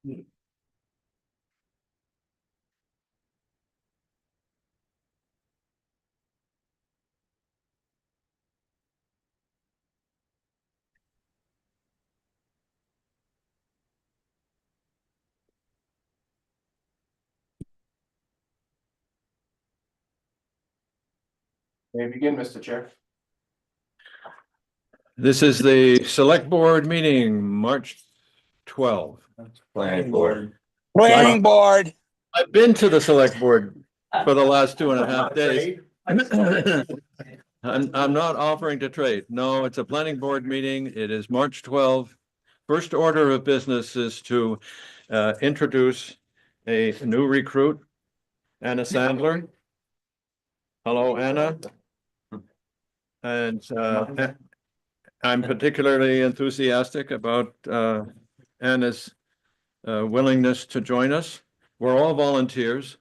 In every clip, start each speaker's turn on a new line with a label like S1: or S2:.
S1: May begin, Mr. Chair.
S2: This is the select board meeting, March 12.
S1: Planning board.
S3: Planning board.
S2: I've been to the select board for the last 2.5 days. I'm not offering to trade. No, it's a planning board meeting. It is March 12. First order of business is to introduce a new recruit, Anna Sandler. Hello, Anna. And I'm particularly enthusiastic about Anna's willingness to join us. We're all volunteers.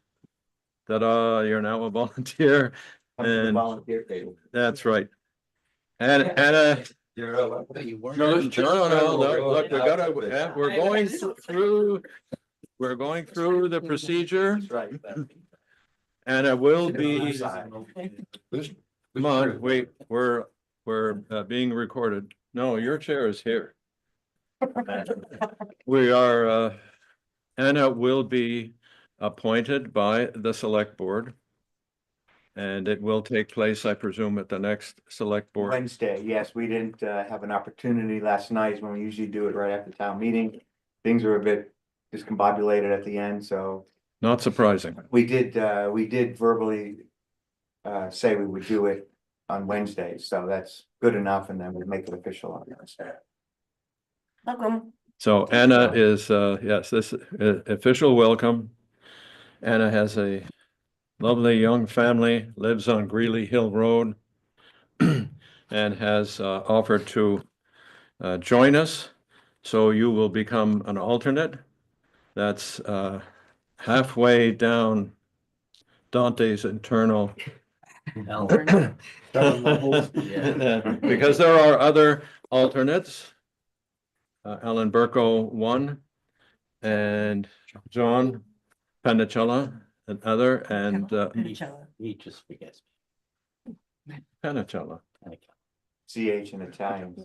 S2: You're now a volunteer. And
S1: Volunteer table.
S2: that's right. And Anna,
S1: No,
S2: look, we gotta, we're going through the procedure.
S1: Right.
S2: And it will be, come on, wait, we're being recorded. No, your chair is here. We are, Anna will be appointed by the select board. And it will take place, I presume, at the next select board.
S4: Wednesday, yes, we didn't have an opportunity last night when we usually do it right after town meeting. Things were a bit discombobulated at the end, so
S2: Not surprising.
S4: we did verbally say we would do it on Wednesday, so that's good enough, and then we'll make it official on Wednesday.
S5: Welcome.
S2: So Anna is, yes, this official welcome. Anna has a lovely young family, lives on Greeley Hill Road, and has offered to join us. So you will become an alternate. That's halfway down Dante's internal. Because there are other alternates. Alan Burko, one, and John Panicella, another, and
S3: He just forgets.
S2: Panicella.
S4: CH in Italian.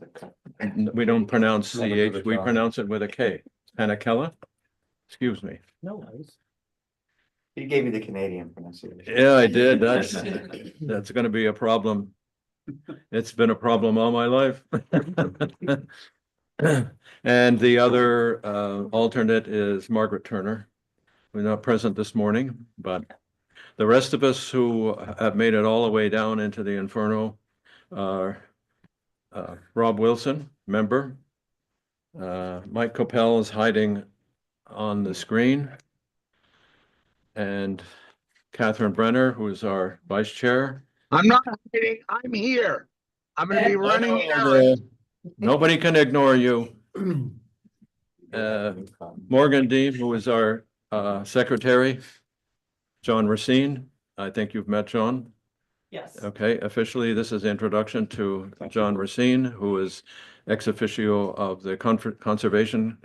S2: We don't pronounce CH, we pronounce it with a K. Panicella? Excuse me.
S3: No.
S4: He gave you the Canadian pronunciation.
S2: Yeah, I did. That's gonna be a problem. It's been a problem all my life. And the other alternate is Margaret Turner. We're not present this morning, but the rest of us who have made it all the way down into the inferno are Rob Wilson, member. Mike Coppell is hiding on the screen. And Catherine Brenner, who is our vice chair.
S3: I'm not kidding. I'm here. I'm gonna be running errands.
S2: Nobody can ignore you. Morgan Dean, who is our secretary. John Racine, I think you've met John.
S5: Yes.
S2: Okay, officially, this is introduction to John Racine, who is ex officio of the Conservation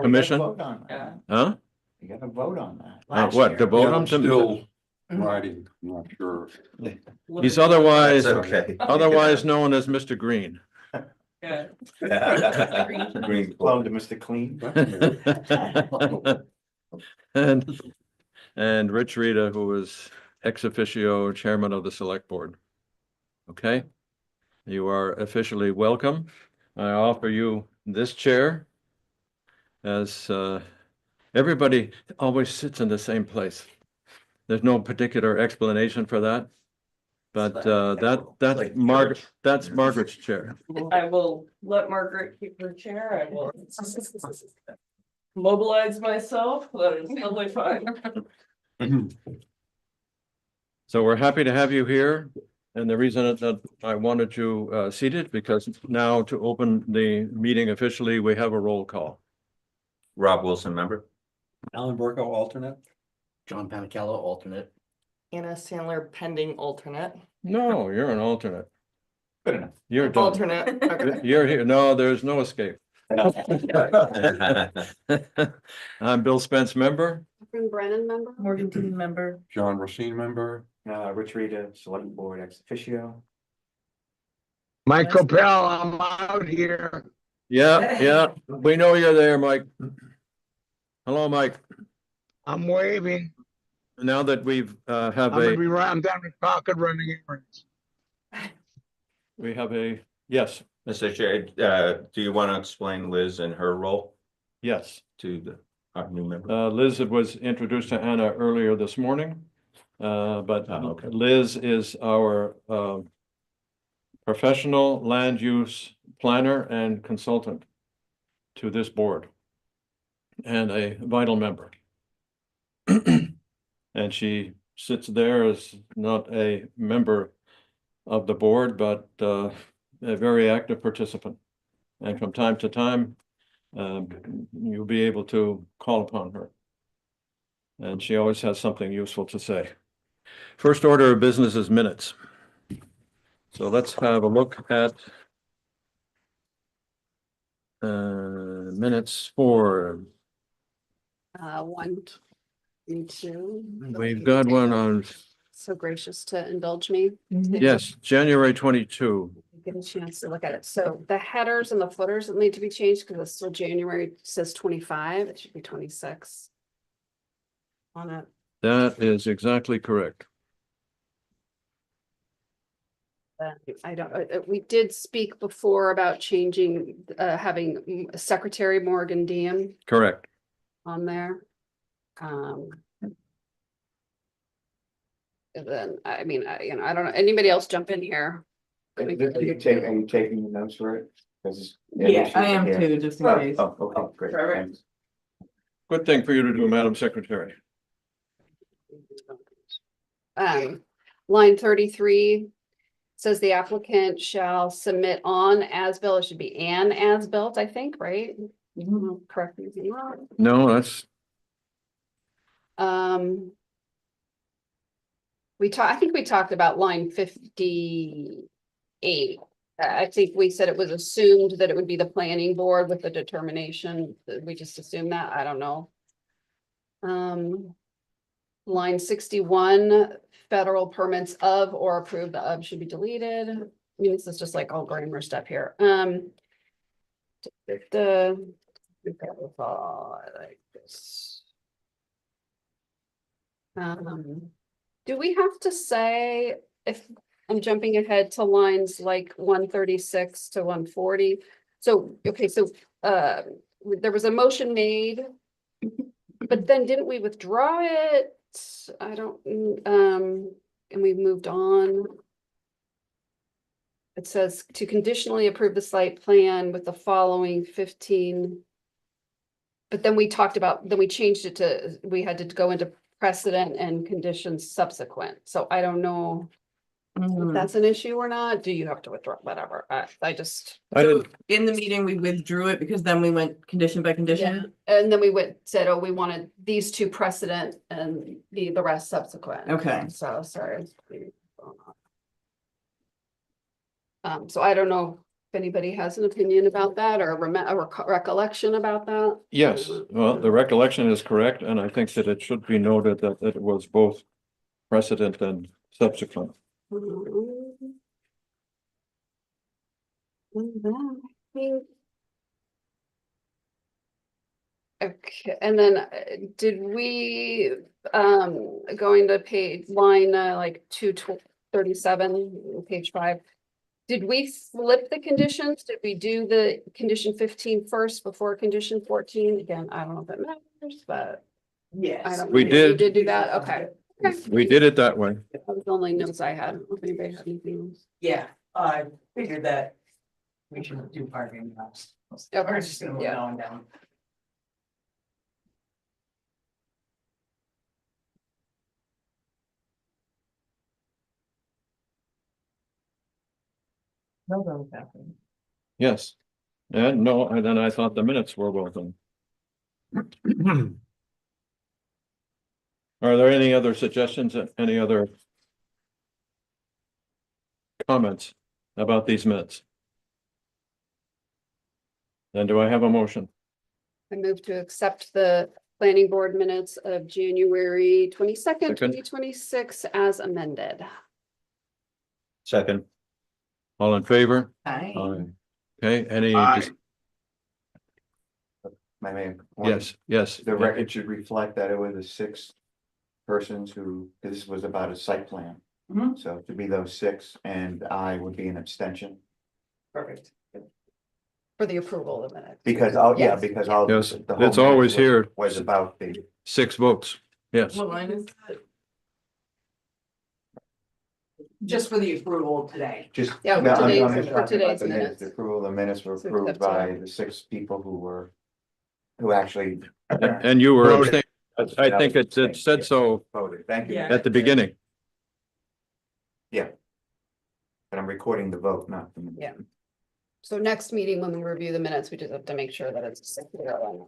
S2: Commission.
S5: Yeah.
S2: Huh?
S4: You gotta vote on that.
S2: What, to vote him to?
S6: Still writing, I'm not sure.
S2: He's otherwise,
S1: okay.
S2: otherwise known as Mr. Green.
S5: Yeah.
S1: Green.
S4: Clone to Mr. Clean.
S2: And Rich Rita, who is ex officio chairman of the select board. Okay, you are officially welcome. I offer you this chair as everybody always sits in the same place. There's no particular explanation for that. But that's Margaret's chair.
S5: I will let Margaret keep her chair. I will mobilize myself. That is totally fine.
S2: So we're happy to have you here. And the reason that I wanted you seated, because now to open the meeting officially, we have a roll call.
S1: Rob Wilson, member.
S6: Alan Burko, alternate.
S3: John Panicella, alternate.
S5: Anna Sandler, pending alternate.
S2: No, you're an alternate.
S4: Good enough.
S2: You're done.
S5: Alternate. Okay.
S2: You're here. No, there's no escape. I'm Bill Spence, member.
S7: Catherine Brennan, member?
S5: Morgan team member.
S6: John Racine, member.
S4: Rich Rita, select board ex officio.
S3: Michael Pell, I'm out here.
S2: Yeah, we know you're there, Mike. Hello, Mike.
S3: I'm waving.
S2: Now that we've have
S3: I'm gonna
S2: a,
S3: be right, I'm down in Concord running errands.
S2: we have a, yes,
S1: Mr. Chair, do you want to explain Liz and her role
S2: yes.
S1: to our new member?
S2: Liz was introduced to Anna earlier this morning. But
S1: Oh, okay.
S2: Liz is our professional land use planner and consultant to this board and a vital member. And she sits there as not a member of the board, but a very active participant. And from time to time, you'll be able to call upon her. And she always has something useful to say. First order of business is minutes. So let's have a look at minutes for,
S7: One, me too.
S2: we've got one on,
S7: So gracious to indulge me.
S2: yes, January 22.
S7: Get a chance to look at it. So the headers and the footers that need to be changed because it's still January, it says 25, it should be 26. On it.
S2: That is exactly correct.
S7: I don't, we did speak before about changing, having Secretary Morgan Dean
S2: Correct.
S7: on there. And then, I mean, I don't know, anybody else jump in here?
S4: Are you taking the notes for it? 'Cause
S5: Yeah, I am
S4: yeah.
S5: too, just in
S4: Oh,
S5: case.
S4: oh, okay, great.
S5: Perfect.
S4: Thanks.
S2: Good thing for you to do, Madam Secretary.
S7: Line 33 says the applicant shall submit on as-built, it should be an as-built, I think, right? Correct me if I'm wrong.
S2: No, that's,
S7: I think we talked about line 58. I think we said it was assumed that it would be the planning board with the determination, that we just assumed that, I don't know. Line 61, federal permits of or approved, the of should be deleted. I mean, this is just like all grammar stuff here. Like this. Do we have to say, if I'm jumping ahead to lines like 136 to 140? So, okay, so there was a motion made, but then didn't we withdraw it? I don't, and we moved on. It says to conditionally approve the site plan with the following 15. But then we talked about, then we changed it to, we had to go into precedent and conditions subsequent. So I don't know if that's an issue or not. Do you have to withdraw, whatever? I just.
S2: I
S5: So
S2: didn't,
S5: in the meeting, we withdrew it because then we went condition by condition.
S7: And then we said, oh, we wanted these two precedent and the rest subsequent.
S5: Okay.
S7: So sorry. So I don't know if anybody has an opinion about that or a recollection about that.
S2: yes, well, the recollection is correct, and I think that it should be noted that it was both precedent and subsequent.
S7: Okay, and then did we, going to page line like 237, page 5. Did we flip the conditions? Did we do the condition 15 first before condition 14? Again, I don't know if it matters, but I
S5: Yes.
S7: don't.
S2: We
S7: know.
S2: did.
S7: You did do that, okay.
S2: We did it that way.
S7: That was the only notes I had. I don't know if anybody had anything else.
S8: Yeah, I figured that we should do parking lots.
S7: Okay,
S8: We're just gonna move
S7: yeah.
S8: on down. No, no, nothing.
S2: Yes. And no, and then I thought the minutes were well done. Are there any other suggestions, any other comments about these minutes? Then do I have a motion?
S7: I move to accept the planning board minutes of January 22nd,
S2: Second.
S7: 2026 as amended.
S1: Second,
S2: All in favor?
S8: Hi.
S2: Okay, any,
S3: Aye.
S4: My man.
S2: yes.
S4: The record should reflect that it were the 6 persons who, this was about a site plan.
S8: Mhm.
S4: So to be those 6, and I would be an abstention,
S8: Perfect.
S7: For the approval of the minutes.
S4: because all, yeah,
S8: Yes.
S4: because all.
S2: Yes,
S4: the whole
S2: it's always
S4: minutes
S2: here.
S4: Was about the,
S2: 6 votes, yes.
S8: What line is that? Just for the approval today.
S4: just.
S7: Yeah, for
S4: no, I'm-
S7: today's-
S4: I'm just
S7: for
S4: talking about
S7: today's
S4: the
S7: minutes.
S4: The approval of the minutes were
S7: So we
S4: approved
S7: have
S4: by
S7: to-
S4: the 6 people who were, who actually.
S2: And you were
S3: Voted.
S2: abstaining. I think it said so
S4: Voted, thank you.
S8: Yeah.
S2: at the beginning.
S4: But I'm recording the vote, not the.
S7: Yeah. So next meeting, when we review the minutes, we just have to make sure that it's clear on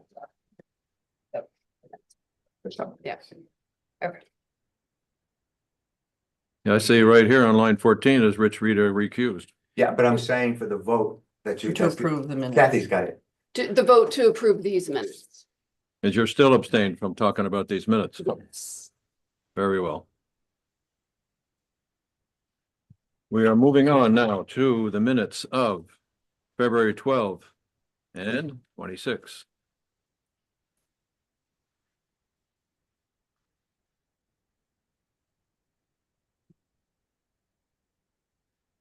S7: that.
S4: For some.
S7: Yeah. Okay.
S2: Yeah, I see right here on line 14 is Rich Rita recused.
S4: Yeah, but I'm saying for the vote that you.
S8: To approve the minutes.
S4: Kathy's got it.
S7: The vote to approve these minutes.
S2: As you're still abstained from talking about these minutes.
S7: Yes.
S2: Very well. We are moving on now to the minutes of February 12 and 26.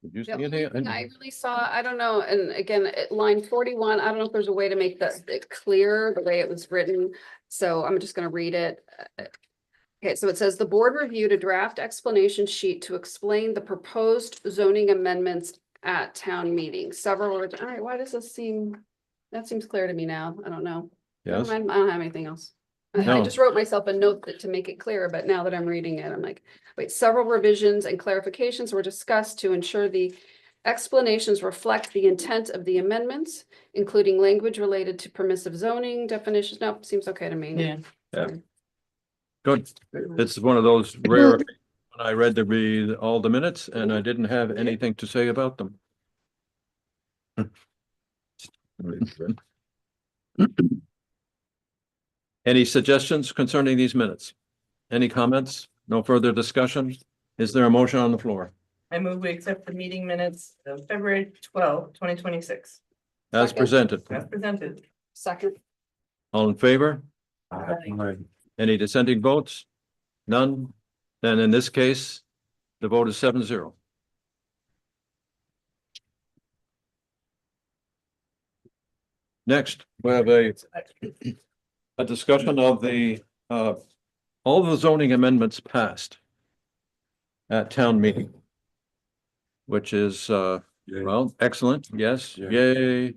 S2: Did you see
S7: The only
S2: anything?
S7: thing I really saw, I don't know, and again, at line 41, I don't know if there's a way to make that it clear the way it was written. So I'm just gonna read it. Okay, so it says the board reviewed a draft explanation sheet to explain the proposed zoning amendments at town meeting. Several words. All right, why does this seem, that seems clear to me now. I don't know. Never
S2: Yes,
S7: mind, I don't have anything else. I
S2: No.
S7: just wrote myself a note to make it clear, but now that I'm reading it, I'm like, wait, several revisions and clarifications were discussed to ensure the explanations reflect the intent of the amendments, including language related to permissive zoning definitions. Nope, seems okay to me.
S8: Yeah.
S2: good. It's one of those rare, when I read all the minutes and I didn't have anything to say about them. Any suggestions concerning these minutes? Any comments? No further discussion? Is there a motion on the floor?
S8: I move we accept the meeting minutes of February 12, 2026,
S2: As
S7: Second.
S2: presented,
S8: as presented.
S7: Second,
S2: all in favor?
S8: Aye.
S2: Any dissenting votes? None? Then in this case, the vote is 7-0. Next, we have a discussion of all the zoning amendments passed at town meeting, which is, well, excellent. Yes,
S6: Yeah.
S2: yay.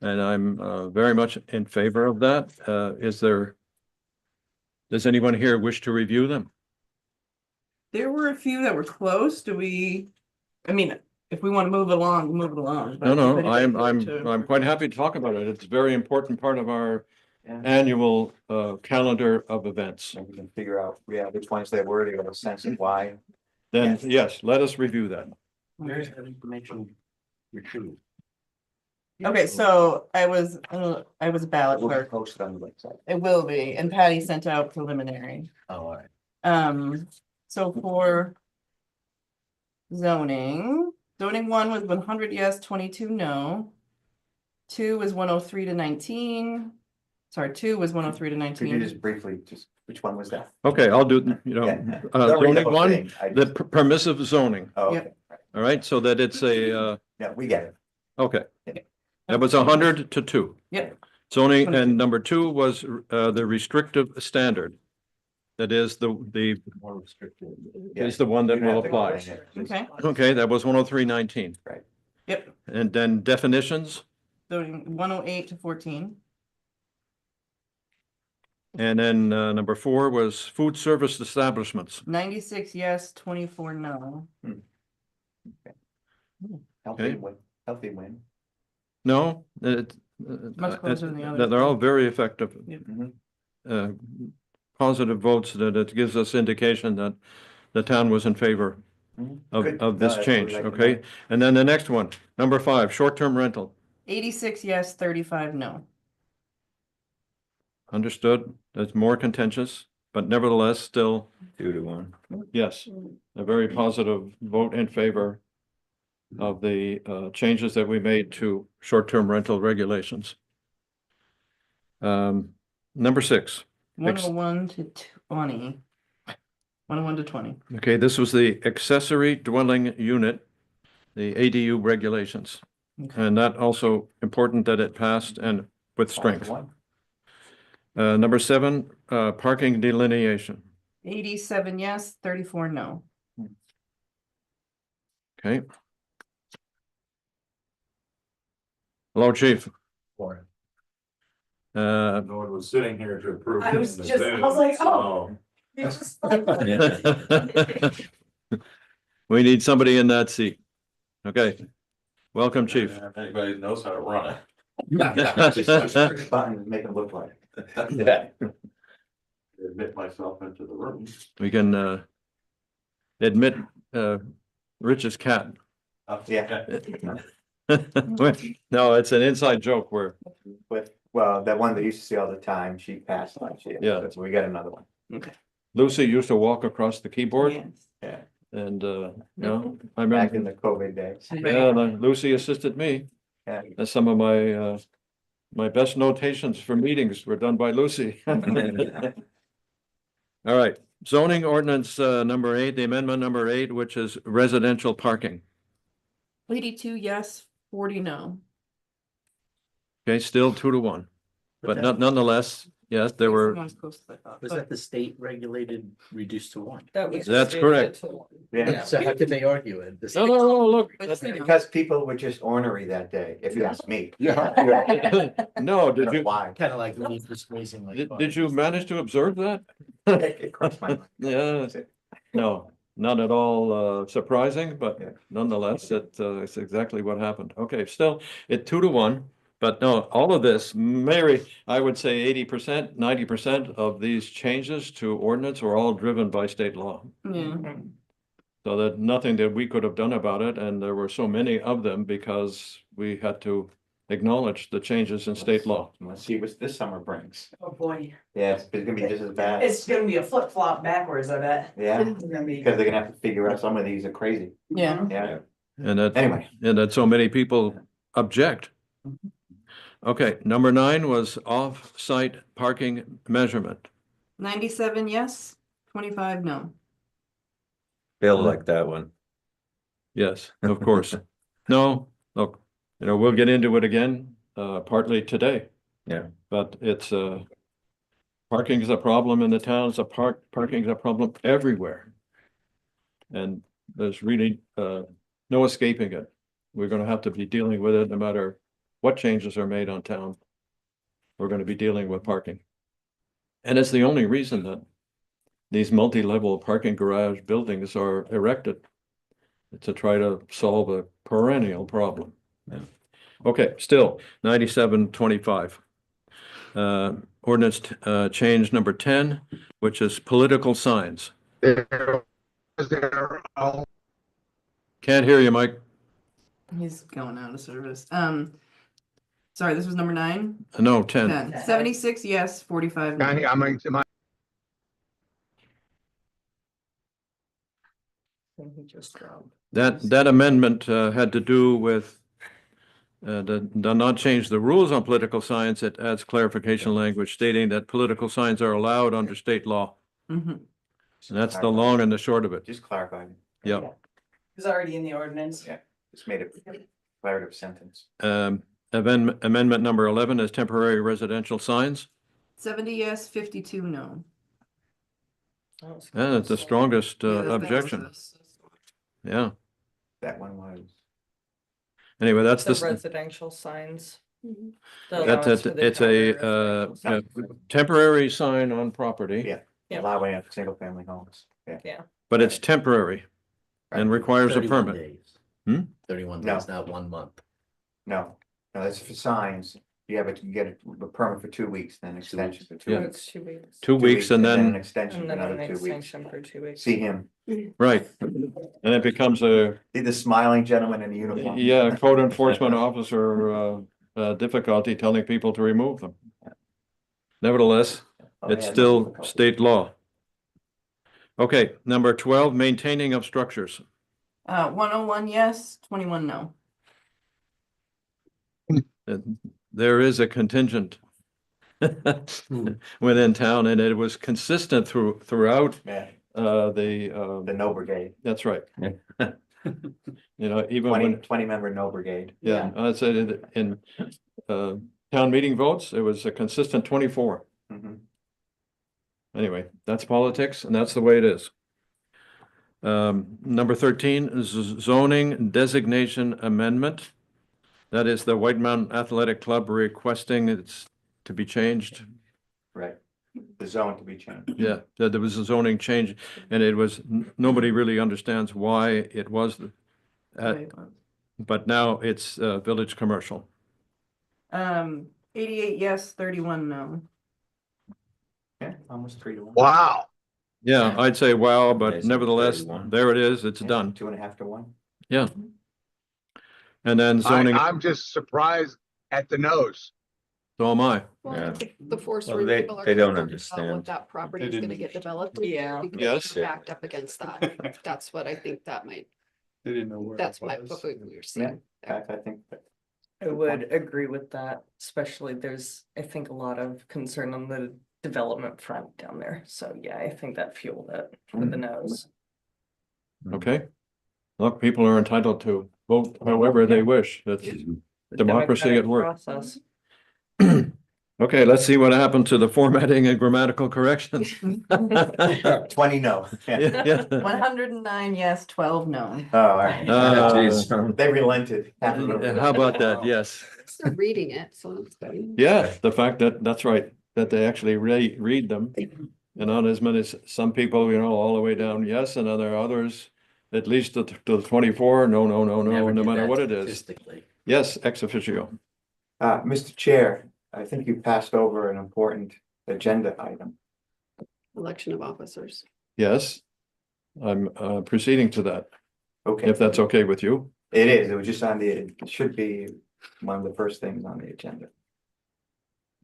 S2: And I'm very much in favor of that. Does anyone here wish to review them?
S9: There were a few that were close. Do we, I mean, if we want to move along, move it along. but
S2: No,
S9: if
S2: I'm
S9: anybody would to-
S2: I'm quite happy to talk about it. It's a very important part of our
S4: Yeah.
S2: annual calendar of events.
S4: And we can figure out, yeah, which ones they were, to get a sense of why.
S2: Then, yes, let us review that.
S6: Where's that information retrieved?
S9: Okay, so I was a ballot
S4: We'll
S9: clerk.
S4: post it on the website.
S9: It will be, and Patty sent out preliminary.
S4: Oh, all right.
S9: So for zoning 1 was 100 yes, 22 no. 2 was 103 to 19. Sorry, 2 was 103 to
S4: Could you
S9: 19.
S4: just briefly, which one was that?
S2: Okay, I'll do,
S4: Yeah. Don't read the
S2: zoning
S4: whole
S2: one,
S4: thing. I
S2: the
S4: just-
S2: permissive zoning,
S4: Oh,
S9: Yeah.
S4: okay.
S2: all right, so that it's
S4: Yeah, we get it.
S2: okay. That was 100 to 2.
S9: Yep.
S2: Zoning, and number 2 was the restrictive standard. That is
S6: More restricted.
S2: is the one that
S4: You
S2: will
S4: have to go
S2: apply.
S4: in there.
S9: Okay,
S2: Okay, that was 103.19.
S9: yep.
S2: And then definitions,
S9: Zoning 108 to 14.
S2: and then number 4 was food service establishments.
S9: 96 yes, 24 no.
S2: Okay.
S4: Healthy win.
S2: No,
S9: Much closer than the others.
S2: they're all very effective.
S4: Mhm.
S2: uh, Positive votes that it gives us indication that the town was in favor
S4: Mhm.
S2: of
S4: Good.
S2: of
S4: No,
S2: this
S4: that's what we
S2: change,
S4: like to
S2: okay?
S4: know.
S2: And then the next one, number 5, short-term rental.
S9: 86 yes, 35 no.
S2: Understood. That's more contentious, but nevertheless, still,
S1: 2-1.
S2: yes, a very positive vote in favor of the changes that we made to short-term rental regulations. Number 6.
S9: 101 to 20. 101 to 20.
S2: Okay, this was the accessory dwelling unit, the ADU regulations.
S9: Okay.
S2: And that also important that it passed and with strength.
S4: 5-1.
S2: Number 7, parking delineation.
S9: 87 yes, 34 no.
S2: Okay. Hello, chief.
S6: For
S2: Uh,
S6: No one was sitting here to approve.
S8: I was
S6: the
S8: just- I
S6: Zoom,
S8: was like,
S6: so-
S8: It's just
S2: we need somebody in that seat. Okay. Welcome, chief.
S6: If anybody knows how to run
S4: Just push the button and make it look like.
S6: it. Yeah. Admit myself into the room.
S2: We can admit Rich's cat.
S4: Yeah.
S2: No, it's an inside joke where,
S4: Well, that one that you used to see all the time, she passed last year.
S2: Yeah.
S4: So we got another one.
S2: Lucy used to walk across the keyboard
S9: Yes.
S4: Yeah,
S2: and, you know, I
S4: back in
S2: remember,
S4: the COVID days.
S2: yeah, Lucy assisted me.
S4: Yeah.
S2: And some of my, my best notations for meetings were done by Lucy. All right, zoning ordinance, number 8, the amendment number 8, which is residential parking.
S9: 82 yes, 40 no.
S2: Okay, still 2-1, but nonetheless, yes, there were,
S9: Not as close as I thought.
S6: Was that the state regulated reduced to 1?
S5: That was
S2: That's
S5: just
S2: correct.
S5: it to-
S4: Yeah,
S6: So how could they argue it? The
S2: no, no, no, look.
S4: because people were just ornery that day, if you ask me.
S6: Yeah.
S2: No, did you,
S4: Why?
S6: Kind of like the need for squeezing like.
S2: did you manage to observe that?
S4: It crossed my mind.
S2: Yeah, no, not at all surprising, but
S4: Yeah.
S2: nonetheless, it's exactly what happened. Okay, still, it 2-1, but no, all of this, Mary, I would say 80%, 90% of these changes to ordinance are all driven by state law.
S9: Yeah.
S2: So that nothing that we could have done about it, and there were so many of them because we had to acknowledge the changes in state law.
S4: Let's see what this summer brings.
S8: Oh, boy.
S4: Yeah, it's gonna be just as bad.
S8: It's gonna be a flip flop backwards, I bet.
S4: Yeah,
S8: It's gonna be.
S4: because they're gonna have to figure out some of these are crazy.
S9: Yeah.
S4: Yeah,
S2: And that,
S4: anyway.
S2: and that so many people object. Okay, number 9 was off-site parking measurement.
S9: 97 yes, 25 no.
S1: Bill liked that one.
S2: Yes, of course. No, look, you know, we'll get into it again, partly today.
S1: Yeah.
S2: But it's, parking is a problem in the town, parking is a problem everywhere. And there's really, no escaping it. We're gonna have to be dealing with it no matter what changes are made on town. We're gonna be dealing with parking. And it's the only reason that these multi-level parking garage buildings are erected. To try to solve a perennial problem.
S1: Yeah.
S2: Okay, still 97-25. Ordinance change number 10, which is political signs.
S3: They're all
S2: Can't hear you, Mike.
S9: He's going out of service. Sorry, this was number 9.
S2: No, 10.
S9: 10. 76 yes, 45 no.
S5: He just dropped.
S2: That amendment had to do with does not change the rules on political signs. It adds clarification language stating that political signs are allowed under state law.
S9: Mhm.
S2: And that's the long and the short of it.
S4: Just clarifying,
S2: Yeah.
S8: It's already in the ordinance.
S4: Yeah. just made a declarative sentence.
S2: Amendment number 11 is temporary residential signs.
S9: 70 yes, 52 no.
S5: That was
S2: And it's the
S5: close.
S2: strongest
S9: Yeah, that's
S2: objection.
S9: close.
S2: Yeah.
S4: That one was.
S2: Anyway, that's
S5: The
S2: the,
S5: residential signs.
S7: Mhm.
S5: The
S2: that's
S5: allowance
S2: it.
S5: for the
S2: It's
S5: temporary
S2: a
S5: residential signs.
S2: temporary sign on property,
S4: Yeah.
S5: Yeah.
S4: Allowing it for single family homes. Yeah.
S2: but it's temporary and requires a
S6: 31
S2: permit.
S6: days.
S2: Hmm?
S6: 31
S4: No.
S6: days, not 1 month.
S4: No, that's for signs. You get a permit for 2 weeks, then extension for 2
S2: Yeah.
S4: weeks.
S5: It's 2 weeks.
S2: 2 weeks and
S4: An
S2: then,
S4: extension
S5: And
S4: for
S5: then an
S4: another 2 weeks.
S5: extension for 2 weeks.
S4: See him,
S2: right. And it becomes a,
S4: see the smiling gentleman in the uniform.
S2: yeah, code enforcement officer difficulty telling people to remove them. Nevertheless,
S4: Oh, they
S2: it's
S4: had no
S2: still
S4: difficulty.
S2: state law. Okay, number 12, maintaining of structures.
S9: 101 yes, 21 no.
S2: There is a contingent within town, and it was consistent throughout
S4: Yeah,
S2: the
S4: the no brigade,
S2: that's right. You know, even
S4: 20
S2: when,
S4: 20 member no brigade.
S2: yeah, I said in town meeting votes, it was a consistent 24.
S4: Mhm.
S2: Anyway, that's politics, and that's the way it is. Number 13 is zoning designation amendment. That is the White Mountain Athletic Club requesting it's to be changed.
S4: Right, the zone to be changed.
S2: Yeah, that there was a zoning change, and it was, nobody really understands why it was,
S9: Right.
S2: but now it's village commercial.
S9: 88 yes, 31 no.
S4: Yeah, almost 3-1.
S3: Wow.
S2: Yeah, I'd say wow, but
S1: Amazing,
S2: nevertheless,
S1: 31.
S2: there it is, it's
S4: Yeah,
S2: done.
S4: 2.5 to 1.
S2: Yeah. And then zoning,
S3: I'm just surprised at the nose.
S2: so am I.
S7: Well,
S1: Yeah.
S7: I think the Forest
S1: Well,
S7: River
S1: they-
S7: people are
S1: they don't
S7: concerned about
S1: understand.
S7: what that property is gonna get developed.
S8: Yeah.
S7: because
S2: Yes.
S7: they're Backed up against that. That's what I think that might,
S6: They didn't know where.
S7: that's what we're seeing.
S4: In fact, I think that
S5: I would agree with that, especially there's, I think, a lot of concern on the development front down there. So yeah, I think that fueled it with the nose.
S2: Okay. Look, people are entitled to vote however they wish. That's
S5: The
S2: democracy at
S5: democratic
S2: work.
S5: Process.
S2: Okay, let's see what happened to the formatting and grammatical corrections.
S4: 20 no. Yeah.
S2: Yeah, yeah.
S9: 109 yes, 12 no.
S4: Oh, all right.
S1: Jeez.
S4: They relented. Half of them.
S2: How about that? Yes.
S7: They're reading it, so that's good.
S2: Yeah, the fact that, that's right, that they actually read them. And not as many, some people, you know, all the way down, yes, and other others, at least to 24, no, no, no, no, no matter what it is. Yes, ex officio.
S4: Mr. Chair, I think you passed over an important agenda item.
S7: Election of officers.
S2: Yes. I'm proceeding to that,
S4: Okay.
S2: if that's okay with you.
S4: It is, it was just on the, it should be one of the first things on the agenda.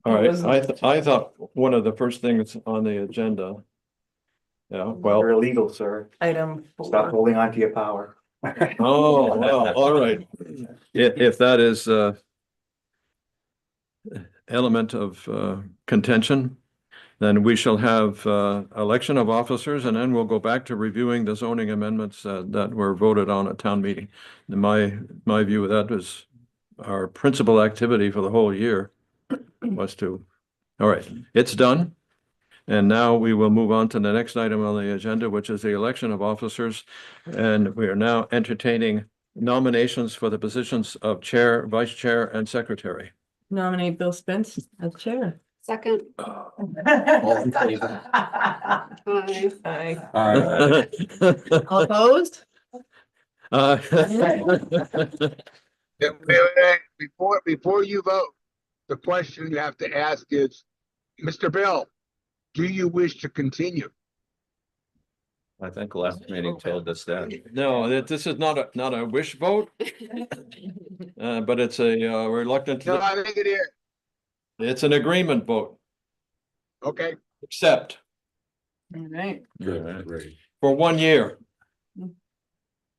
S2: All right,
S5: wasn't-
S2: I thought one of the first things on the agenda. Yeah, well,
S4: You're illegal, sir.
S5: Item
S4: Stop
S5: 4.
S4: holding on to your power.
S2: oh, well, all right. If that is element of contention, then we shall have election of officers, and then we'll go back to reviewing the zoning amendments that were voted on at town meeting. My view of that was our principal activity for the whole year was to, all right, it's done. And now we will move on to the next item on the agenda, which is the election of officers. And we are now entertaining nominations for the positions of chair, vice chair, and secretary.
S9: Nominate Bill Spence as chair.
S7: Second,
S5: All
S7: aye.
S9: All opposed?
S3: Before you vote, the question you have to ask is, Mr. Bill, do you wish to continue?
S1: I think last meeting told us that.
S2: No, this is not a wish vote, but it's a reluctant,
S3: No, I think it is.
S2: it's an agreement vote,
S3: Okay,
S2: except
S9: All right.
S2: for 1 year.
S9: Can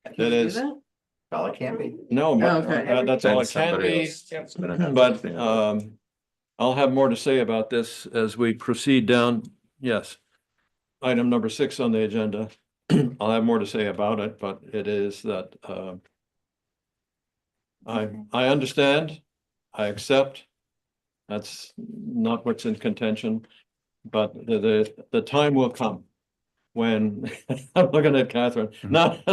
S2: It
S9: you do
S2: is.
S9: that?
S4: Well, it can be.
S2: No,
S9: Okay.
S2: that's all
S1: Then
S2: it can
S1: somebody
S2: be.
S1: else is gonna have
S2: But
S1: something else.
S2: I'll have more to say about this as we proceed down. Yes. Item number 6 on the agenda. I'll have more to say about it, but it is that I understand, I accept. That's not what's in contention, but the time will come when I'm looking at Catherine, not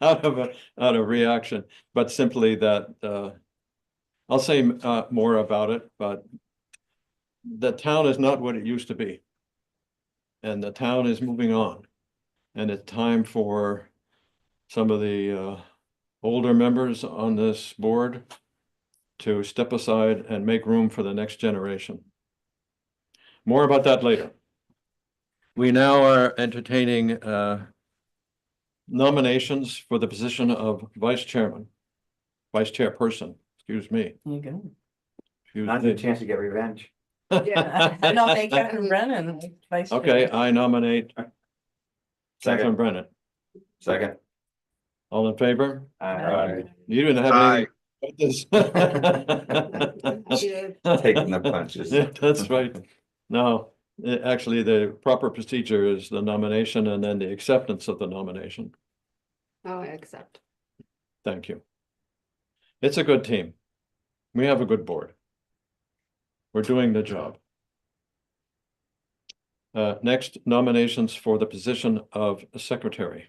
S2: out of reaction, but simply that I'll say more about it, but the town is not what it used to be. And the town is moving on. And it's time for some of the older members on this board to step aside and make room for the next generation. More about that later. We now are entertaining nominations for the position of vice chairperson, Excuse me.
S9: You go.
S2: Excuse
S4: Now's your
S2: me.
S4: chance to get revenge.
S7: Yeah.
S9: Nominate Catherine Brennan. Vice Chair.
S2: Okay, I nominate Catherine Brennan.
S1: Second.
S2: All in favor?
S4: Uh,
S2: You didn't have
S3: Aye.
S2: any.
S1: Taking the punches.
S2: That's right. No, actually, the proper procedure is the nomination and then the acceptance of the nomination.
S7: Oh, I accept.
S2: Thank you. It's a good team. We have a good board. We're doing the job. Next, nominations for the position of secretary.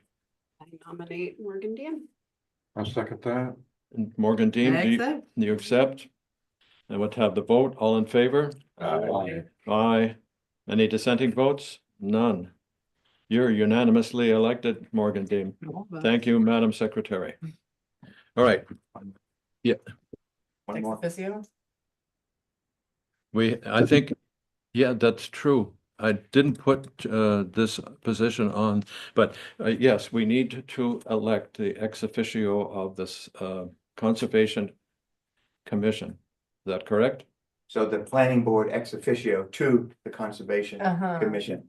S7: I nominate Morgan Dean.
S6: I'll second that.
S2: Morgan Dean, do
S9: Accept.
S2: you accept? And would have the vote, all in favor?
S1: Aye.
S2: Aye. Any dissenting votes? None. You're unanimously elected, Morgan Dean. Thank you, Madam Secretary. All right,
S4: One
S9: Ex
S4: more.
S9: officio?
S2: I think, yeah, that's true. I didn't put this position on, but yes, we need to elect the ex officio of this Conservation Commission. Is that correct?
S4: So the planning board ex officio to the Conservation
S9: Uh-huh.
S4: Commission.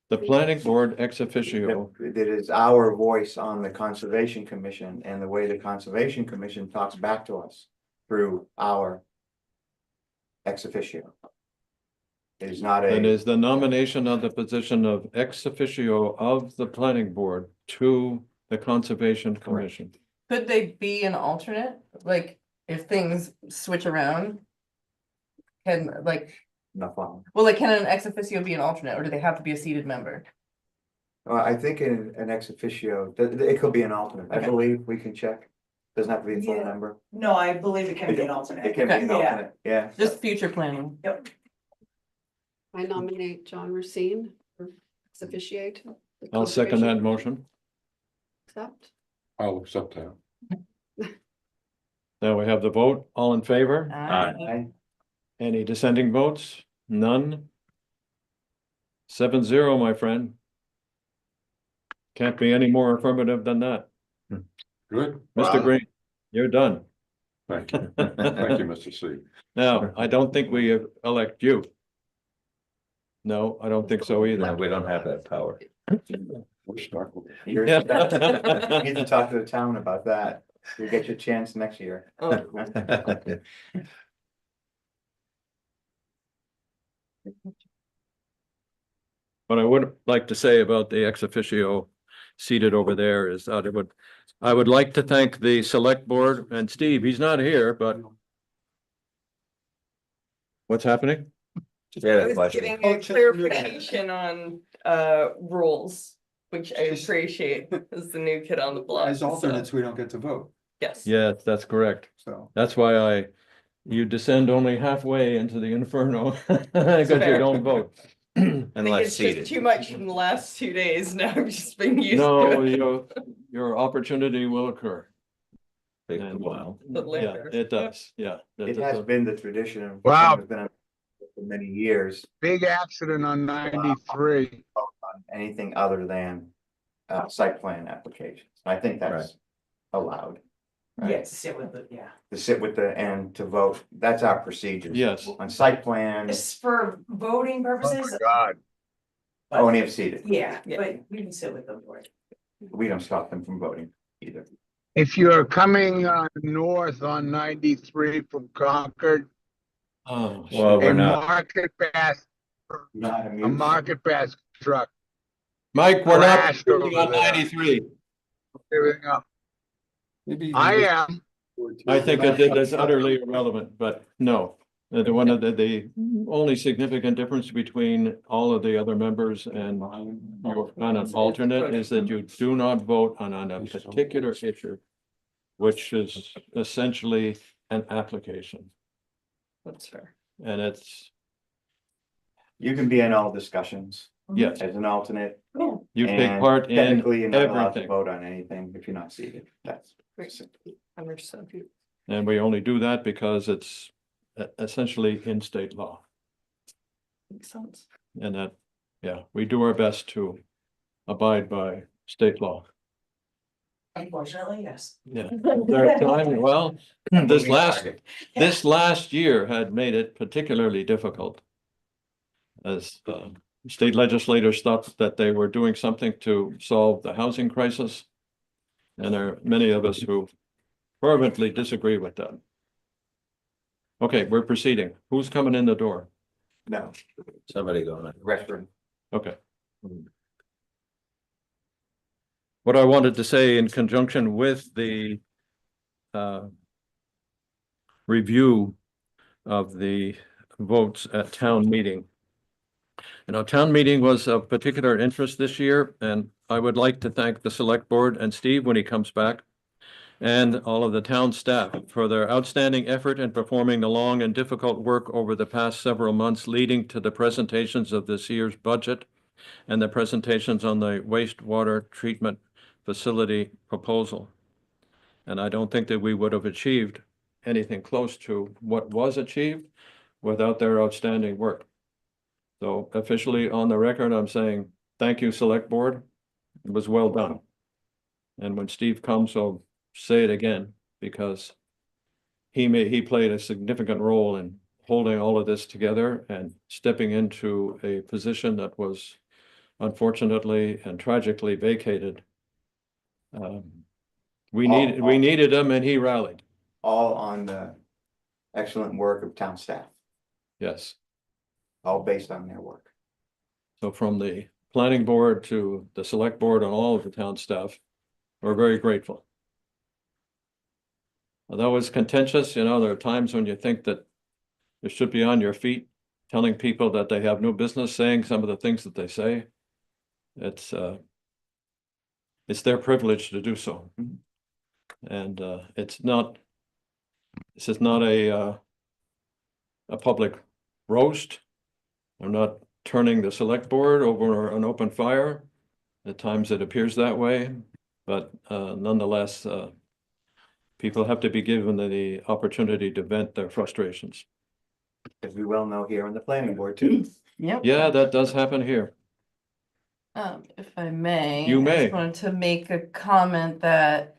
S2: The planning board ex officio,
S4: That is our voice on the Conservation Commission and the way the Conservation Commission talks back to us through our ex officio. It is not
S2: and
S4: a,
S2: is the nomination of the position of ex officio of the planning board to the Conservation Commission.
S9: Could they be an alternate? Like, if things switch around? Can, like,
S4: no problem.
S9: well, like, can an ex officio be an alternate, or do they have to be a seated member?
S4: I think in an ex officio, it could be an alternate. I
S9: Okay.
S4: believe we can check. Doesn't have to be a full
S8: Yeah.
S4: member.
S8: No, I believe it can be an alternate.
S4: It can be an
S9: Okay.
S4: alternate, yeah.
S9: Just future planning.
S8: Yep.
S7: I nominate John Racine for ex officiate. the
S2: I'll second that
S7: Conservation
S2: motion.
S7: Accept.
S6: I'll accept that.
S2: Now we have the vote. All in favor?
S4: Aye.
S2: Any dissenting votes? None? 7-0, my friend. Can't be any more affirmative than that.
S6: Good.
S2: Mr.
S3: Wow.
S2: Green, you're done.
S6: Thank you. Thank you, Mr. C.
S2: Now, I don't think we elect you. No, I don't think so
S1: No,
S2: either.
S1: we don't have that power.
S6: We're stuck with it.
S4: You
S2: Yeah.
S4: need to talk to the town about that. You'll get your chance next year.
S9: Oh,
S2: What I would like to say about the ex officio seated over there is that I would like to thank the select board and Steve, he's not here, but what's happening?
S1: Yeah,
S5: I was
S1: question.
S5: getting a clarification on rules, which I appreciate as the new kid on the block.
S10: As
S5: so,
S10: alternates, we don't get to vote,
S5: Yes.
S2: Yes, that's correct.
S10: so.
S2: That's why you descend only halfway into the inferno, because you
S5: Fair.
S2: don't vote.
S5: I think
S1: Unless
S5: it's just
S1: seated.
S5: too much from the last 2 days. Now I'm just being used
S2: No,
S5: to it.
S2: your opportunity will occur.
S1: Take a
S2: And,
S1: while.
S5: But
S2: Yeah,
S5: later.
S2: it does, yeah.
S4: It has been the tradition of.
S3: Wow.
S4: it's been for many years,
S3: Big accident on 93.
S4: on anything other than site plan applications. I think that's allowed. right?
S8: Yeah, to sit with it, yeah.
S4: To sit with the, and to vote, that's our procedure.
S2: Yes.
S4: On site plan,
S8: It's for voting
S3: Oh my
S8: purposes.
S3: God.
S4: only if seated,
S8: Yeah,
S5: Yeah.
S8: but you can sit with the board.
S4: we don't stop them from voting either.
S3: If you're coming north on 93 from Concord,
S2: Oh,
S1: Well,
S3: a
S1: we're not.
S3: market basket truck,
S2: Mike, we're not
S3: crashed over
S2: on
S3: there.
S2: 93.
S3: everything up.
S10: Maybe.
S3: I am.
S2: I think it is utterly irrelevant, but no. One of the only significant difference between all of the other members and you're on an alternate is that you do not vote on a particular issue, which is essentially an application,
S5: That's fair.
S2: and it's,
S4: You can be in all discussions
S2: yes,
S4: as an alternate.
S2: you take
S4: and
S2: part in
S4: technically you're not allowed to
S2: everything.
S4: vote on anything if you're not seated. That's.
S5: Understood.
S2: And we only do that because it's essentially in state law.
S5: Makes sense.
S2: And that, yeah, we do our best to abide by state law.
S8: Unfortunately, yes.
S2: Yeah, their time, well, this last year had made it particularly difficult. As state legislators thought that they were doing something to solve the housing crisis. And there are many of us who fervently disagree with that. Okay, we're proceeding. Who's coming in the door?
S4: No,
S1: Somebody going.
S4: restroom.
S2: Okay. What I wanted to say in conjunction with the review of the votes at town meeting. Town meeting was of particular interest this year, and I would like to thank the select board and Steve when he comes back, and all of the town staff for their outstanding effort in performing the long and difficult work over the past several months leading to the presentations of this year's budget and the presentations on the wastewater treatment facility proposal. And I don't think that we would have achieved anything close to what was achieved without their outstanding work. So officially on the record, I'm saying, thank you, select board. It was well done. And when Steve comes, I'll say it again, because he played a significant role in holding all of this together and stepping into a position that was unfortunately and tragically vacated. We needed him and he rallied.
S4: All on the excellent work of town staff,
S2: Yes.
S4: all based on their work.
S2: So from the planning board to the select board and all of the town staff, we're very grateful. That was contentious, there are times when you think that you should be on your feet, telling people that they have no business saying some of the things that they say. It's their privilege to do so. And this is not a public roast. I'm not turning the select board over an open fire. At times it appears that way, but nonetheless, people have to be given the opportunity to vent their frustrations.
S4: As we well know here on the planning board too.
S9: Yep.
S2: Yeah, that does happen here.
S9: If I may.
S2: You
S9: I
S2: may.
S9: just wanted to make a comment that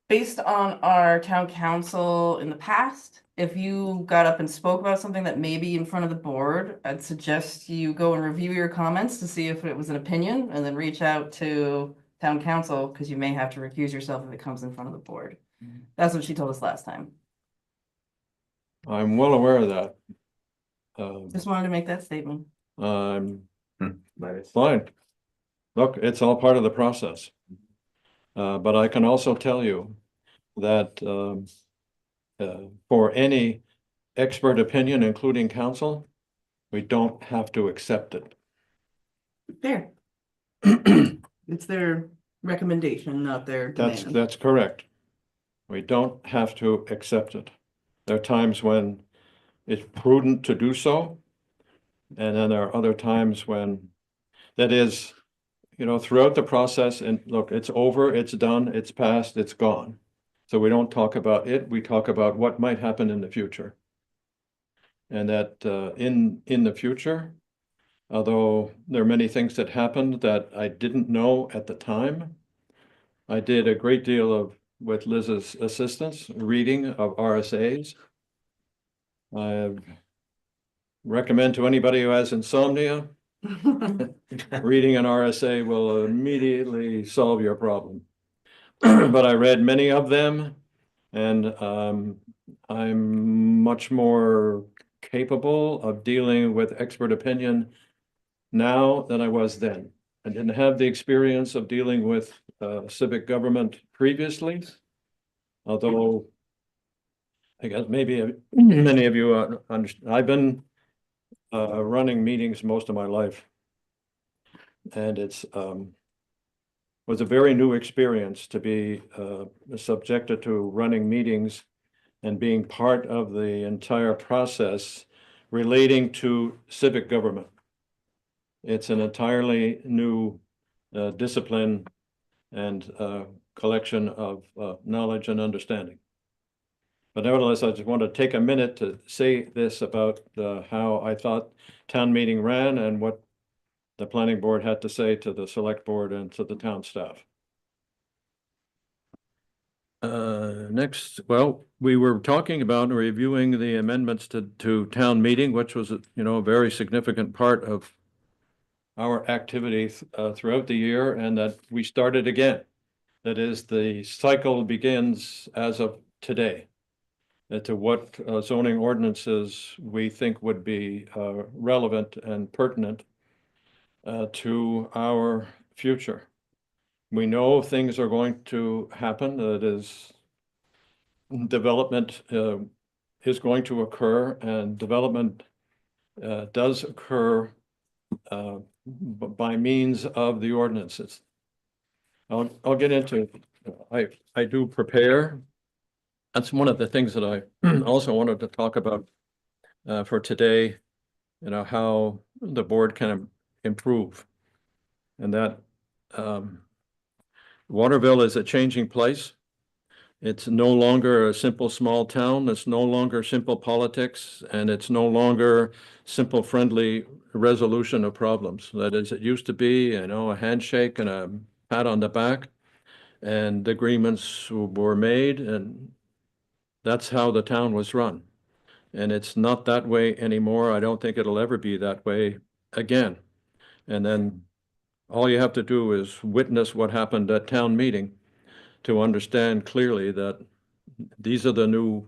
S9: based on our town council in the past, if you got up and spoke about something that may be in front of the board, I'd suggest you go and review your comments to see if it was an opinion and then reach out to town council, because you may have to recuse yourself if it comes in front of the board. That's what she told us last time.
S2: I'm well aware of that.
S9: Just wanted to make that statement.
S2: I'm
S4: But it's
S2: fine. Look, it's all part of the process. But I can also tell you that for any expert opinion, including council, we don't have to accept it.
S9: Fair. It's their recommendation, not their demand.
S2: That's correct. We don't have to accept it. There are times when it's prudent to do so. And then there are other times when that is, throughout the process, and look, it's over, it's done, it's passed, it's gone. So we don't talk about it, we talk about what might happen in the future. And that in the future, although there are many things that happened that I didn't know at the time, I did a great deal with Liz's assistance, reading of RSAs. I recommend to anybody who has insomnia, reading an RSA will immediately solve your problem. But I read many of them, and I'm much more capable of dealing with expert opinion now than I was then. I didn't have the experience of dealing with civic government previously, although I guess maybe many of you understand. I've been running meetings most of my life, and it's was a very new experience to be subjected to running meetings and being part of the entire process relating to civic government. It's an entirely new discipline and collection of knowledge and understanding. But nevertheless, I just want to take a minute to say this about how I thought town meeting ran and what the planning board had to say to the select board and to the town staff. Next, well, we were talking about reviewing the amendments to town meeting, which was, you know, a very significant part of our activity throughout the year, and that we started again. That is, the cycle begins as of today. To what zoning ordinances we think would be relevant and pertinent to our future. We know things are going to happen, that is, development is going to occur, and development does occur by means of the ordinances. I'll get into, I do prepare. That's one of the things that I also wanted to talk about for today, you know, how the board can improve. And that Waterville is a changing place. It's no longer a simple small town. It's no longer simple politics, and it's no longer simple friendly resolution of problems. That is, it used to be, you know, a handshake and a pat on the back, and agreements were made, and that's how the town was run. And it's not that way anymore. I don't think it'll ever be that way again. And then all you have to do is witness what happened at town meeting to understand clearly that these are the new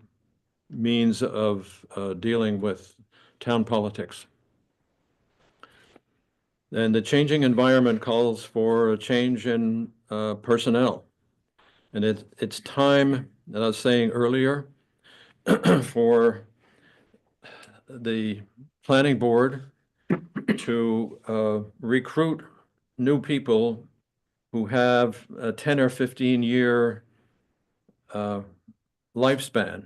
S2: means of dealing with town politics. And the changing environment calls for a change in personnel. And it's time, as I was saying earlier, for the planning board to recruit new people who have a 10 or 15-year lifespan,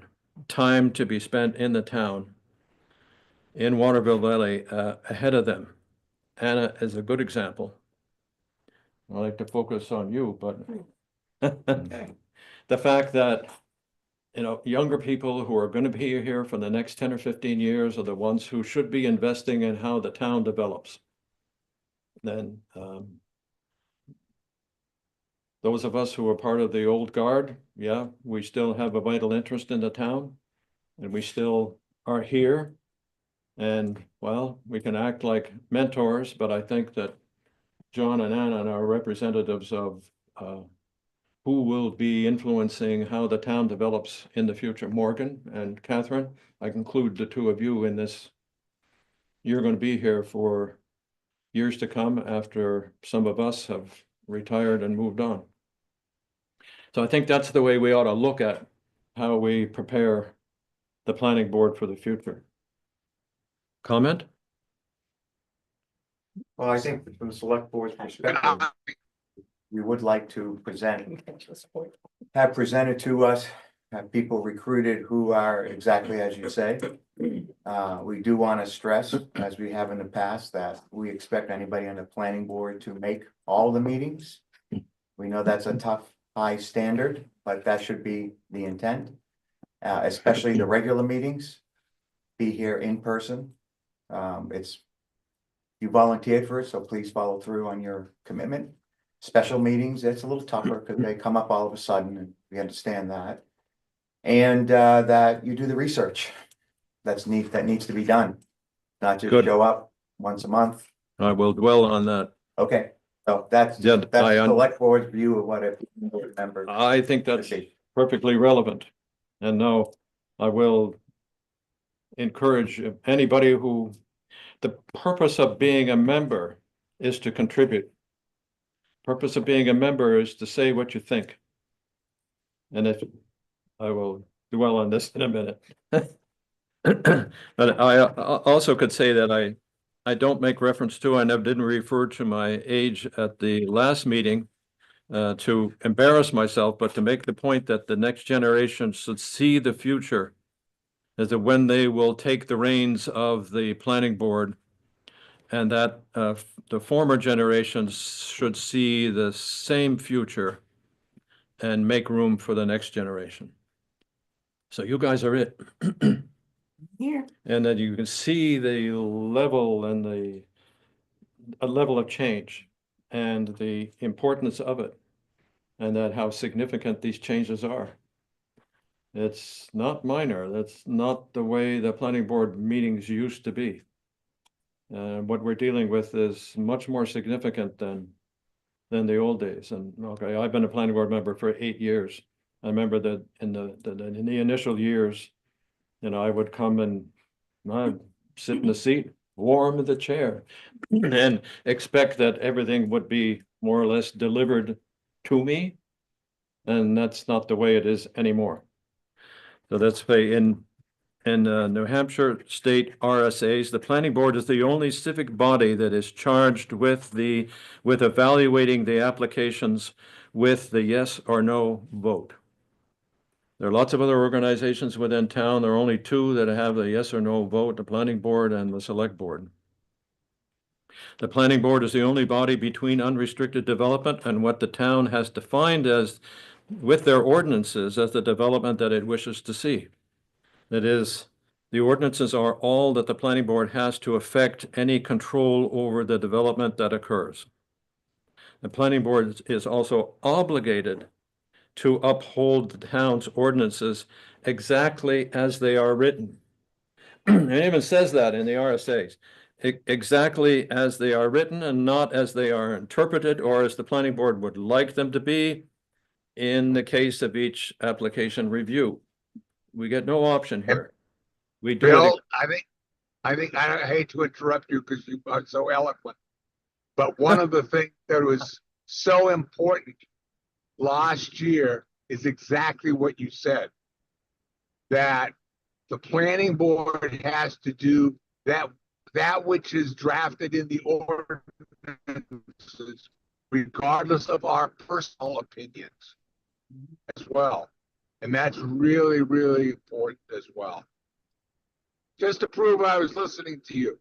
S2: time to be spent in the town, in Waterville Valley, ahead of them. Anna is a good example. I like to focus on you, but the fact that, you know, younger people who are going to be here for the next 10 or 15 years are the ones who should be investing in how the town develops. Then those of us who are part of the old guard, yeah, we still have a vital interest in the town, and we still are here. And, well, we can act like mentors, but I think that John and Anna are representatives of who will be influencing how the town develops in the future. Morgan and Catherine, I include the two of you in this. You're going to be here for years to come after some of us have retired and moved on. So I think that's the way we ought to look at how we prepare the planning board for the future. Comment?
S4: Well, I think from the select board's perspective, we would like to have presented to us, have people recruited who are exactly as you say. We do want to stress, as we have in the past, that we expect anybody on the planning board to make all the meetings. We know that's a tough, high standard, but that should be the intent, especially the regular meetings. Be here in person. You volunteered for it, so please follow through on your commitment. Special meetings, it's a little tougher because they come up all of a sudden, and we understand that. And that you do the research that needs to be done, not just
S2: Good.
S4: show up once a month.
S2: I will dwell on that.
S4: Okay, so that's
S2: Yeah,
S4: the select board's view of what a board member.
S2: I think that's perfectly relevant. And no, I will encourage anybody who, the purpose of being a member is to contribute. Purpose of being a member is to say what you think. And if, I will dwell on this in a minute. But I also could say that I don't make reference to, I never didn't refer to my age at the last meeting to embarrass myself, but to make the point that the next generation should see the future as to when they will take the reins of the planning board, and that the former generations should see the same future and make room for the next generation. So you guys are it.
S9: Here.
S2: And that you can see the level and a level of change and the importance of it. and that how significant these changes are. It's not minor. That's not the way the planning board meetings used to be. What we're dealing with is much more significant than the old days. And okay, I've been a planning board member for 8 years. I remember that in the initial years, I would come and I'd sit in the seat, warm in the chair, and expect that everything would be more or less delivered to me. And that's not the way it is anymore. So that's why in New Hampshire state RSAs, the planning board is the only civic body that is charged with evaluating the applications with the yes or no vote. There are lots of other organizations within town. There are only two that have the yes or no vote, the planning board and the select board. The planning board is the only body between unrestricted development and what the town has defined as, with their ordinances, as the development that it wishes to see. That is, the ordinances are all that the planning board has to affect any control over the development that occurs. The planning board is also obligated to uphold the town's ordinances exactly as they are written. It even says that in the RSAs, exactly as they are written and not as they are interpreted or as the planning board would like them to be in the case of each application review. We get no option here. We do it.
S3: Bill, I hate to interrupt you because you are so eloquent. But one of the things that was so important last year is exactly what you said. That the planning board has to do that which is drafted in the ordinances, regardless of our personal opinions as well. And that's really, really important as well. Just to prove I was listening to you.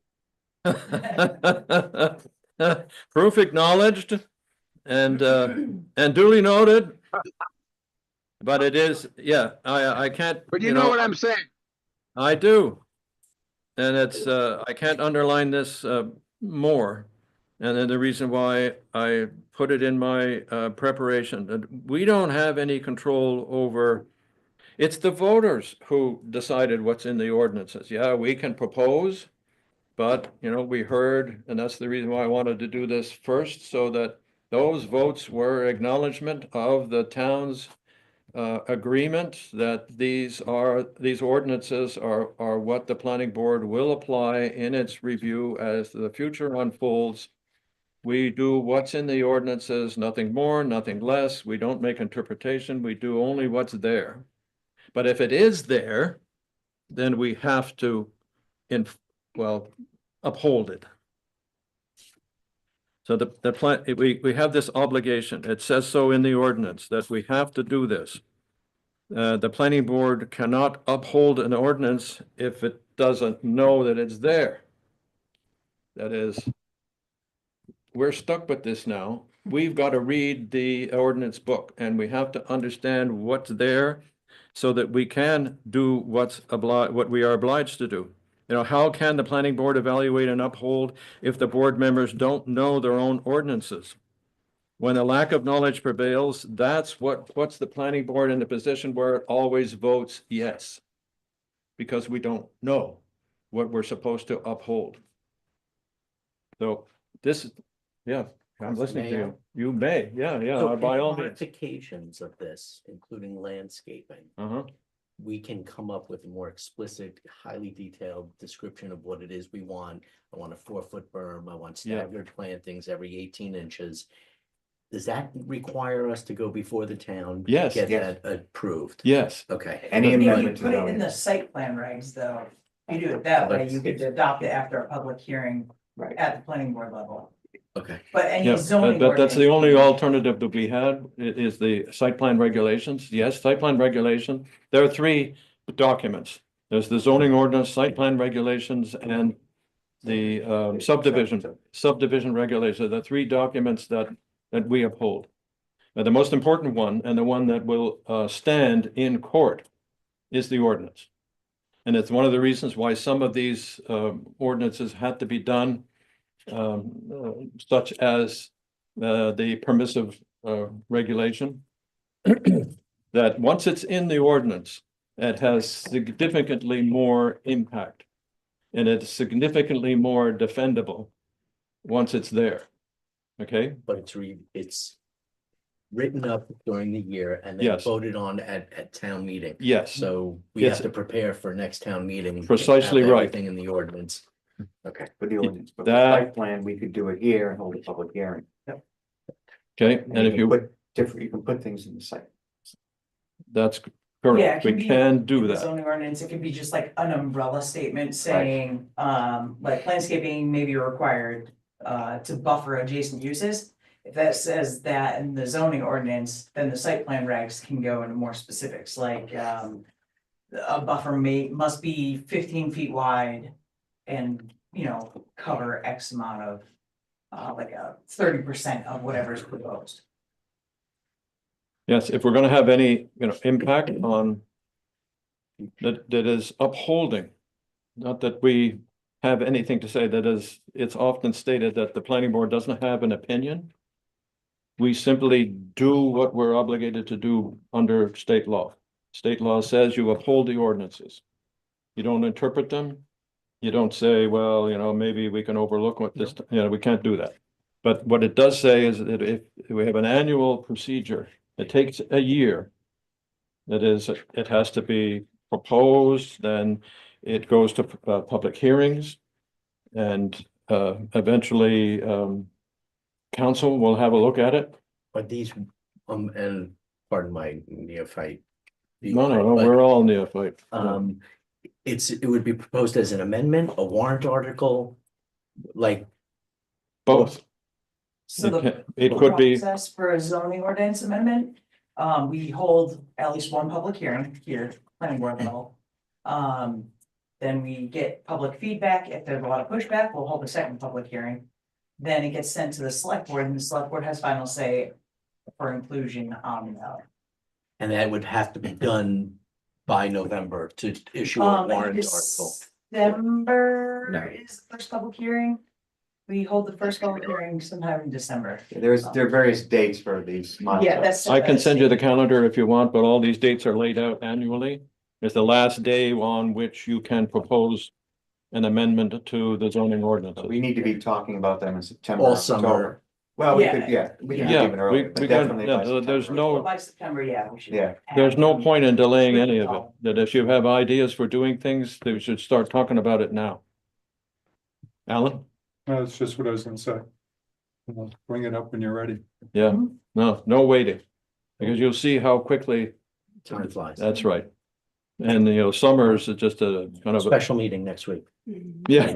S2: Proof acknowledged and duly noted. But it is, yeah, I can't.
S3: But you know what I'm saying?
S2: I do. And it's, I can't underline this more. And then the reason why I put it in my preparation, that we don't have any control over, it's the voters who decided what's in the ordinances. Yeah, we can propose, but, we heard, and that's the reason why I wanted to do this first, so that those votes were acknowledgement of the town's agreement that these ordinances are what the planning board will apply in its review as the future unfolds. We do what's in the ordinances, nothing more, nothing less. We don't make interpretation. We do only what's there. But if it is there, then we have to, uphold it. So we have this obligation. It says so in the ordinance that we have to do this. The planning board cannot uphold an ordinance if it doesn't know that it's there. That is, we're stuck with this now. We've got to read the ordinance book and we have to understand what's there so that we can do what we are obliged to do. How can the planning board evaluate and uphold if the board members don't know their own ordinances? When a lack of knowledge prevails, that's what puts the planning board in a position where it always votes yes. Because we don't know what we're supposed to uphold. So this, yeah, I'm listening to you. You may, yeah,
S11: So
S2: by
S11: in
S2: all means.
S11: modifications of this, including landscaping, we can come up with a more explicit, highly detailed description of what it is we want. I want a 4-foot berm. I want staggered plantings every 18 inches. Does that require us to go before the town?
S2: Yes.
S11: Get
S4: Yes.
S11: that approved?
S2: Yes.
S11: Okay.
S4: Any
S8: If you
S4: amendment to
S8: put it in
S4: zoning.
S8: the site plan regs, though, if you do it that way, you could adopt it after a public hearing at the planning board level.
S11: Okay.
S8: But any
S2: Yeah,
S8: zoning.
S2: but that's the
S8: ordinance-
S2: only alternative that we had is the site plan regulations. Yes, site plan regulation. There are 3 documents. There's the zoning ordinance, site plan regulations, and the subdivision regulations. The 3 documents that we uphold. The most important one, and the one that will stand in court, is the ordinance. And it's one of the reasons why some of these ordinances had to be done, such as the permissive regulation. that once it's in the ordinance, it has significantly more impact. And it's significantly more defendable once it's there. Okay,
S11: But it's written up during the year and then
S2: Yes.
S11: voted on at town meeting.
S2: yes,
S11: So we
S2: It's-
S11: have to prepare for next town meeting.
S2: Precisely
S11: have
S2: right.
S11: Everything in the ordinance. Okay.
S4: For the ordinance, but the
S2: That-
S4: site plan, we could do it here and hold a public hearing.
S2: okay, and if
S4: can
S2: you,
S4: put different, you can put things in the site.
S2: that's
S8: Yeah, it
S2: correct, we
S8: can be
S2: can do
S8: in the
S2: that.
S8: zoning ordinance, it could be just like an umbrella statement saying, like landscaping may be required to buffer adjacent uses. If that says that in the zoning ordinance, then the site plan regs can go into more specifics, like, a buffer must be 15 feet wide and, cover X amount of, like a 30% of whatever's proposed.
S2: Yes, if we're gonna have any, impact on that is upholding, not that we have anything to say, that is, it's often stated that the planning board doesn't have an opinion. We simply do what we're obligated to do under state law. State law says you uphold the ordinances. You don't interpret them. You don't say, well, maybe we can overlook what this, we can't do that. But what it does say is that if we have an annual procedure, it takes a year. That is, it has to be proposed, then it goes to public hearings. And eventually council will have a look at it.
S11: But these, and pardon my neophyte.
S2: No,
S11: but,
S2: we're all neophyte.
S11: it would be proposed as an amendment, a warrant article, like,
S2: Both.
S8: So the
S2: It could be,
S8: process for a zoning ordinance amendment, we hold at least one public hearing here, planning board level. Then we get public feedback. If there's a lot of pushback, we'll hold a second public hearing. Then it gets sent to the select board and the select board has final say for inclusion on the ballot.
S11: and that would have to be done by November to issue a warrant article.
S8: December is the first public hearing. We hold the first public hearing sometime in December.
S4: There are various dates for these milestones.
S8: Yeah, that's.
S2: I can send you the calendar if you want, but all these dates are laid out annually. It's the last day on which you can propose an amendment to the zoning ordinance.
S4: We need to be talking about them in September.
S11: All
S4: October.
S11: summer.
S4: Well, we
S8: Yeah.
S4: could, we can
S2: Yeah,
S4: even earlier,
S2: we
S4: but
S2: got-
S4: definitely by
S2: yeah, there's
S4: September.
S2: no-
S8: By September, yeah, we should.
S4: Yeah.
S2: There's no
S8: have-
S2: point in delaying any of it, that if you have ideas for doing things, they should start talking about it now. Alan?
S10: That's just what I was gonna say. Bring it up when you're ready.
S2: Yeah, no waiting, because you'll see how quickly,
S11: Time flies.
S2: that's right. And, summers is just a kind of, a
S11: Special meeting next week.
S2: yeah.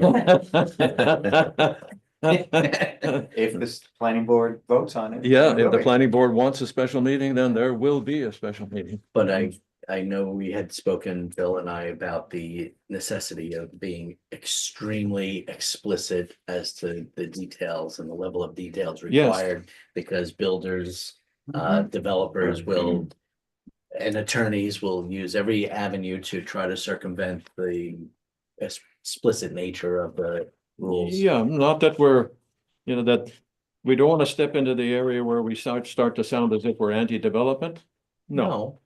S4: If this planning board votes on it.
S2: Yeah,
S4: it
S2: if
S4: will
S2: the
S4: be.
S2: planning board wants a special meeting, then there will be a special meeting.
S11: But I know we had spoken, Bill and I, about the necessity of being extremely explicit as to the details and the level of details
S2: Yes.
S11: required. Because builders, developers will, and attorneys will use every avenue to try to circumvent the explicit nature of the rules.
S2: Yeah, not that we're, that we don't want to step into the area where we start to sound as if we're anti-development. No,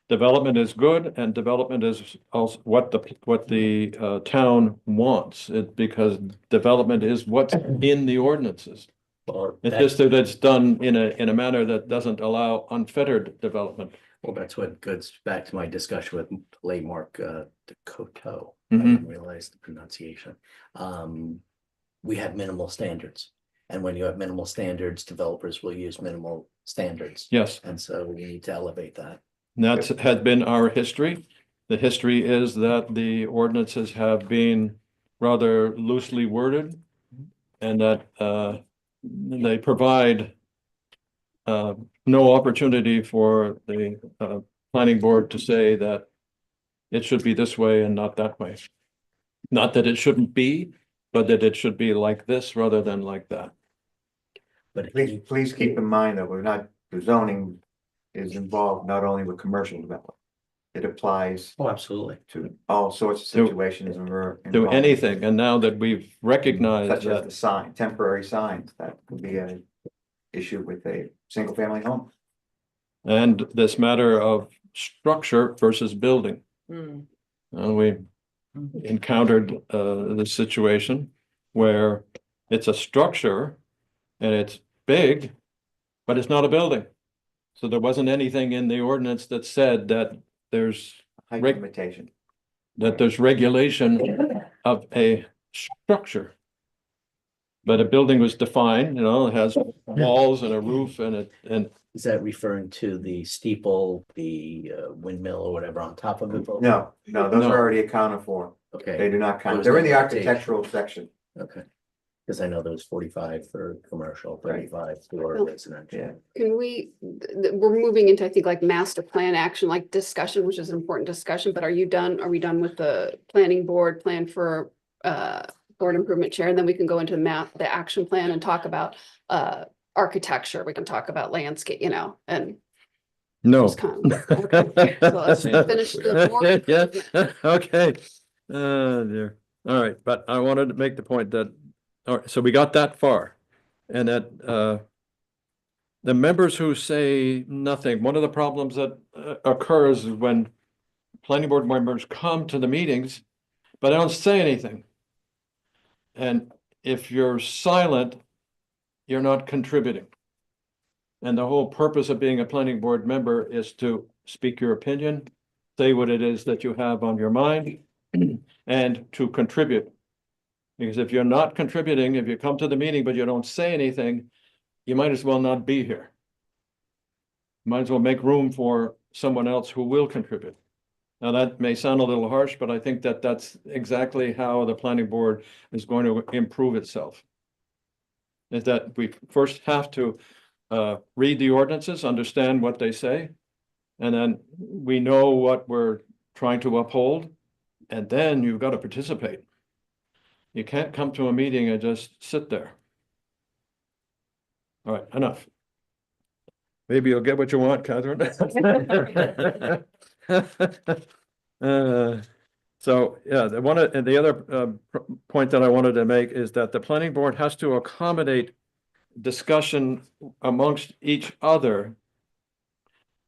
S2: development is good, and development is also what the town wants, because development is what's in the ordinances.
S11: Well,
S2: It's
S11: that's,
S2: just that it's done in a manner that doesn't allow unfettered development.
S11: well, that's what goes back to my discussion with Laymark, Dakota. I
S2: Mhm.
S11: didn't realize the pronunciation. We have minimal standards. And when you have minimal standards, developers will use minimal standards.
S2: Yes,
S11: And so we need to elevate that.
S2: and that's has been our history. The history is that the ordinances have been rather loosely worded, and that they provide no opportunity for the planning board to say that it should be this way and not that way. Not that it shouldn't be, but that it should be like this rather than like that.
S11: But
S4: Please keep in mind that the zoning is involved not only with commercial development. It applies
S11: oh, absolutely.
S4: to all sorts of
S2: To-
S4: situations and we're.
S2: Do
S4: involved.
S2: anything, and now that we've recognized
S4: Such as
S2: that,
S4: the sign, temporary signs, that could be a issue with a single family home.
S2: and this matter of structure versus building.
S5: Mm.
S2: And we encountered this situation where it's a structure and it's big, but it's not a building. So there wasn't anything in the ordinance that said that there's
S4: Height
S2: Reg-
S4: limitation.
S2: regulation of a structure. But a building was defined, you know, it has walls and a roof and
S11: Is that referring to the steeple, the windmill or whatever on top of it?
S4: No, those
S2: No.
S4: are already accounted for. They
S11: Okay,
S4: do not
S11: What
S4: count.
S11: was
S4: They're in
S11: that
S4: the
S11: limitation?
S4: architectural section.
S11: okay. Because I know there was 45 for commercial, 35 for
S7: Well,
S11: residential.
S4: Yeah.
S7: Can we, we're moving into, I think, like master plan action, like discussion, which is an important discussion, but are you done? Are we done with the planning board plan for board improvement chair? And then we can go into the action plan and talk about architecture. We can talk about landscape, you know, and
S2: no.
S7: just kind of, okay. So let's finish the board.
S2: Yeah, okay. Dear. All right, but I wanted to make the point that, all right, so we got that far. And that the members who say nothing, one of the problems that occurs is when planning board members come to the meetings, but they don't say anything. And if you're silent, you're not contributing. And the whole purpose of being a planning board member is to speak your opinion, say what it is that you have on your mind, and to contribute. Because if you're not contributing, if you come to the meeting but you don't say anything, you might as well not be here. Might as well make room for someone else who will contribute. Now, that may sound a little harsh, but I think that that's exactly how the planning board is going to improve itself. Is that we first have to read the ordinances, understand what they say, and then we know what we're trying to uphold, and then you've got to participate. You can't come to a meeting and just sit there. All right, enough. Maybe you'll get what you want, Catherine. So, yeah, the other point that I wanted to make is that the planning board has to accommodate discussion amongst each other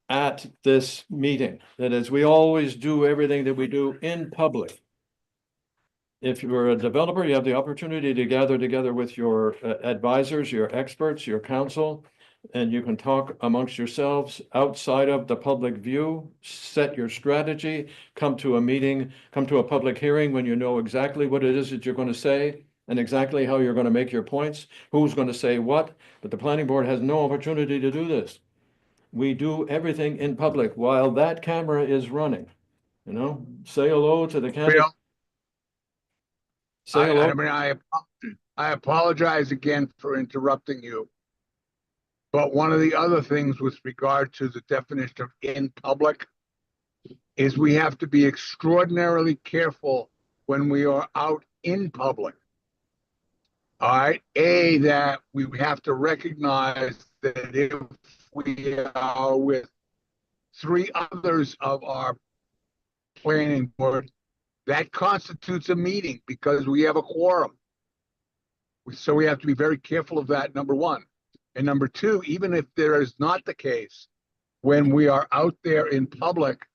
S2: at this meeting. That is, we always do everything that we do in public. If you're a developer, you have the opportunity to gather together with your advisors, your experts, your counsel, and you can talk amongst yourselves outside of the public view, set your strategy, come to a meeting, come to a public hearing when you know exactly what it is that you're going to say and exactly how you're going to make your points, who's going to say what, but the planning board has no opportunity to do this. We do everything in public while that camera is running, you know, say hello to the camera.
S3: Bill,
S2: Say hello.
S3: I mean, I apologize again for interrupting you. But one of the other things with regard to the definition of in public is we have to be extraordinarily careful when we are out in public. All right, that we have to recognize that if we are with 3 others of our planning board, that constitutes a meeting because we have a quorum. So we have to be very careful of that, number one. And number two, even if there is not the case, when we are out there in public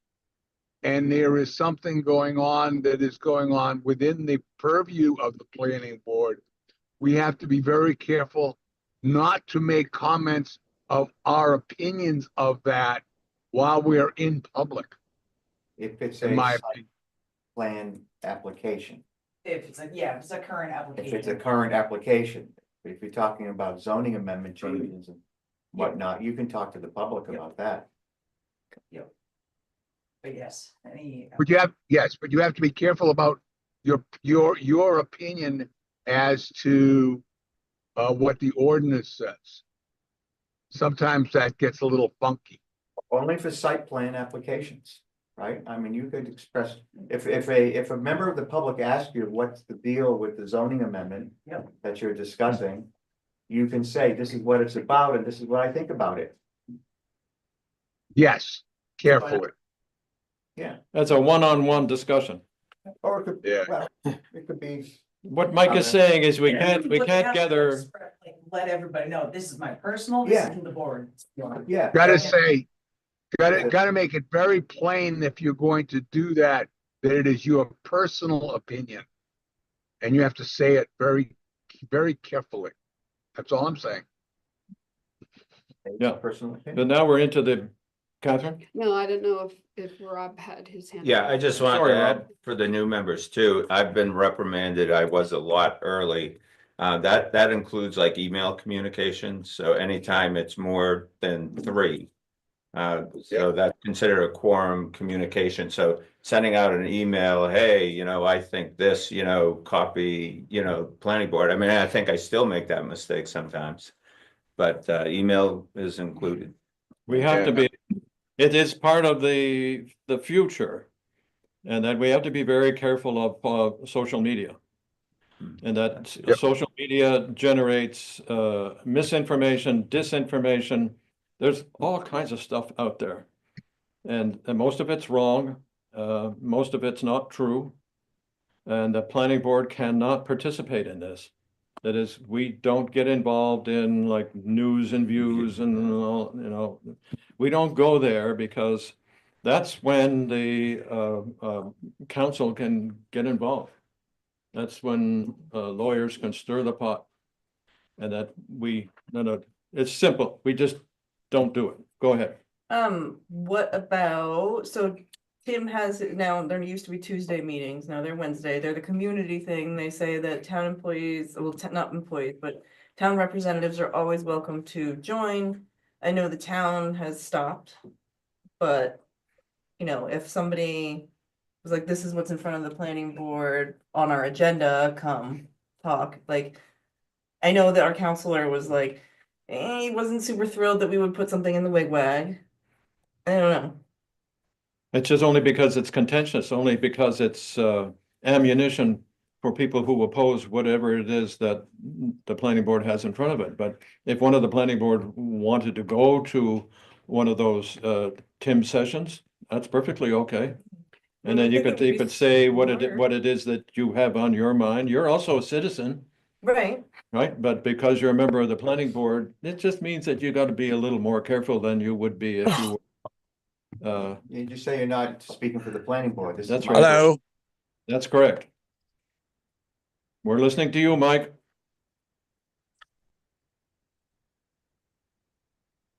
S3: and there is something going on that is going on within the purview of the planning board, we have to be very careful not to make comments of our opinions of that while we are in public,
S4: If it's
S3: in
S4: a
S3: my
S4: site
S3: opinion.
S4: plan application,
S8: If it's a, yeah, if it's a current
S4: if
S8: application.
S4: it's a current application, if you're talking about zoning amendment changes and whatnot, you can talk to the public about that.
S8: But yes, any.
S3: But you have to be careful about your opinion as to what the ordinance says. Sometimes that gets a little funky.
S4: Only for site plan applications, right? I mean, you could express, if a member of the public asks you, what's the deal with the zoning amendment?
S8: Yep.
S4: That you're discussing, you can say, this is what it's about, and this is what I think about it.
S3: Yes, carefully.
S2: That's a one-on-one discussion.
S4: Or it could,
S3: Yeah.
S4: well, it could be,
S2: What Mike is saying is we can't gather.
S8: Like, let everybody know, this is my personal, this
S4: Yeah.
S8: isn't the board.
S4: yeah.
S3: Gotta say, Gotta make it very plain if you're going to do that, that it is your personal opinion. And you have to say it very, very carefully. That's all I'm saying.
S2: Yeah.
S4: Personally.
S2: But now we're into the, Catherine?
S7: No, I don't know if Rob had his hand.
S1: Yeah,
S7: up.
S1: I just want
S2: Sorry,
S1: to
S2: Rob.
S1: add for the new members too. I've been reprimanded. I was a lot early. That includes like email communication. So anytime it's more than 3. So that's considered a quorum communication. So sending out an email, hey, I think this, copy, planning board. I mean, I think I still make that mistake sometimes. But email is included.
S2: We have to be, it is part of the future. And that we have to be very careful of social media. And that social media generates misinformation, disinformation. There's all kinds of stuff out there. And most of it's wrong. Most of it's not true. And the planning board cannot participate in this. That is, we don't get involved in like news and views and all, we don't go there because that's when the council can get involved. That's when lawyers can stir the pot. And that no, it's simple. We just don't do it. Go ahead.
S9: What about, so Tim has, now there used to be Tuesday meetings, now they're Wednesday, they're the community thing, they say that town employees, well, not employees, but town representatives are always welcome to join. I know the town has stopped, but, if somebody was like, this is what's in front of the planning board on our agenda, come talk, like, I know that our counselor was like, he wasn't super thrilled that we would put something in the wigwag. I don't know.
S2: It's just only because it's contentious, only because it's ammunition for people who oppose whatever it is that the planning board has in front of it. But if one of the planning board wanted to go to one of those Tim sessions, that's perfectly okay. And then you could say what it is that you have on your mind. You're also a citizen.
S9: Right.
S2: Right, but because you're a member of the planning board, it just means that you got to be a little more careful than you would be if you were.
S4: You just say you're not speaking for the planning board. This is
S2: That's
S4: my-
S2: right.
S12: Hello,
S2: That's correct. We're listening to you, Mike.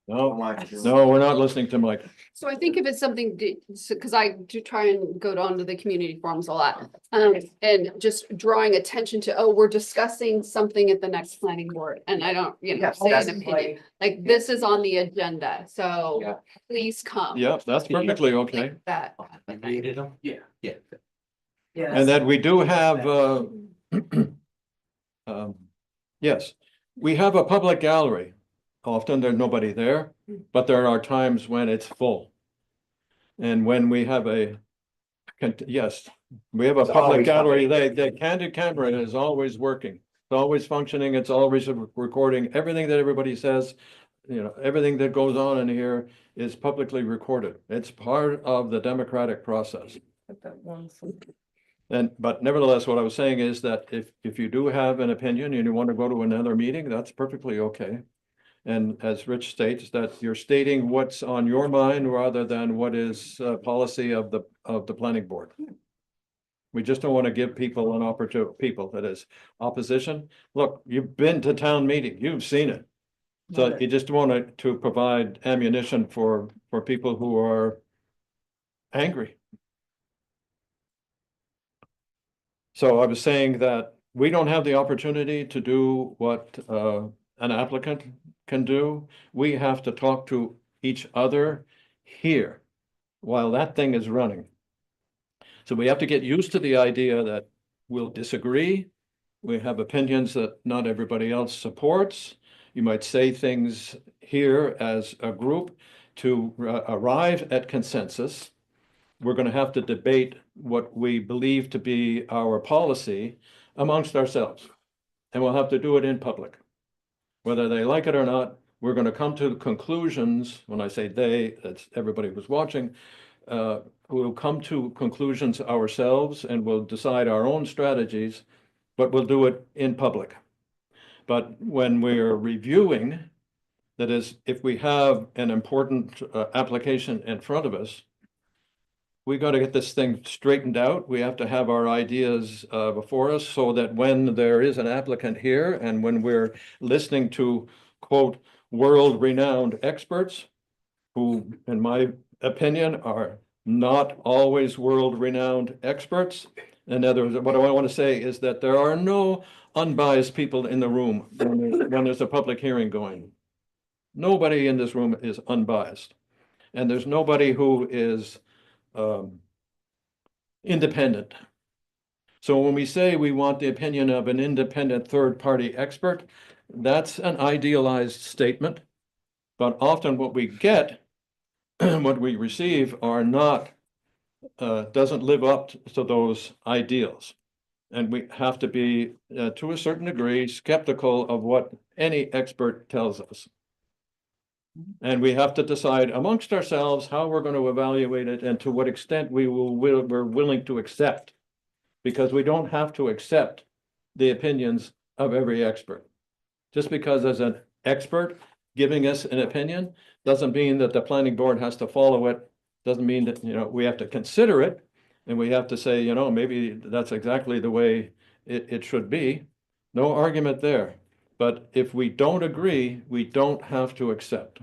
S2: No, no, we're not listening to Mike.
S7: So I think if it's something, because I do try and go on to the community forums a lot, and just drawing attention to, oh, we're discussing something at the next planning board, and I don't, say an opinion. Like, this is on the agenda, so please come.
S2: Yeah, that's perfectly okay.
S7: That.
S11: Created them? Yeah. Yeah.
S2: And that we do have, yes, we have a public gallery. Often there's nobody there, but there are times when it's full. And when we have yes, we have a
S4: It's
S2: public
S4: always
S2: gallery,
S4: happening.
S2: the candid camera is always working. It's always functioning, it's always recording, everything that everybody says, everything that goes on in here is publicly recorded. It's part of the democratic process. But nevertheless, what I was saying is that if you do have an opinion and you want to go to another meeting, that's perfectly okay. And as Rich states, that you're stating what's on your mind rather than what is policy of the planning board. We just don't want to give people an opportunity, that is opposition. Look, you've been to town meeting, you've seen it. So you just want to provide ammunition for people who are angry. So I was saying that we don't have the opportunity to do what an applicant can do. We have to talk to each other here while that thing is running. So we have to get used to the idea that we'll disagree. We have opinions that not everybody else supports. You might say things here as a group to arrive at consensus. We're going to have to debate what we believe to be our policy amongst ourselves. And we'll have to do it in public. Whether they like it or not, we're going to come to conclusions. When I say they, that's everybody who's watching. We'll come to conclusions ourselves and we'll decide our own strategies, but we'll do it in public. But when we're reviewing, That is, if we have an important application in front of us, we got to get this thing straightened out. We have to have our ideas before us so that when there is an applicant here and when we're listening to, quote, world-renowned experts, who, in my opinion, are not always world-renowned experts. In other words, what I want to say is that there are no unbiased people in the room when there's a public hearing going. Nobody in this room is unbiased. And there's nobody who is independent. So when we say we want the opinion of an independent third-party expert, that's an idealized statement. But often what we get, what we receive are not, doesn't live up to those ideals. And we have to be, to a certain degree, skeptical of what any expert tells us. And we have to decide amongst ourselves how we're going to evaluate it and to what extent we're willing to accept. Because we don't have to accept the opinions of every expert. Just because there's an expert giving us an opinion doesn't mean that the planning board has to follow it. Doesn't mean that, we have to consider it and we have to say, maybe that's exactly the way it should be. No argument there. But if we don't agree, we don't have to accept.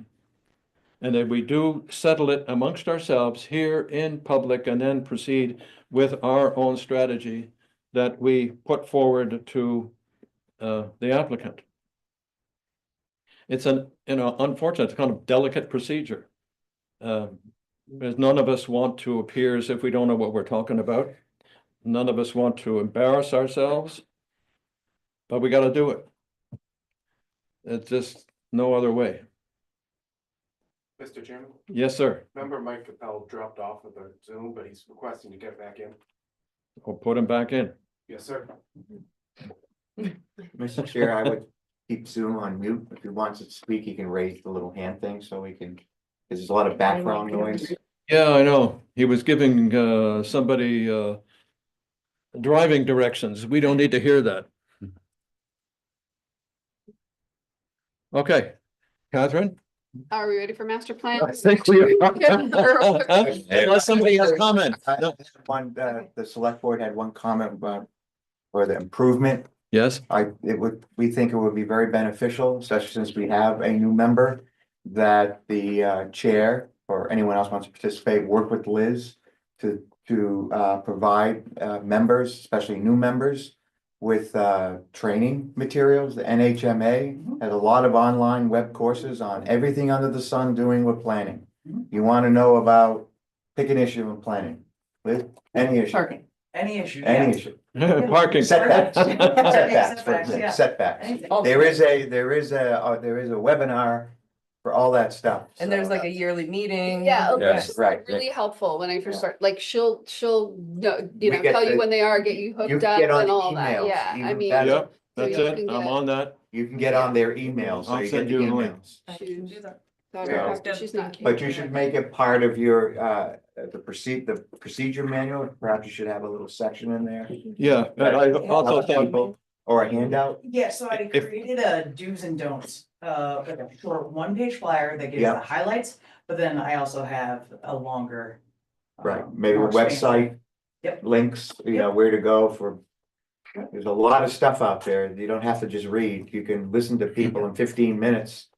S2: And if we do settle it amongst ourselves here in public and then proceed with our own strategy that we put forward to the applicant. It's unfortunate, it's kind of delicate procedure. Because none of us want to appear as if we don't know what we're talking about. None of us want to embarrass ourselves, but we got to do it. It's just no other way.
S6: Mr. Chairman,
S2: Yes, sir.
S6: member Mike Capel dropped off of the Zoom, but he's requesting to get back in.
S2: We'll put him back in.
S6: Yes, sir.
S4: Mr. Chair, I would keep Zoom on mute. If he wants to speak, he can raise the little hand thing so we can, because there's a lot of background noise.
S2: Yeah, I know. He was giving somebody driving directions. We don't need to hear that. Okay, Catherine?
S7: Are we ready for master plan?
S2: I think we are. Unless somebody has comment. No.
S4: The select board had one comment about for the improvement.
S2: Yes,
S4: We think it would be very beneficial, especially since we have a new member, that the chair or anyone else wants to participate, work with Liz to provide members, especially new members, with training materials. The NHMA has a lot of online web courses on everything under the sun doing with planning. You want to know about, pick an issue in planning, Liz, any issue.
S9: Parking.
S8: Any issue.
S4: Any
S8: yeah.
S4: issue.
S2: parking.
S4: Setbacks. Setbacks, for
S8: Setbacks,
S4: example,
S8: yeah.
S4: setbacks.
S8: Anything.
S4: There is a webinar for all that stuff.
S9: And there's like a yearly meeting.
S7: Yeah,
S1: Yes,
S7: it's
S4: right.
S7: really helpful when I first
S4: Yeah.
S7: start, like she'll, know,
S4: We get
S7: tell you
S4: the-
S7: when they are, get you
S4: You
S7: hooked
S4: can
S7: up
S4: get on
S7: and
S4: the
S7: all that,
S4: emails,
S7: yeah, I
S4: even
S7: mean.
S4: better.
S2: Yep,
S7: so
S2: that's
S7: you
S2: it.
S7: can
S2: I'm
S7: get-
S2: on that.
S4: You can get on their emails, so
S2: I'll
S4: you
S2: send
S4: get the
S2: you a link.
S4: emails.
S8: I can do that.
S7: Dog
S4: Yeah.
S7: practice, she's not.
S4: But you should make it part of your, the procedure manual. Perhaps you should have a little section in there.
S2: Yeah, and I also
S4: Other
S2: thought,
S4: people, or a handout.
S8: Yeah, so I
S2: If-
S8: created a do's and don'ts, like a short one-page flyer that gives
S4: Yeah.
S8: the highlights, but then I also have a longer.
S4: Right, maybe a
S8: more expanded-
S4: website.
S8: Yep.
S4: Links, where to go for. There's a lot of stuff out there. You don't have to just read. You can listen to people in 15 minutes.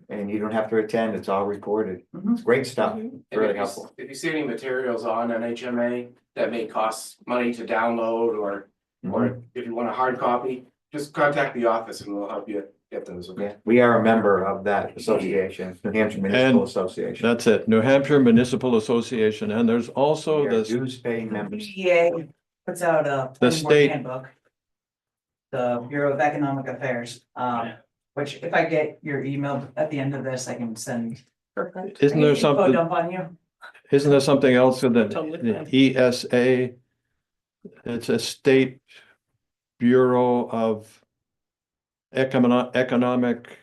S4: And you don't have to attend. It's all recorded.
S8: Mhm.
S4: It's great stuff.
S7: Mhm.
S4: Really helpful.
S6: If you see any materials on NHMA that may cost money to download, or if you want a hard copy, just contact the office and we'll help you get those. Okay?
S4: Yeah, we are a member of that association, New Hampshire Municipal
S2: And
S4: Association.
S2: that's it, New Hampshire Municipal Association, and there's also
S4: We are
S2: the,
S4: dues paying members.
S8: BEA puts out a
S2: The
S8: planning board
S2: state-
S8: handbook. The Bureau of Economic Affairs, which if I get your email at the end of this, I can send.
S2: isn't there
S8: info
S2: something,
S8: dump on you.
S2: isn't there something else in
S9: Totally
S2: the
S9: fine.
S2: ESA? It's a state bureau of economic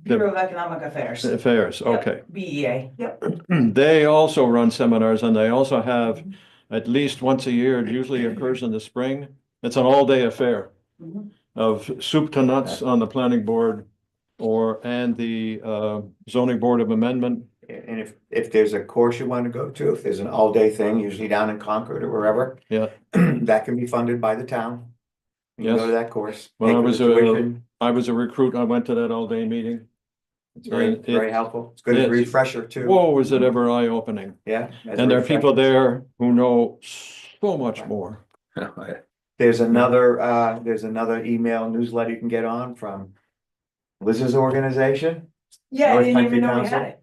S8: Bureau of Economic Affairs.
S2: affairs,
S8: Yep,
S2: okay.
S8: BEA, yep.
S2: They also run seminars and they also have at least once a year, it usually occurs in the spring. It's an all-day affair
S8: Mhm.
S2: of soup to nuts on the planning board. and the zoning board of amendment.
S4: And if there's a course you want to go to, if there's an all-day thing, usually down in Concord or wherever.
S2: Yeah.
S4: That can be funded by the town. You can go to
S2: Yes.
S4: that course.
S2: When
S4: pay
S2: I
S4: for
S2: was
S4: the tuition.
S2: I was a recruit, I went to that all-day meeting.
S4: It's very,
S2: and
S4: very
S2: it-
S4: helpful. It's good as a
S2: it's-
S4: refresher too.
S2: Whoa, was it ever eye-opening?
S4: Yeah. as a
S2: And there are people
S4: refresher.
S2: there who know so much more.
S4: There's another email newsletter you can get on from Liz's organization.
S8: Yeah, I
S4: North
S8: didn't
S4: Country
S8: even know we
S4: Council.
S8: had it.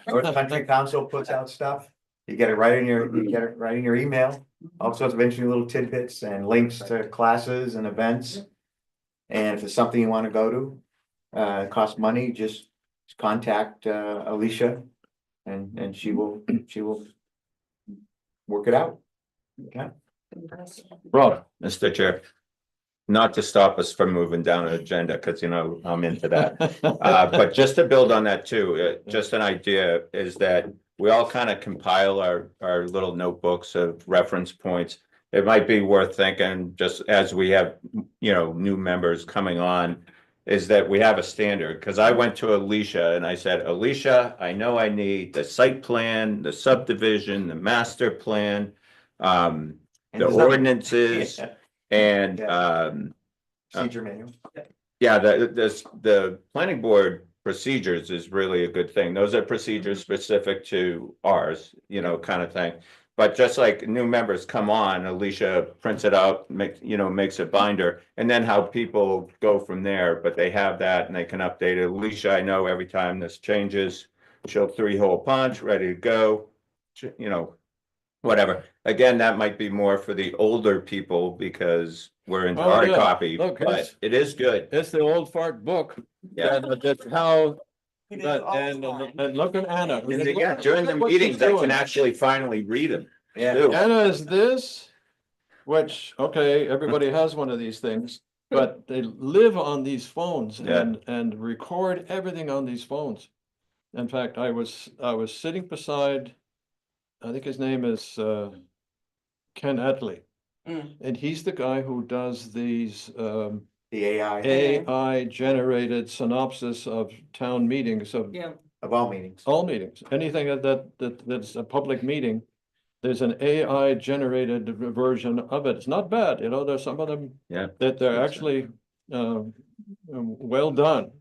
S4: North Country Council puts out stuff. You get it right in your email. All sorts of interesting little tidbits and links to classes and events. And if it's something you want to go to, it costs money, just contact Alicia. And she will work it out. Okay.
S2: Rob,
S1: Mr. Chair. Not to stop us from moving down an agenda, because you know, I'm into that. But just to build on that too, just an idea is that we all kind of compile our little notebooks of reference points. It might be worth thinking, just as we have, you know, new members coming on, is that we have a standard, because I went to Alicia and I said, Alicia, I know I need the site plan, the subdivision, the master plan,
S4: And
S1: the
S4: there's nothing-
S1: ordinances, and
S4: Procedure manual.
S1: yeah, the planning board procedures is really a good thing. Those are procedures specific to ours, you know, kind of thing. But just like new members come on, Alicia prints it out, makes a binder, and then how people go from there, but they have that and they can update it. Alicia, I know every time this changes, she'll 3-hole punch, ready to go, you know, whatever. Again, that might be more for the older people because we're into
S2: Oh,
S1: hard
S2: yeah.
S1: copy,
S2: Look,
S1: but
S2: it's-
S1: it is good.
S2: it's the old fart book.
S1: Yeah.
S2: And that's how,
S8: We do it all the
S2: and
S8: time.
S2: look at Anna.
S1: And yeah, during the
S2: Look what she's
S1: meetings, I
S2: doing.
S1: can actually finally read them.
S4: Yeah.
S1: too.
S2: Anna is this, which, okay, everybody has one of these things, but they live on these phones
S1: Yeah.
S2: and record everything on these phones. In fact, I was sitting beside, I think his name is Ken Atley.
S9: Mm.
S2: And he's the guy who does these
S4: The AI
S2: AI generated synopsis of town meetings, of
S5: Yeah,
S4: of all meetings.
S2: all meetings, anything that's a public meeting. There's an AI generated version of it. It's not bad, you know, there's some of them.
S1: Yeah.
S2: That they're actually well done.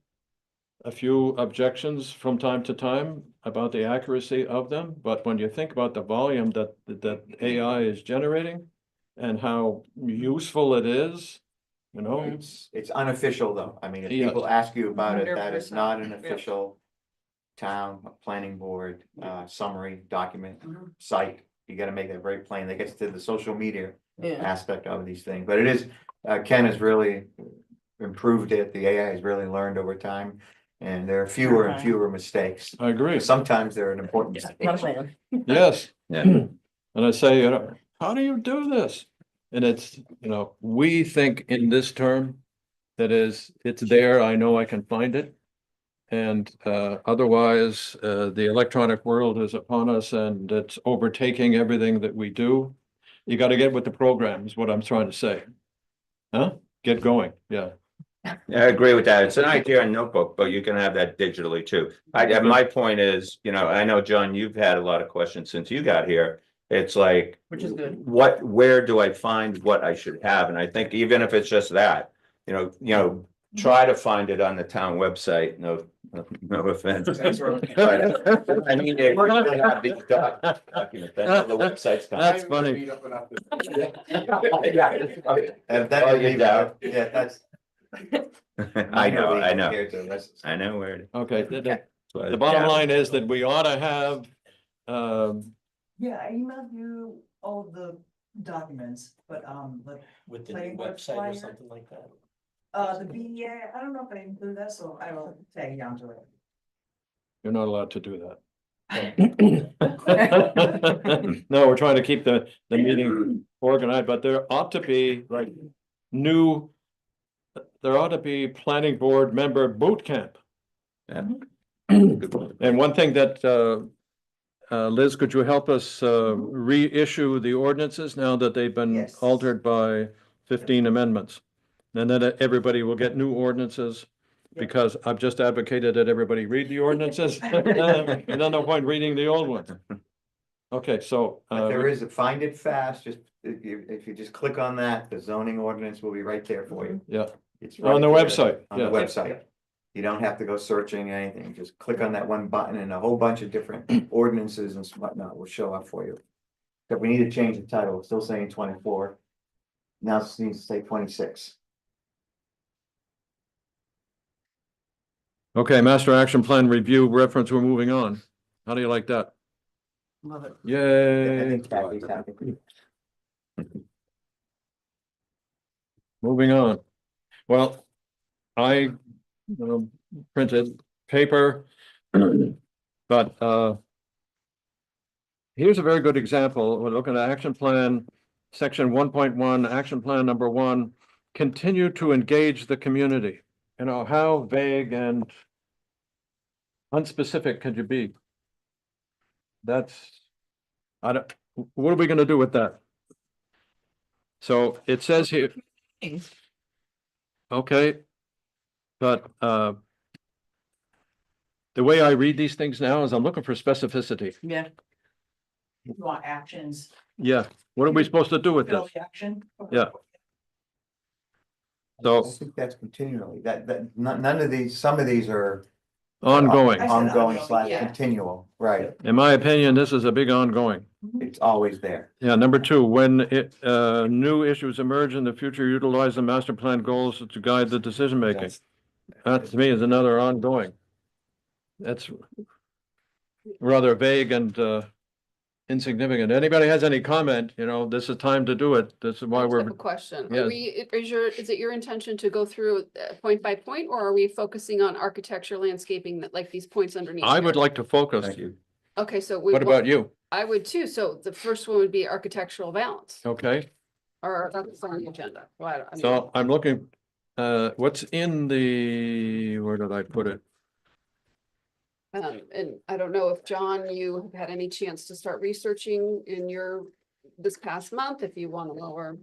S2: A few objections from time to time about the accuracy of them, but when you think about the volume that AI is generating and how useful it is, you know.
S4: It's unofficial though. I mean, if
S2: Yes.
S4: people ask you about it, that is
S5: 100%,
S4: not an
S5: yeah.
S4: official town planning board summary document
S5: Mhm.
S4: site. You gotta make that very plain. That gets to the social media
S9: Yeah.
S4: aspect of these things, but it is, Ken has really improved it. The AI has really learned over time. And there are fewer and
S9: Okay.
S4: fewer mistakes.
S2: I agree,
S4: Sometimes they're an important mistake.
S9: Not a fan.
S2: yes.
S1: Yeah.
S2: And I say, you know, how do you do this? And it's, you know, we think in this term, that is, it's there, I know I can find it. And otherwise, the electronic world is upon us and it's overtaking everything that we do. You gotta get with the program is what I'm trying to say. Huh? Get going, yeah.
S1: Yeah, I agree with that. It's an idea in notebook, but you can have that digitally too. My point is, you know, I know, John, you've had a lot of questions since you got here. It's like,
S9: Which is good.
S1: where do I find what I should have? And I think even if it's just that, you know, try to find it on the town website. No offense.
S6: Thanks, Ron.
S1: But, I mean, they're gonna have these documents, that's how the website's coming.
S2: That's funny.
S6: Beat up enough to-
S4: And that,
S1: Oh, you doubt.
S4: yeah, that's.
S1: I know,
S4: Compared to the rest.
S1: I know where it
S2: Okay,
S1: is.
S2: the bottom line is that we ought to have,
S8: Yeah, I emailed you all the documents, but,
S11: With the
S8: Planning
S11: new
S8: board
S11: website or
S8: flyer.
S11: something like that.
S8: the BEA, I don't know if I include that, so I will tag you onto it.
S2: you're not allowed to do that. No, we're trying to keep the meeting organized, but there ought to be like there ought to be planning board member boot camp.
S1: Yeah. Good point.
S2: And one thing that, Liz, could you help us, reissue the ordinances now that they've been
S8: Yes.
S2: altered by 15 amendments? And then everybody will get new ordinances, because I've just advocated that everybody read the ordinances. And then no point reading the old ones. Okay, so,
S4: But there is a find it fast, just if you just click on that, the zoning ordinance will be right there for you.
S2: yeah,
S4: It's
S2: on the
S4: right there
S2: website,
S4: On the
S2: yeah.
S4: website. You don't have to go searching anything, just click on that one button and a whole bunch of different ordinances and whatnot will show up for you. But we need to change the title, it's still saying 24. Now it needs to say 26.
S2: Okay, master action plan review reference, we're moving on. How do you like that?
S9: Love it.
S4: I
S2: Yay,
S4: think Kathy's happy.
S2: moving on. Well, I printed paper, but here's a very good example. We're looking at action plan, section 1.1, action plan number 1, continue to engage the community. You know, how vague and unspecific could you be? That's, I don't, what are we gonna do with that? So it says here, okay, but the way I read these things now is I'm looking for specificity.
S9: Yeah.
S8: You want actions,
S2: Yeah, what are we supposed to do with
S8: fill
S2: this?
S8: the action?
S2: Yeah.
S4: I
S2: So
S4: think that's continually, none of these, some of these are.
S2: ongoing.
S8: I said
S4: Ongoing
S8: ongoing,
S4: /
S8: yeah.
S4: continual, right,
S2: In my opinion, this is a big ongoing.
S4: it's always there.
S2: Yeah, number 2, when new issues emerge in the future, utilize the master plan goals to guide the decision making. That to me is another ongoing. That's rather vague and insignificant. Anybody has any comment, you know, this is time to do it. This is
S7: I
S2: why
S7: just
S2: we're,
S7: have a question.
S2: yes.
S7: Are we, is it your intention to go through point by point, or are we focusing on architecture, landscaping, that like these points underneath?
S2: I would
S7: here?
S2: like to focus.
S1: Thank you.
S7: Okay, so we.
S2: What about you?
S7: I would too. So the first one would be architectural balance,
S2: Okay,
S7: or that's on the agenda. Well, I mean,
S2: so I'm looking, what's in the, where did I put it?
S7: and I don't know if, John, you have had any chance to start researching in your, this past month, if you want to know or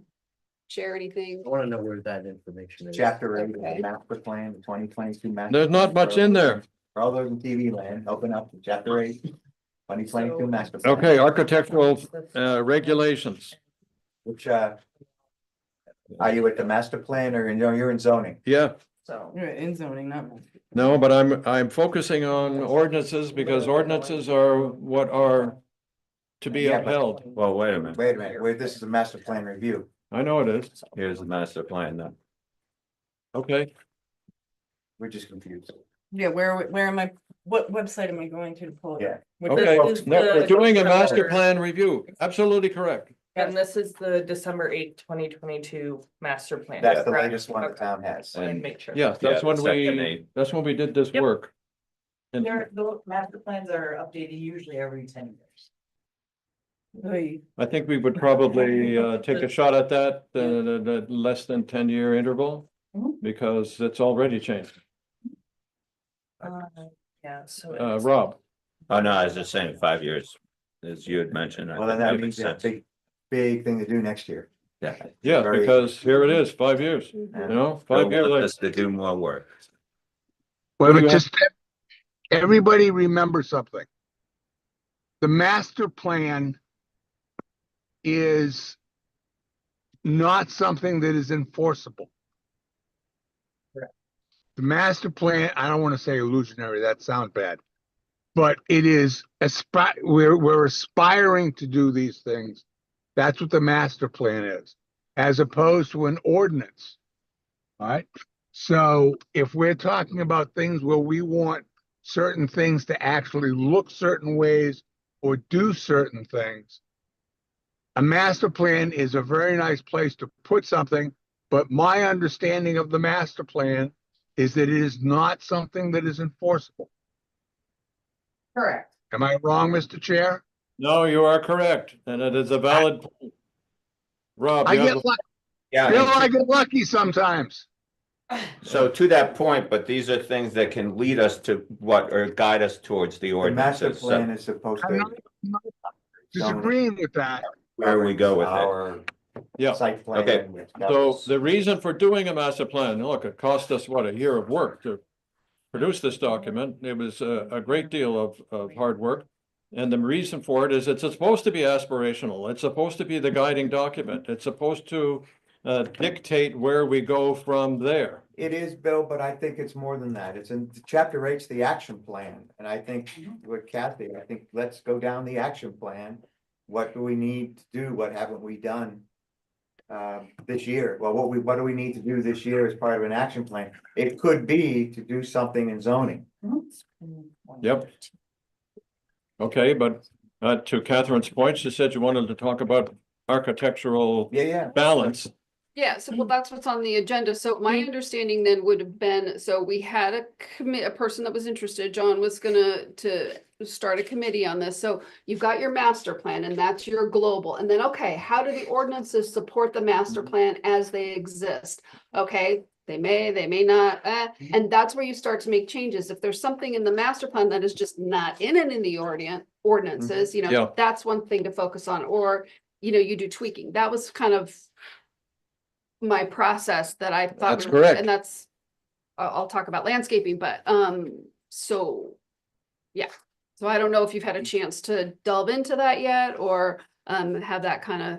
S7: share anything.
S11: I wanna know where that information is.
S4: Chapter 8 of
S7: Okay.
S4: the master plan, the 2022 master.
S2: There's not
S4: plan
S2: much
S4: for
S2: in
S4: all-
S2: there.
S4: For all those in TV land, open up to chapter 8, 2022 master. plan.
S2: Okay, architectural regulations.
S4: Which are you at the master plan or you're in zoning?
S2: Yeah,
S8: So.
S9: You're in zoning, not.
S2: no, but I'm focusing on ordinances because ordinances are what are to be
S4: Yeah, but-
S2: upheld.
S1: Well, wait a minute.
S4: Wait a minute, where this is a master plan review.
S2: I know it is.
S1: Here's the master plan then.
S2: Okay,
S4: We're just confused.
S9: Yeah, where am I, what website am I going to pull it?
S4: Yeah.
S9: Which
S2: okay.
S9: is
S2: No, we're
S9: the-
S2: doing a master plan review. Absolutely correct.
S5: And this is the December 8th, 2022 master plan.
S4: That's the
S5: correct?
S4: latest one the
S5: Okay.
S4: town has.
S5: And make sure.
S2: Yeah, that's
S1: Yeah,
S2: when
S1: the second
S2: we,
S1: aid.
S2: that's when we did this
S5: Yep.
S2: work. And
S8: The master plans are updated usually every 10 years.
S9: Oy.
S2: I think we would probably take a shot at that, the less than 10-year interval.
S8: Mhm.
S2: Because it's already changed.
S5: Yeah, so.
S2: Rob,
S1: Oh, no, I was just saying 5 years, as you had mentioned. I
S4: Well, then
S1: think
S4: that
S1: makes
S4: means a
S1: sense.
S4: big thing to do next year.
S1: Yeah.
S2: yeah,
S4: Very-
S2: because here it is, 5 years,
S7: Mm-hmm.
S2: you know,
S1: Don't
S2: 5 years
S1: want
S2: later.
S1: us to do more work.
S3: Well,
S2: do you
S3: but just everybody remember something. The master plan is not something that is enforceable.
S8: Correct.
S3: The master plan, I don't want to say illusionary, that sounds bad. But it is we're aspiring to do these things. That's what the master plan is, as opposed to an ordinance. All right, so if we're talking about things where we want certain things to actually look certain ways or do certain things, a master plan is a very nice place to put something, but my understanding of the master plan is that it is not something that is enforceable.
S8: Correct.
S3: Am I wrong, Mr. Chair?
S2: No, you are correct, and it is a valid. point. Rob,
S3: I
S2: you
S3: get
S2: have,
S3: lucky,
S1: Yeah,
S3: Bill,
S1: and
S3: I get lucky sometimes.
S1: so to that point, but these are things that can lead us to what, or guide us towards the
S4: The master
S1: ordinances.
S4: plan
S1: So
S4: is supposed
S3: I'm
S4: to.
S3: not disagreeing with that.
S1: where we go with it.
S4: Our
S2: Yeah.
S4: Site plan.
S1: Okay.
S4: that
S2: So
S4: was-
S2: the reason for doing a master plan, look, it cost us, what, a year of work to produce this document. It was a great deal of hard work. And the reason for it is it's supposed to be aspirational. It's supposed to be the guiding document. It's supposed to dictate where we go from there.
S4: It is, Bill, but I think it's more than that. It's in chapter 8's the action plan. And I think with Kathy, I think let's go down the action plan. What do we need to do? What haven't we done this year? Well, what do we need to do this year as part of an action plan? It could be to do something in zoning.
S2: Yep. Okay, but to Catherine's point, she said you wanted to talk about architectural
S4: Yeah.
S2: balance.
S7: Yeah, so well, that's what's on the agenda. So my understanding then would have been, so we had a person that was interested. John was to start a committee on this. So you've got your master plan and that's your global. And then, okay, how do the ordinances support the master plan as they exist? Okay, they may not, and that's where you start to make changes. If there's something in the master plan that is just not in the ordinances, you know,
S2: Yeah.
S7: that's one thing to focus on, or, you know, you do tweaking. That was kind of my process that I thought.
S2: That's correct.
S7: And that's, I'll talk about landscaping, but, so, yeah. So I don't know if you've had a chance to delve into that yet, or, have that kind of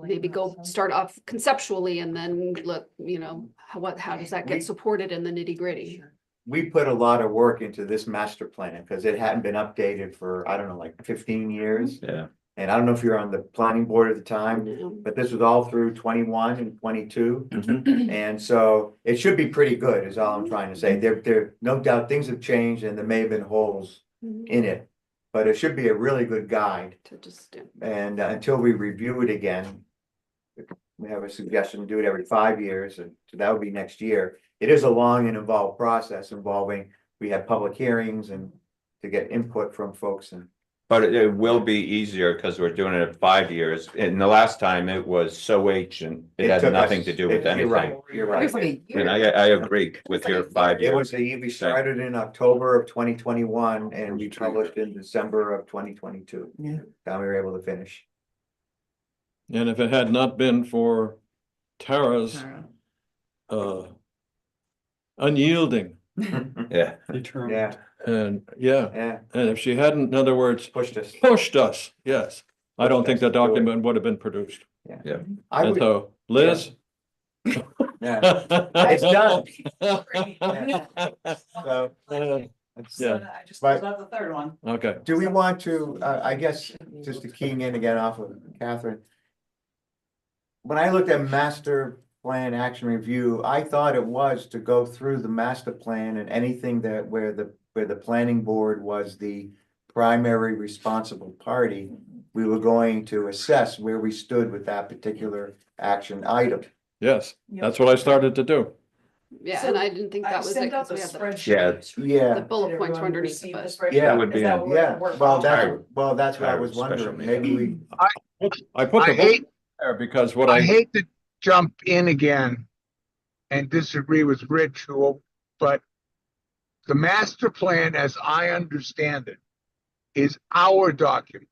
S7: maybe go start off conceptually and then look, you know, how does that get supported in the nitty gritty?
S4: We put a lot of work into this master plan because it hadn't been updated for, I don't know, like 15 years.
S1: Yeah.
S4: And I don't know if you're on the planning board at the time, but this was all through 21 and 22. And so it should be pretty good is all I'm trying to say. There, no doubt things have changed and there may have been holes in it. But it should be a really good guide.
S7: To just,
S4: And until we review it again, we have a suggestion to do it every 5 years, and so that would be next year. It is a long and involved process involving, we have public hearings and to get input from folks and.
S1: But it will be easier because we're doing it in 5 years. And the last time it was so ancient, it had
S4: took
S1: nothing
S4: us-
S1: to do with
S4: You're right,
S1: anything.
S4: you're right.
S1: And I agree with your 5
S4: It
S1: years.
S4: was, we started in October of 2021 and we published in December of 2022.
S8: Yeah.
S4: Now we were able to finish.
S2: And if it had not been for Tara's unyielding
S1: Yeah.
S10: Determined.
S4: Yeah,
S2: and
S4: yeah,
S2: and if she hadn't, in other words,
S4: pushed us.
S2: pushed us, yes, I don't think the
S4: Pushed us to do it.
S2: document would have been produced.
S4: I
S2: And
S4: would,
S2: so, Liz.
S4: yeah, it's done.
S2: So, Yeah.
S8: I just
S4: But-
S8: pulled out the third one.
S2: okay,
S4: Do we want to, I guess, just to keying in again off of Catherine. When I looked at master plan action review, I thought it was to go through the master plan and anything that where the planning board was the primary responsible party. We were going to assess where we stood with that particular action item.
S2: yes, that's what I started to do.
S7: yeah,
S8: So
S7: and I didn't think
S8: I
S7: that was it,
S8: sent out
S7: 'cause
S8: the
S7: we had the
S8: spreadsheet.
S7: the
S4: Yeah,
S7: bullet points were
S8: Did everyone
S7: underneath
S8: receive
S7: the
S8: the
S7: bus.
S8: spreadsheet?
S4: Yeah,
S1: would be
S8: Is that
S1: on-
S8: what we're
S4: yeah,
S8: working
S4: well,
S8: on?
S4: that's what I was
S1: Special
S4: wondering,
S1: meeting.
S4: maybe we.
S2: I put
S3: I
S2: the
S3: hate,
S2: book there because what
S3: I
S2: I,
S3: hate to jump in again and disagree with Rich, but the master plan, as I understand it, is our document.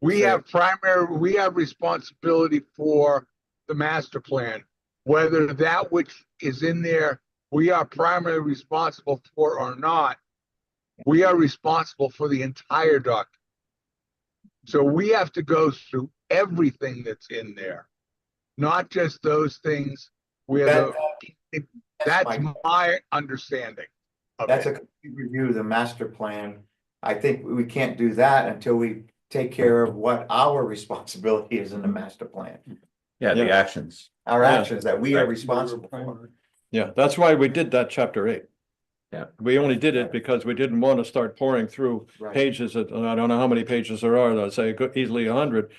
S3: We have responsibility for the master plan, whether that which is in there, we are primarily responsible for or not. We are responsible for the entire document. So we have to go through everything that's in there, not just those things where that's my understanding of
S4: That's a
S3: it.
S4: complete review of the master plan. I think we can't do that until we take care of what our responsibility is in the master plan.
S1: Yeah, the
S2: Yeah.
S1: actions.
S4: Our
S2: Yeah.
S4: actions that we are
S1: Right.
S4: responsible for.
S2: yeah, that's why we did that chapter 8.
S1: Yeah.
S2: We only did it because we didn't want to start pouring through
S4: Right.
S2: pages, I don't know how many pages there are, let's say easily 100.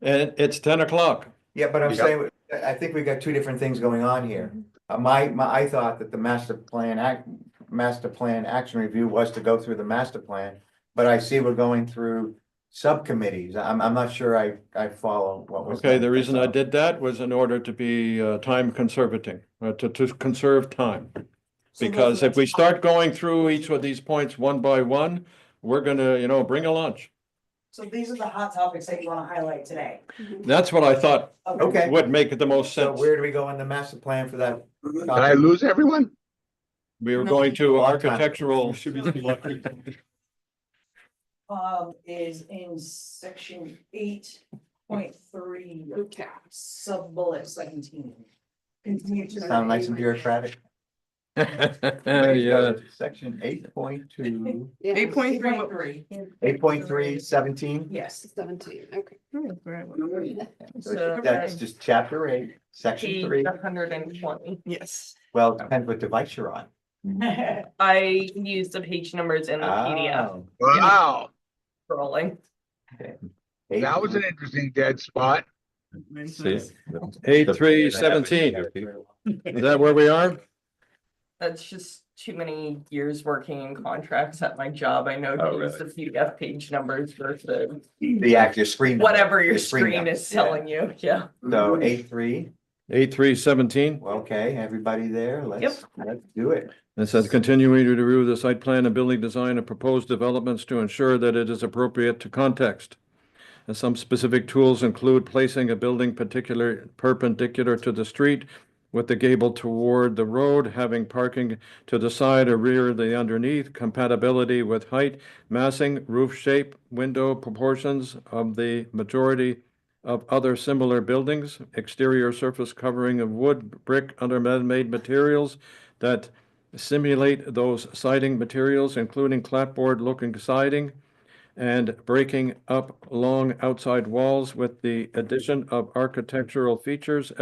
S2: And it's 10 o'clock.
S4: Yeah, but I'm
S1: Yep.
S4: saying, I think we got two different things going on here. I thought that the master plan action review was to go through the master plan. But I see we're going through subcommittees. I'm not sure I follow what was.
S2: Okay,
S4: done.
S2: the reason I did that was in order to be time conservating, to conserve time. Because if we start going through each of these points one by one, we're gonna, bring a lunch.
S8: So these are the hot topics that you wanna highlight today.
S2: That's what I thought
S4: Okay,
S2: would make it the most
S4: so
S2: sense.
S4: where do we go in the master plan for that?
S3: Did I lose everyone?
S2: We were going to
S4: Long time.
S2: architectural.
S10: Should be lucky.
S8: Is in section 8.3,
S7: Okay.
S8: sub bullet 17. Continue to.
S4: Sound nice and bureaucratic.
S2: Yeah,
S4: Section 8.2,
S7: Yeah,
S8: 8.3.
S4: 8.3, 17.
S8: Yes.
S7: 17, okay.
S8: So
S4: That's just chapter 8, section 3.
S5: 120.
S8: Yes.
S4: Well, it depends what device you're on.
S5: I used the page numbers in the PDF
S4: Oh,
S3: Wow,
S5: scrolling.
S3: that was an interesting dead spot.
S2: see, 8.3.17, is that where we are?
S5: That's just too many years working in contracts at my job. I know
S1: Oh,
S5: to use the PDF page numbers versus
S4: the active screen.
S5: whatever your
S4: The
S5: screen
S4: number,
S5: is
S4: yeah.
S5: telling you, yeah.
S4: So 8.3,
S2: 8.3.17,
S4: okay, everybody there, let's do it.
S2: it says continuing to review the site plan and building design of proposed developments to ensure that it is appropriate to context. And some specific tools include placing a building perpendicular to the street with the gable toward the road, having parking to the side or rear of the underneath, compatibility with height, massing, roof shape, window proportions of the majority of other similar buildings, exterior surface covering of wood, brick, other man-made materials that simulate those siding materials, including clapboard-looking siding, and breaking up long outside walls with the addition of architectural features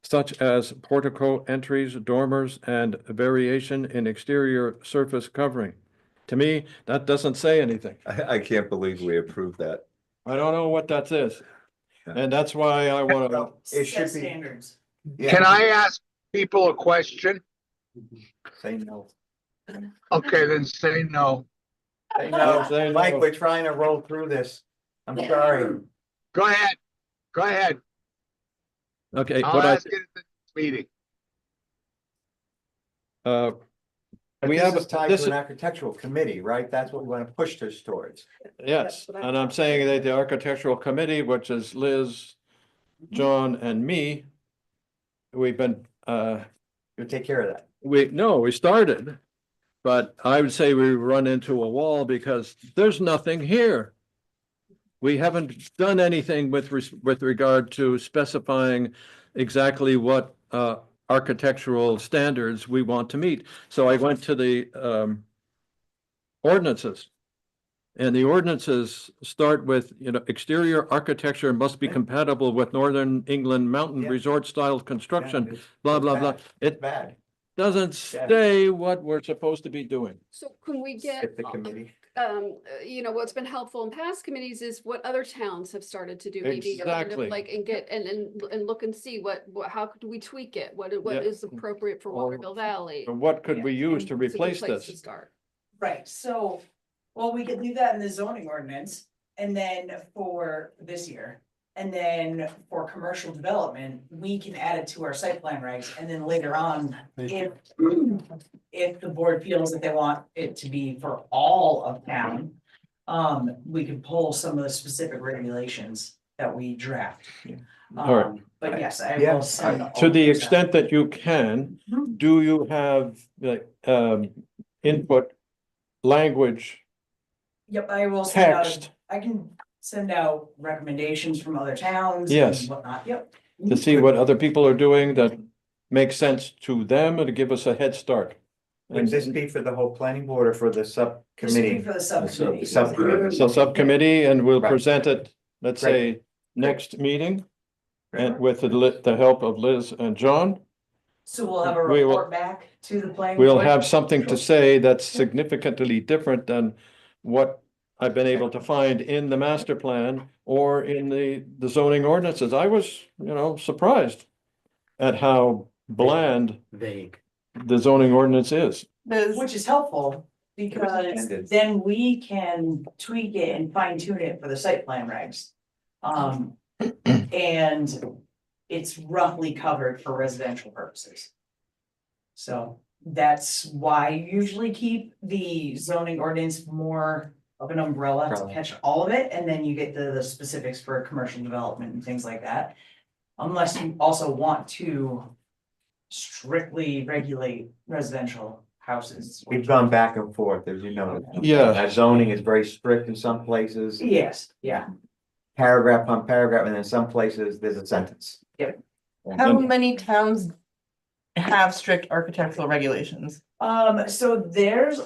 S2: such as portico entries, dormers, and variation in exterior surface covering. To me, that doesn't say anything.
S1: I can't believe we approved that.
S2: I don't know what that is.
S1: Yeah.
S2: And that's why I want to,
S4: It should
S8: Set
S4: be,
S8: standards.
S3: Can I ask people a question?
S4: say no.
S3: Okay, then say no.
S4: Say no.
S2: Say no.
S4: Mike, we're trying to roll through this. I'm sorry.
S3: Go ahead. Go ahead.
S2: okay,
S3: I'll
S2: what
S3: ask it at the meeting.
S2: uh,
S4: But
S2: we
S4: this
S2: have,
S4: is tied
S2: this
S4: to
S2: is,
S4: an architectural committee, right? That's what we want to push this towards.
S2: yes, and I'm saying that the architectural committee, which is Liz, John, and me, we've been,
S4: You'll take care of that.
S2: we started, but I would say we run into a wall because there's nothing here. We haven't done anything with regard to specifying exactly what architectural standards we want to meet. So I went to the ordinances. And the ordinances start with, exterior architecture must be compatible with Northern England mountain
S4: Yeah.
S2: resort style construction,
S4: Yeah, it's-
S2: blah,
S4: it's
S2: blah, blah.
S4: bad.
S2: It
S4: It's bad.
S2: doesn't say what we're supposed to be doing.
S7: So can we get,
S4: Skip the committee.
S7: what's been helpful in past committees is what other towns have started to do. Maybe kind of
S2: Exactly.
S7: Like, and get, and look and see what, how could we tweak it? What
S2: Yeah.
S7: is appropriate for
S2: Or-
S7: Waterville Valley?
S2: And what could we use to
S7: It's a good
S2: replace
S7: place
S2: this?
S7: to start.
S8: Right, so, well, we could leave that in the zoning ordinance, and then for this year. And then for commercial development, we can add it to our site plan regs, and then later on, if the board feels that they want it to be for all of town, we can pull some of the specific regulations that we draft.
S2: All right.
S8: But yes, I
S4: Yeah.
S8: will send. all
S2: To the
S8: those out.
S2: extent that you can,
S8: Mhm.
S2: do you have like input language
S8: Yep, I will send out,
S2: text
S8: I can send out recommendations from other towns. and
S2: Yes.
S8: Whatnot, yep.
S2: to see what other people are doing that makes sense to them and to give us a head start?
S4: Would this be for the whole planning board or for the
S8: This would be
S4: subcommittee?
S8: for the subcommittee.
S4: Subcommittee.
S2: So subcommittee, and we'll
S4: Right.
S2: present it, let's say, next meeting. And with the help of Liz and John,
S8: So we'll have a
S2: We will-
S8: report back to the planning.
S2: we'll
S8: board?
S2: have something to say that's significantly different than what I've been able to find in the master plan or in the zoning ordinances. I was, surprised at how bland
S11: Vague.
S2: the zoning ordinance is.
S8: Which is helpful, because
S4: intended.
S8: then we can tweak it and fine tune it for the site plan regs. And it's roughly covered for residential purposes. So that's why you usually keep the zoning ordinance more of an umbrella to
S4: Probably.
S8: catch all of it, and then you get the specifics for commercial development and things like that. Unless you also want to strictly regulate residential houses.
S4: We've gone back and forth, as you know.
S2: Yeah.
S4: That zoning is very strict in some places,
S8: Yes, yeah.
S4: paragraph on paragraph, and in some places, there's a sentence.
S9: How many towns have strict architectural regulations?
S8: So there's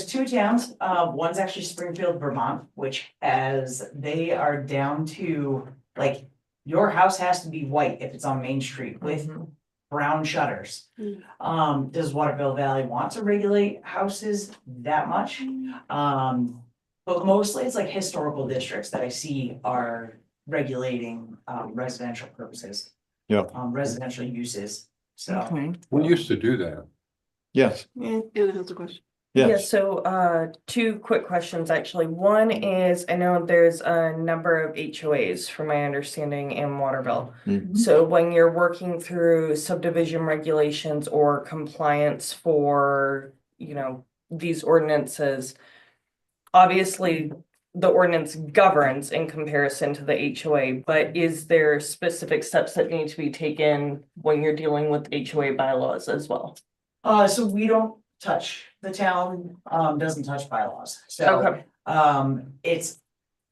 S8: two towns, one's actually Springfield, Vermont, which they are down to, like, your house has to be white if it's on Main Street with brown shutters. Does Waterville Valley want to regulate houses that much? But mostly it's like historical districts that I see are regulating, residential purposes.
S2: Yeah.
S8: Residential uses, so.
S9: Okay.
S10: We used to do that.
S2: Yes,
S7: Anna has a question.
S5: Yeah,
S2: yes.
S5: so two quick questions, actually. One is, I know there's a number of HOAs from my understanding in Waterville. So when you're working through subdivision regulations or compliance for, these ordinances, obviously the ordinance governs in comparison to the HOA, but is there specific steps that need to be taken when you're dealing with HOA bylaws as well?
S8: So we don't touch, the town, doesn't touch bylaws, so,
S5: Okay,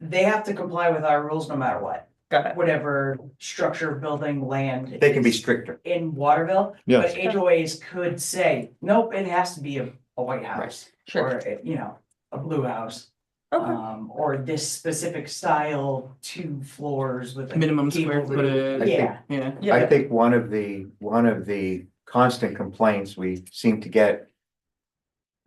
S8: they have to comply with our rules no matter what.
S5: got it.
S8: Whatever structure, building, land.
S4: They can be
S8: is
S4: stricter.
S8: in Waterville,
S2: Yes.
S8: but HOAs could say, nope, it has to be a white house.
S5: Sure.
S8: Or, a blue house.
S5: Okay.
S8: Or this specific style, 2 floors with. a
S9: Minimum square
S8: gable roof.
S9: footage.
S8: Yeah,
S9: Yeah.
S5: Yeah.
S4: I think one of the constant complaints we seem to get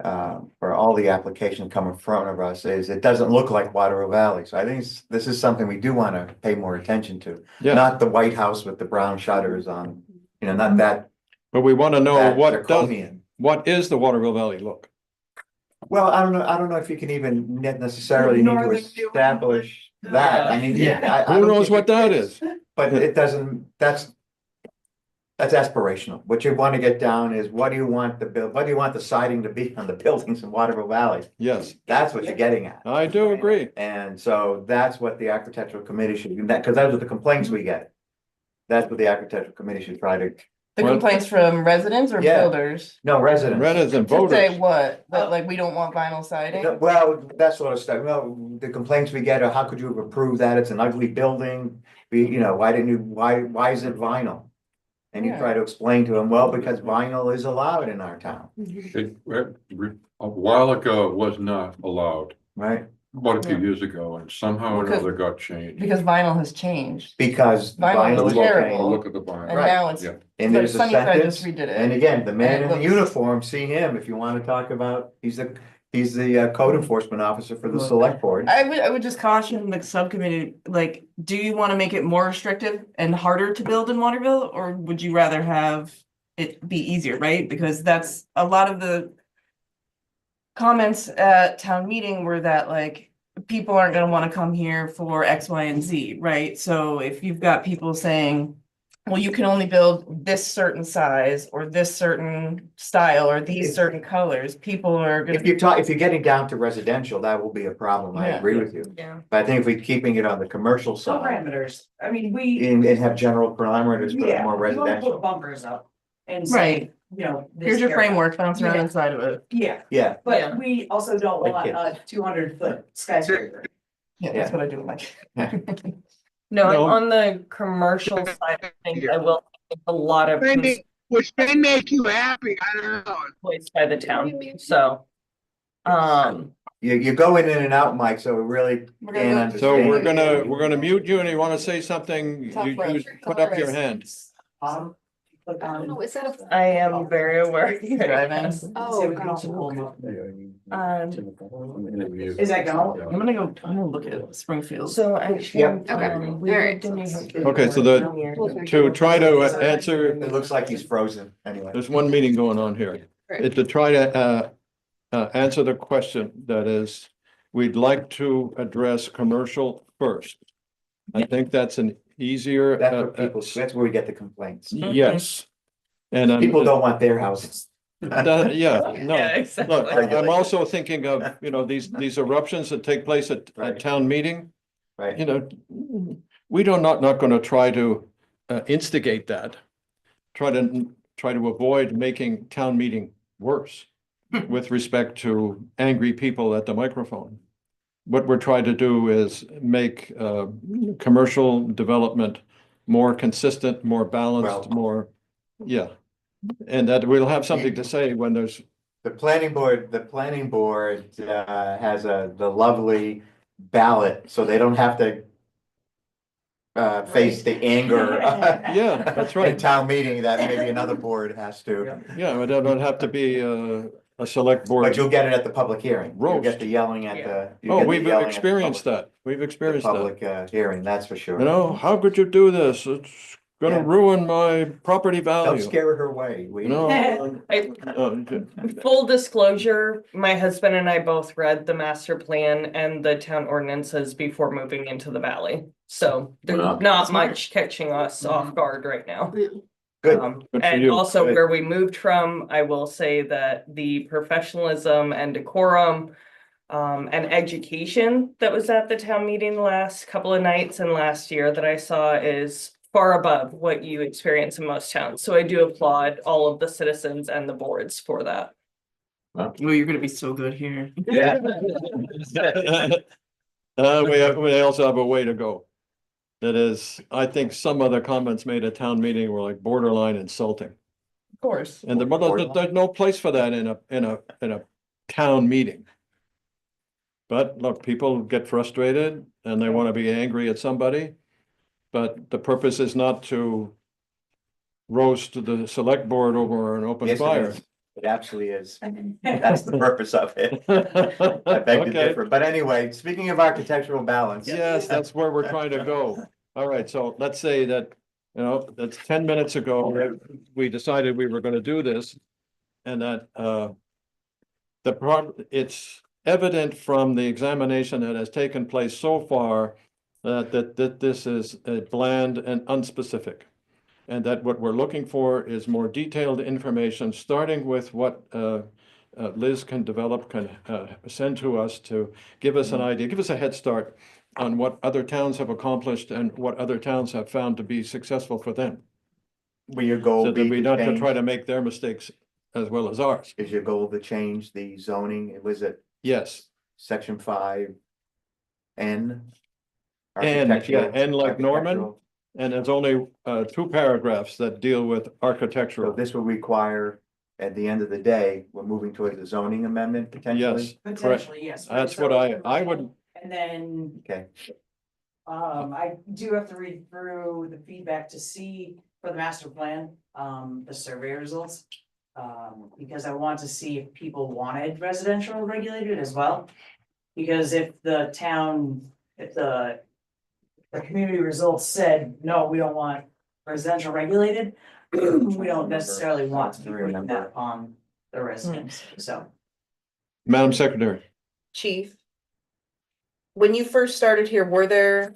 S4: for all the applications come in front of us is it doesn't look like Waterville Valley. So I think this is something we do want to pay more attention to.
S2: Yeah.
S4: Not the White House with the brown shutters on, not that.
S2: But we want to know
S4: that
S2: what
S4: draconian.
S2: is the Waterville Valley look?
S4: Well, I don't know if you can even necessarily need to
S8: Northern New
S4: establish that. I mean, yeah. I
S2: Who
S4: don't
S2: knows
S4: think
S2: what that is?
S4: But it doesn't, that's aspirational. What you want to get down is what do you want the siding to be on the buildings in Waterville Valley?
S2: Yes,
S4: That's what you're getting at.
S2: I do agree.
S4: And so that's what the architectural committee should do, because those are the complaints we get. That's what the architectural committee should try to,
S9: The
S2: Well-
S9: complaints from residents or
S4: Yeah.
S9: builders?
S4: no, residents.
S2: Residents,
S9: To say
S2: voters.
S9: what? That like we don't want vinyl siding?
S4: No, well, that sort of stuff. No, the complaints we get are, how could you have approved that? It's an ugly building. Why didn't you, why is it vinyl? And you try to explain to them, well, because vinyl is allowed in our town,
S10: It, a while ago, it was not allowed,
S4: right?
S10: quite a few years ago, and somehow or
S9: Because-
S10: another got changed.
S9: Because vinyl has changed.
S4: Because
S9: Vinyl
S4: vinyl
S9: is
S4: is
S9: terrible.
S10: Oh,
S4: okay.
S10: look at the
S9: And
S10: vinyl.
S4: Right.
S9: now it's,
S10: Yeah.
S4: And
S9: but
S4: there's a
S9: Sunnyside just
S4: sentence,
S9: redid
S4: and
S9: it.
S4: again, the man
S9: And it
S4: in the
S9: looks-
S4: uniform, see him if you want to talk about, he's the code enforcement officer for the select board.
S9: I would just caution the subcommittee, like, do you want to make it more restrictive and harder to build in Waterville? Or would you rather have it be easier, right? Because that's a lot of the comments at town meeting were that like, people aren't gonna want to come here for X, Y, and Z, right? So if you've got people saying, well, you can only build this certain size or this certain style or these certain colors, people are gonna.
S4: If you're getting down to residential, that will be a problem, I
S9: Yeah.
S4: agree with you.
S5: Yeah.
S4: But I think if we're keeping it on the commercial
S8: So
S4: side
S8: parameters, I mean, we.
S4: and have general parameters for
S8: Yeah,
S4: more
S8: you wanna put
S4: residential,
S8: bumpers up and
S9: Right.
S8: say, this
S9: Here's your
S8: area.
S9: framework, bounce around
S8: Yeah.
S9: inside of it.
S8: Yeah,
S4: yeah.
S5: Yeah.
S8: but we also don't
S4: Like
S8: want a
S4: kids.
S8: 200-foot skyscraper.
S9: Yeah, that's what I do like.
S5: No,
S2: No.
S5: on the commercial side of things, I will, think a lot of
S3: Which may make you happy, I don't know.
S5: placed by the town, so.
S4: You're going in and out, Mike, so we really
S9: We're
S4: can't
S9: gonna
S4: understand.
S2: So we're gonna mute you and you want to say something,
S9: Top
S2: you
S9: right.
S2: put up your hand.
S8: Click
S7: I don't
S8: on.
S7: know, is that a?
S5: I am very aware.
S9: Driving.
S7: Oh,
S8: See if we can
S7: God.
S8: pull them up.
S10: Is
S8: Is that going?
S9: I'm gonna look at Springfield.
S5: So actually,
S4: Yep.
S7: Okay.
S5: we
S7: Alright.
S5: lived in New Hampshire
S2: Okay, so
S5: for
S2: To try to answer,
S4: It looks like he's frozen anyway.
S2: there's one meeting going on here.
S7: Right.
S2: To try to answer the question, that is, we'd like to address commercial first. I think that's an easier.
S4: That's where where we get the complaints.
S2: Yes. And
S4: People don't want their houses.
S2: Yeah,
S5: Yeah,
S2: no.
S5: exactly.
S2: Look, I'm also thinking of, these eruptions that take place at
S4: Right.
S2: town meeting.
S4: Right.
S2: We don't, not gonna try to instigate that. Try to avoid making town meeting worse with respect to angry people at the microphone. What we're trying to do is make commercial development more consistent, more balanced,
S4: Well-
S2: yeah. And that we'll have something to say when there's,
S4: The planning board has the lovely ballot, so they don't have to face the anger.
S2: yeah, that's
S4: In
S2: right.
S4: town meeting that maybe another board has to,
S2: Yeah, it don't have to be a select
S4: but
S2: board.
S4: you'll get it at the public hearing. You'll
S2: Roast.
S4: get the yelling at the. you'll
S2: Oh,
S4: get the
S2: we've
S4: yelling at the
S2: experienced
S4: public-
S2: that. We've
S4: The
S2: experienced that.
S4: public hearing, that's for sure.
S2: How could you do this? It's gonna
S4: Yeah.
S2: ruin my property
S4: Don't
S2: value.
S4: scare her away.
S5: Full disclosure, my husband and I both read the master plan and the town ordinances before moving into the valley. So there's
S4: Wow.
S5: not much catching us off guard right now.
S4: Good.
S2: Good for
S5: And
S2: you.
S5: also
S4: Good.
S5: where we moved from, I will say that the professionalism and decorum and education that was at the town meeting the last couple of nights and last year that I saw is far above what you experience in most towns. So I do applaud all of the citizens and the boards for that.
S9: Oh, you're gonna be so good here.
S2: We also have a way to go. That is, I think some of the comments made at town meeting were like borderline insulting.
S9: Of course.
S2: And there's no place for that in a town meeting. But look, people get frustrated and they want to be angry at somebody. But the purpose is not to roast the select board over an open
S4: Yes, it
S2: fire.
S4: is. It absolutely is. That's the purpose of it. I beg to
S2: Okay.
S4: differ. But anyway, speaking of architectural balance.
S2: Yes, that's where we're trying to go. All right, so let's say that, that's 10 minutes ago, that we decided we were gonna do this. And that it's evident from the examination that has taken place so far that this is bland and unspecific. And that what we're looking for is more detailed information, starting with what Liz can develop, can send to us to give us an idea, give us a head start on what other towns have accomplished and what other towns have found to be successful for them.
S4: Will your goal
S2: So
S4: be
S2: that we
S4: to
S2: not to
S4: change,
S2: try to make their mistakes as well as ours.
S4: is your goal to change the zoning? Was it
S2: Yes,
S4: section 5? N?
S2: N, yeah,
S4: Architectural-
S2: N like Norman.
S4: architectural.
S2: and there's only 2 paragraphs that deal with
S4: So
S2: architectural.
S4: this will require, at the end of the day, we're moving towards a zoning amendment potentially?
S2: Yes, correct.
S8: Potentially, yes.
S2: That's
S8: So-
S2: what I would,
S8: And then,
S4: Okay,
S8: I do have to read through the feedback to see for the master plan, the survey results. Because I want to see if people wanted residential regulated as well. Because if the community results said, no, we don't want residential regulated, we don't necessarily want to be putting that on the residents, so.
S2: Madam Secretary.
S9: Chief. When you first started here, were there?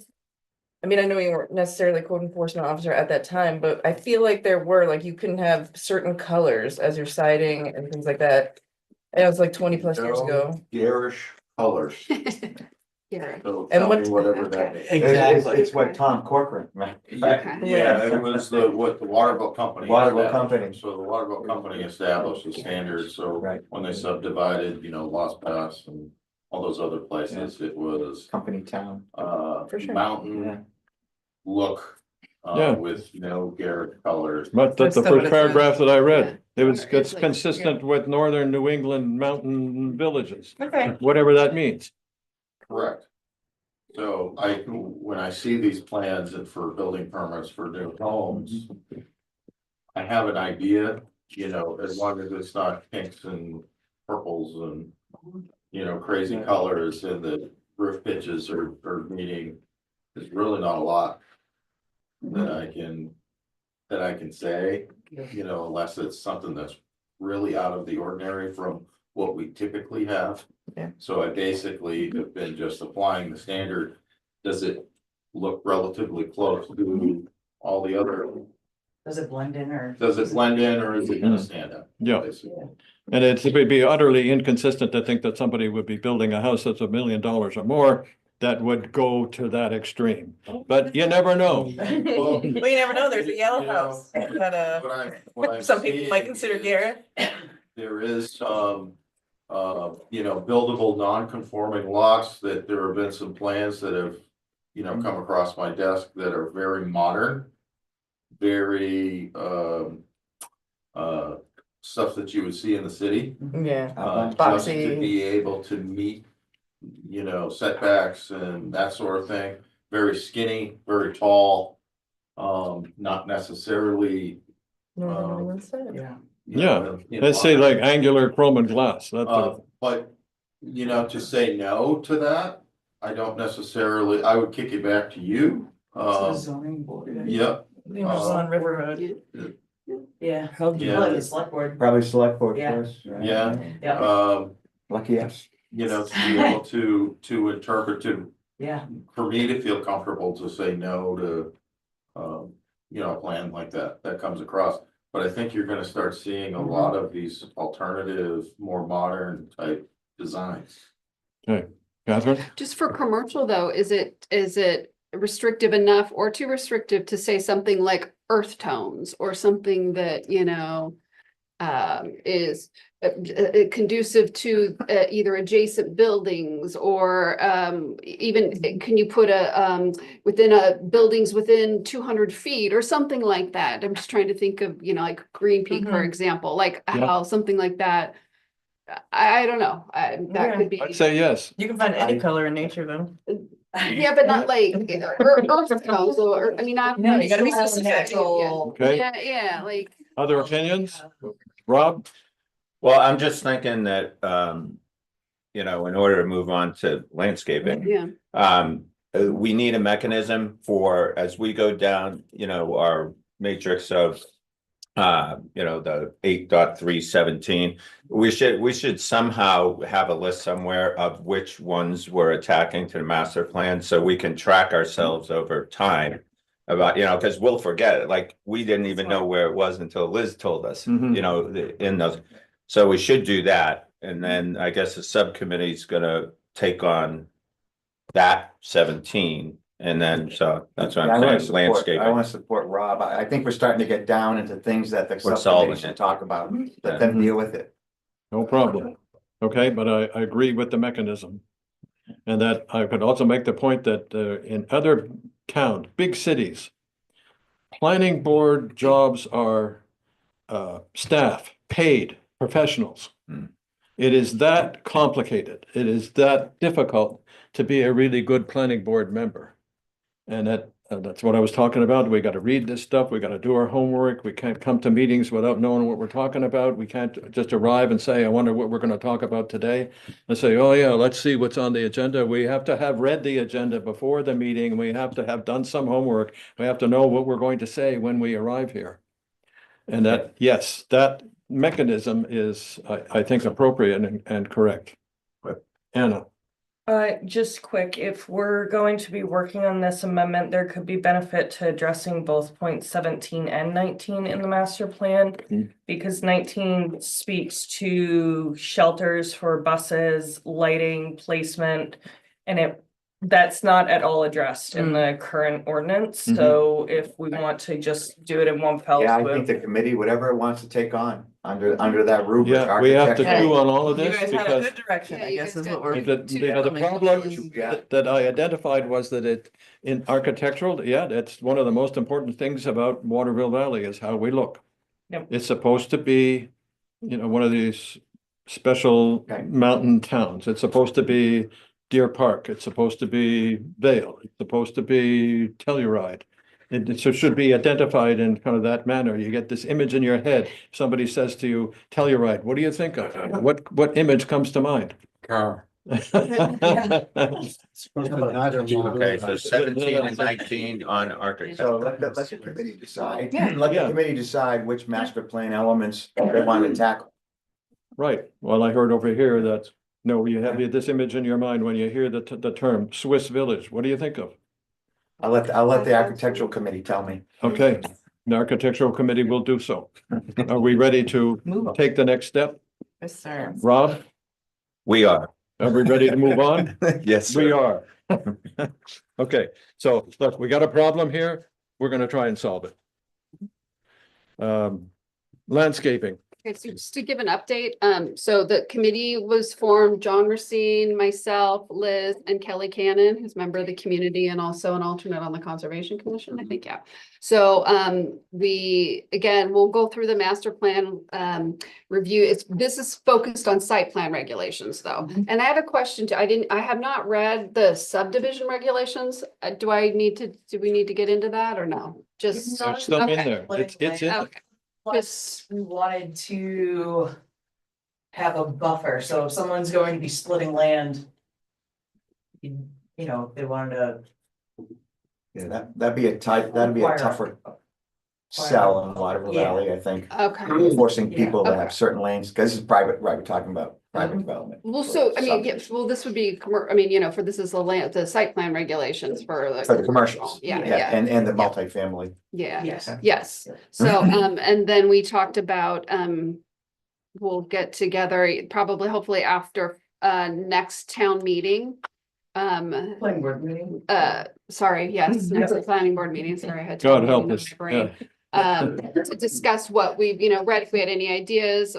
S9: I mean, I know you weren't necessarily code enforcement officer at that time, but I feel like there were, like, you couldn't have certain colors as your siding and things like that. And it was like 20+ years ago.
S12: Garish colors.
S7: Yeah.
S12: So
S9: And
S12: tell
S9: what-
S12: me whatever that is.
S4: it's what Tom Corcoran, right?
S12: Yeah, it was what the Waterville Company.
S4: Waterville
S12: established.
S4: Company.
S12: So the Waterville Company established the standards, so
S4: Right.
S12: when they subdivided, Lost Pass and all those other places, it was
S4: Company town.
S9: For sure.
S4: Yeah.
S12: mountain look.
S2: Yeah.
S12: With no Garrett colors.
S2: But
S9: That's
S2: the
S9: still what
S2: first
S9: it says.
S2: paragraph that I read,
S7: It's
S2: it's
S7: like-
S2: consistent with northern New England mountain villages,
S9: Okay.
S2: whatever that means.
S12: Correct. So when I see these plans and for building permits for new homes. I have an idea, as long as it's not pinks and purples and, crazy colors and the roof pitches are meeting. There's really not a lot that I can say, unless it's something that's really out of the ordinary from what we typically have.
S9: Yeah.
S12: So I basically have been just applying the standard. Does it look relatively close to all the other
S8: Does it blend in or?
S12: Does it blend in or is it gonna stand out?
S2: Yeah.
S12: basically?
S2: And it would be utterly inconsistent to think that somebody would be building a house that's $1 million or more that would go to that extreme. But you never know.
S8: Well, you never know, there's a yellow
S12: You know,
S8: house that,
S12: What I'm
S8: some people might
S12: seeing
S8: consider
S12: is
S8: Garrett.
S12: There is buildable non-conforming lots that there have been some plans that have, come across my desk that are very modern. Very, stuff that you would see in the city.
S8: Yeah.
S12: Just to
S8: Boxy.
S12: be able to meet, setbacks and that sort of thing. Very skinny, very tall, not necessarily.
S8: Yeah.
S2: Let's say like angular chrome and glass.
S12: But, to say no to that, I don't necessarily, I would kick it back to you.
S8: Zoning board.
S12: Yeah.
S8: On River Road. Yeah.
S12: Yeah.
S8: The select board.
S4: Probably select board
S8: Yeah.
S4: first. right?
S12: Yeah.
S8: Yeah.
S4: Lucky us.
S12: To be able to interpret,
S8: Yeah.
S12: for me to feel comfortable to say no to, a plan like that comes across. But I think you're gonna start seeing a lot of these alternative, more modern type designs.
S2: Okay, Catherine?
S7: Just for commercial though, is it restrictive enough or too restrictive to say something like earth tones or something that, is conducive to either adjacent buildings or even can you put within buildings within 200 feet or something like that? I'm just trying to think of, like Green Peak, for example, like how something like that. I don't know. That could be.
S2: I'd say yes.
S8: You can find any color in nature though.
S7: Yeah, but not like earth tones or, not.
S8: No, you gotta be
S7: Yeah.
S8: specific.
S2: Okay.
S7: Yeah, like.
S2: Other opinions? Rob?
S1: Well, I'm just thinking that, in order to move on to landscaping,
S7: Yeah.
S1: we need a mechanism for, as we go down, our matrix of, the 8.317, we should somehow have a list somewhere of which ones we're attacking to the master plan, so we can track ourselves over time. About, because we'll forget it, like, we didn't even know where it was until Liz told us,
S2: Mhm.
S1: in those. So we should do that, and then I guess the subcommittee's gonna take on that 17, and then, so that's what
S4: I
S1: I'm
S4: wanna
S1: saying,
S4: support, I
S1: landscaping.
S4: wanna support Rob. I think we're starting to get down into things that the
S1: We're
S4: subcommittee
S1: solving
S4: should
S1: it.
S4: talk about.
S1: Yeah.
S4: Let them deal with it.
S2: No problem. Okay, but I agree with the mechanism. And that I could also make the point that in other towns, big cities, planning board jobs are staff, paid professionals.
S1: Hmm.
S2: It is that complicated. It is that difficult to be a really good planning board member. And that's what I was talking about. We got to read this stuff. We got to do our homework. We can't come to meetings without knowing what we're talking about. We can't just arrive and say, I wonder what we're going to talk about today. And say, oh yeah, let's see what's on the agenda. We have to have read the agenda before the meeting. We have to have done some homework. We have to know what we're going to say when we arrive here. And that, yes, that mechanism is, I think, appropriate and correct. Anna.
S5: Just quick, if we're going to be working on this amendment, there could be benefit to addressing both points 17 and 19 in the master plan.
S2: Mm.
S5: Because 19 speaks to shelters for buses, lighting, placement, and that's not at all addressed in the current ordinance. So if we want to just do it in one fell
S4: Yeah, I
S5: swoop.
S4: think the committee, whatever it wants to take on under that rubric.
S2: Yeah, we have to
S4: architectural.
S2: chew on all of
S8: You
S2: this
S8: guys had a
S2: because
S8: good direction,
S7: Yeah,
S8: I
S7: you
S8: guess
S7: guys
S8: is what
S7: did.
S8: we're.
S2: the problem
S4: Yeah.
S2: that I identified was that in architectural, yeah, that's one of the most important things about Waterville Valley is how we look.
S5: Yep.
S2: It's supposed to be, one of these special
S4: Okay.
S2: mountain towns. It's supposed to be Deer Park. It's supposed to be Vale. It's supposed to be Telluride. It should be identified in kind of that manner. You get this image in your head. Somebody says to you, Telluride, what do you think of? What image comes to mind?
S10: Car.
S1: Okay, so 17 and 19 on architecture.
S4: So let the committee decide.
S8: Yeah.
S4: Let
S2: Yeah.
S4: the committee decide which master plan elements they want to tackle.
S2: Right. Well, I heard over here that, no, you have this image in your mind when you hear the term Swiss Village. What do you think of?
S4: I'll let the architectural committee tell me.
S2: Okay, The architectural committee will do so. Are we ready to
S8: Move on.
S2: take the next step?
S9: Yes, sir.
S2: Rob,
S1: We are.
S2: are we ready to move on?
S1: Yes,
S2: We
S1: sir.
S2: are. Okay, so look, we got a problem here. We're gonna try and solve it. Landscaping.
S7: Okay, so just to give an update, so the committee was formed, John Racine, myself, Liz, and Kelly Cannon, who's a member of the community and also an alternate on the Conservation Commission, I think, yeah. So, we'll go through the master plan, review. This is focused on site plan regulations, though. And I have a question too. I have not read the subdivision regulations. Do we need to get into that or no? Just,
S2: There's some in
S7: okay.
S2: there. It's in.
S7: Okay.
S8: Plus, we wanted to have a buffer, so if someone's going to be splitting land, you know, if they wanted to,
S4: Yeah, that'd be a
S8: Require-
S4: tougher sell in Waterville
S8: Yeah.
S4: Valley, I think.
S7: Okay.
S4: Forcing
S8: Yeah.
S4: people to
S7: Okay.
S4: have certain lanes, because this is private, right, we're talking about private
S8: Mhm.
S4: development.
S7: Well, so, I mean, yeah,
S4: Subdivision.
S7: well, this would be, for this is the site plan regulations for the.
S4: For the commercials.
S7: Yeah, yeah,
S4: And the multifamily.
S7: yeah,
S8: yes.
S7: yes. So, and then we talked about, we'll get together probably, hopefully after, next town meeting.
S8: Planning board meeting.
S7: Sorry, yes, next planning board meeting, sorry, I had.
S2: God
S7: town
S2: help
S7: meeting in
S2: us.
S7: my brain. To discuss what we've, read, if we had any ideas,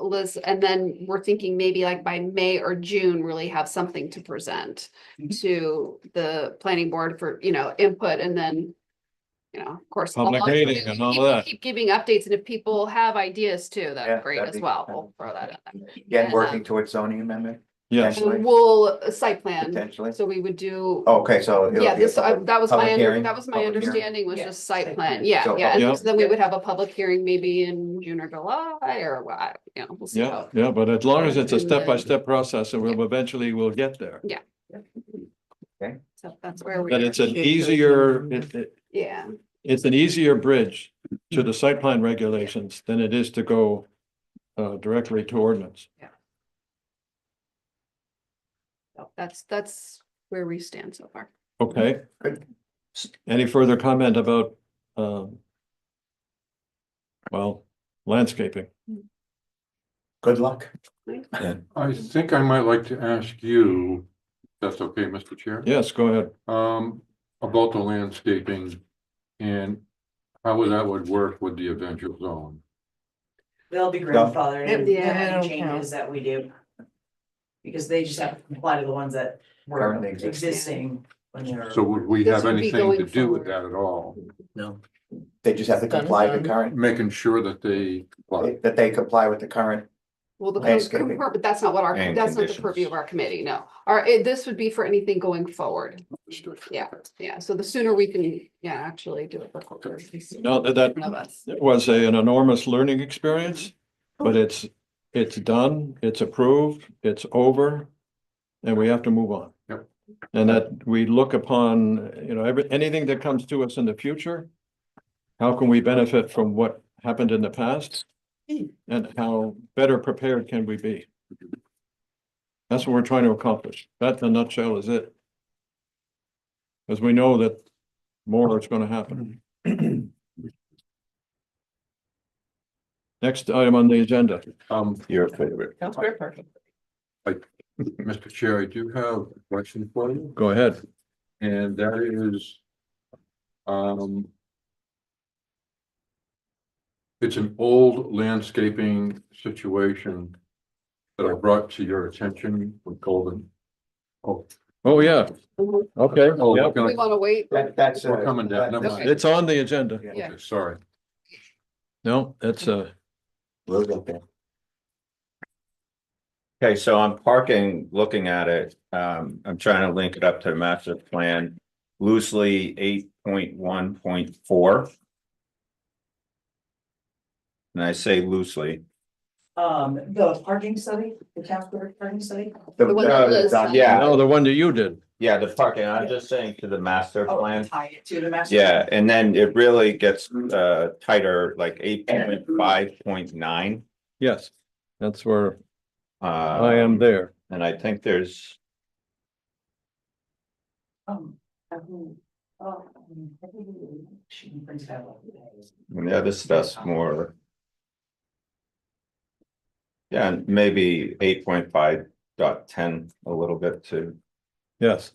S7: Liz, and then we're thinking maybe like by May or June, really have something to present to the planning board for, input, and then, of course.
S2: Public
S7: along-
S2: meeting and all
S7: we'll
S2: that.
S7: Keep giving updates, and if people have ideas too,
S4: Yeah,
S7: that's great
S4: that'd
S7: as
S4: be-
S7: well, we'll throw that in there.
S4: Again, working towards zoning amendment,
S2: Yes,
S4: Potentially.
S7: And we'll, site plan,
S4: potentially.
S7: so we would do.
S4: Okay, so. it'll
S7: Yeah,
S4: be a
S7: this,
S4: public-
S7: that was
S4: public hearing?
S7: that was my
S4: Public hearing?
S7: understanding, was
S8: Yeah,
S7: just site
S8: site
S7: plan,
S8: plan.
S7: yeah,
S4: So,
S7: yeah, and
S2: Yeah.
S7: then we would have a public hearing maybe in June or July, or what, we'll see
S2: yeah,
S7: how.
S2: yeah, but as long as it's a
S7: And then-
S2: step-by-step process, and we'll eventually get there.
S7: So that's where we
S2: That
S7: are,
S2: it's an easier,
S7: yeah,
S2: it's an easier bridge to the site plan regulations than it is to go directly to ordinance.
S7: so that's where we stand so far.
S2: Okay.
S4: Good.
S2: Any further comment about landscaping?
S4: Good luck.
S10: I think I might like to ask you, if that's okay, Mr. Chair?
S2: Yes, go ahead.
S10: About the landscaping and how that would work with the eventual zone.
S8: They'll be grandfathered in,
S7: Yeah,
S8: any
S9: they don't
S8: changes that we do. Because they just have to comply to the ones that were
S4: Currently existing.
S8: existing when they're.
S10: So would we
S7: This
S10: have
S7: would be
S10: anything to
S7: going
S10: do with
S7: forward.
S10: that at all?
S11: No,
S4: They just have to
S9: Done is
S4: comply with
S9: done.
S4: current,
S10: Making sure that they comply.
S4: that they comply with the current.
S7: Well,
S4: Landscaping.
S7: but that's not what
S1: And
S7: that's not the
S1: conditions.
S7: purview of our committee, no. This would be for anything going forward, yeah, so the sooner we can, actually do it. The quicker.
S2: No, that
S7: None of us.
S2: it was an enormous learning experience, but it's done, it's approved, it's over, and we have to move on.
S10: Yep.
S2: And that we look upon, anything that comes to us in the future, how can we benefit from what happened in the past? And how better prepared can we be? That's what we're trying to accomplish. That in a nutshell is it. Because we know that more is going to happen. Next item on the agenda.
S1: Your favorite.
S9: Sounds very perfect.
S10: Mr. Chair, I do have a question for you,
S2: Go ahead.
S10: and that is, it's an old landscaping situation that I brought to your attention from Colvin. Oh,
S2: Oh, yeah. Okay.
S10: oh,
S2: Yep.
S10: we're gonna-
S7: We wanna wait,
S4: That's.
S10: We're coming down, never mind.
S2: It's on the agenda.
S4: Yeah.
S7: Yeah.
S10: Okay, sorry.
S2: No, it's
S4: We'll get there.
S1: Okay, so on parking, looking at it, I'm trying to link it up to the master plan loosely 8.1.4. And I say loosely,
S8: The parking study, the town square parking study.
S7: The one that Liz-
S1: yeah,
S2: no, the one that you did.
S1: yeah, the parking, I'm just saying to the master
S8: Oh,
S1: plan.
S8: tie it to the master.
S1: Yeah, and then it really gets tighter, like 8.5.9.
S2: Yes, that's where I
S1: I
S2: am there.
S1: And I think there's,
S8: Um,
S1: Yeah, this stuff's more. Yeah, and maybe 8.5.10 a little bit too.
S2: Yes.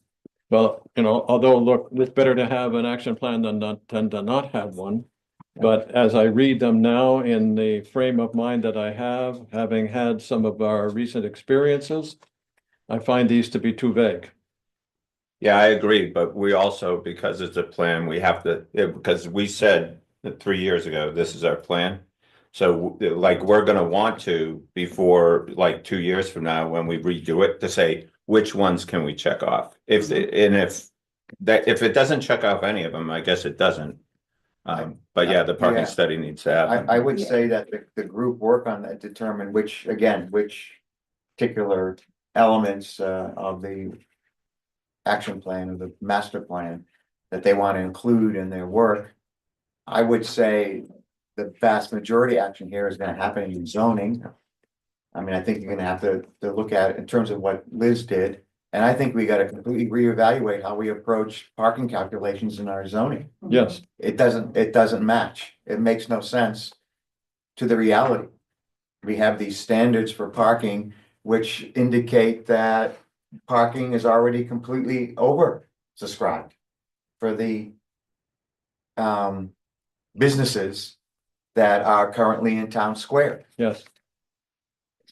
S2: Well, although look, it's better to have an action plan than to not have one. But as I read them now in the frame of mind that I have, having had some of our recent experiences, I find these to be too vague.
S1: Yeah, I agree, but we also, because it's a plan, we have to, because we said that 3 years ago, this is our plan. So like, we're gonna want to, before like 2 years from now, when we redo it, to say, which ones can we check off? If it doesn't check off any of them, I guess it doesn't. But yeah, the parking
S4: Yeah.
S1: study needs to happen.
S4: I would say that the group work on that, determine which particular elements of the action plan or the master plan that they want to include in their work. I would say the vast majority action here is gonna happen in zoning. I mean, I think you're gonna have to look at it in terms of what Liz did. And I think we gotta completely reevaluate how we approach parking calculations in our zoning.
S2: Yes,
S4: It doesn't match. It makes no sense to the reality. We have these standards for parking, which indicate that parking is already completely oversubscribed for the businesses that are currently in town square.
S2: yes.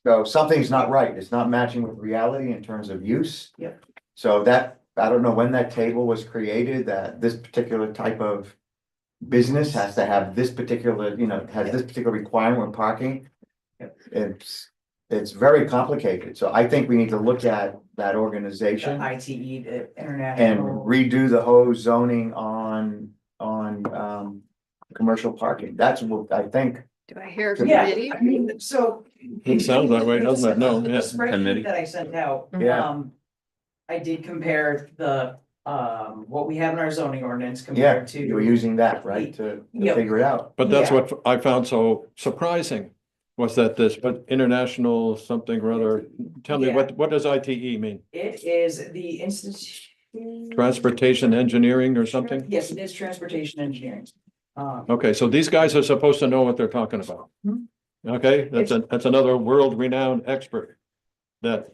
S4: So something's not right. It's not matching with reality in terms of use.
S8: Yep.
S4: So that, I don't know when that table was created, that this particular type of business has to have this particular, has this particular requirement when parking.
S8: Yep.
S4: It's very complicated. So I think we need to look at that
S8: The
S4: organization
S8: ITE, the
S4: and
S8: international.
S4: redo the whole zoning on commercial parking. That's what I think.
S7: Do I hear a
S8: Yeah,
S7: committee?
S8: I mean, so.
S2: It sounds that way, doesn't it? No,
S8: The
S2: yeah.
S8: spreadsheet that I sent out,
S4: Yeah.
S8: I did compare what we have in our zoning ordinance
S4: Yeah,
S8: compared
S4: you were
S8: to.
S4: using that, right, to
S8: Yep.
S4: figure it out.
S2: But that's
S8: Yeah.
S2: what I found so surprising, was that but international something or other. Tell me,
S8: Yeah.
S2: what does ITE mean?
S8: It is the institute.
S2: Transportation engineering or something?
S8: Yes, it is transportation engineering.
S2: Okay, so these guys are supposed to know what they're talking about.
S8: Hmm.
S2: Okay, that's another world-renowned expert that,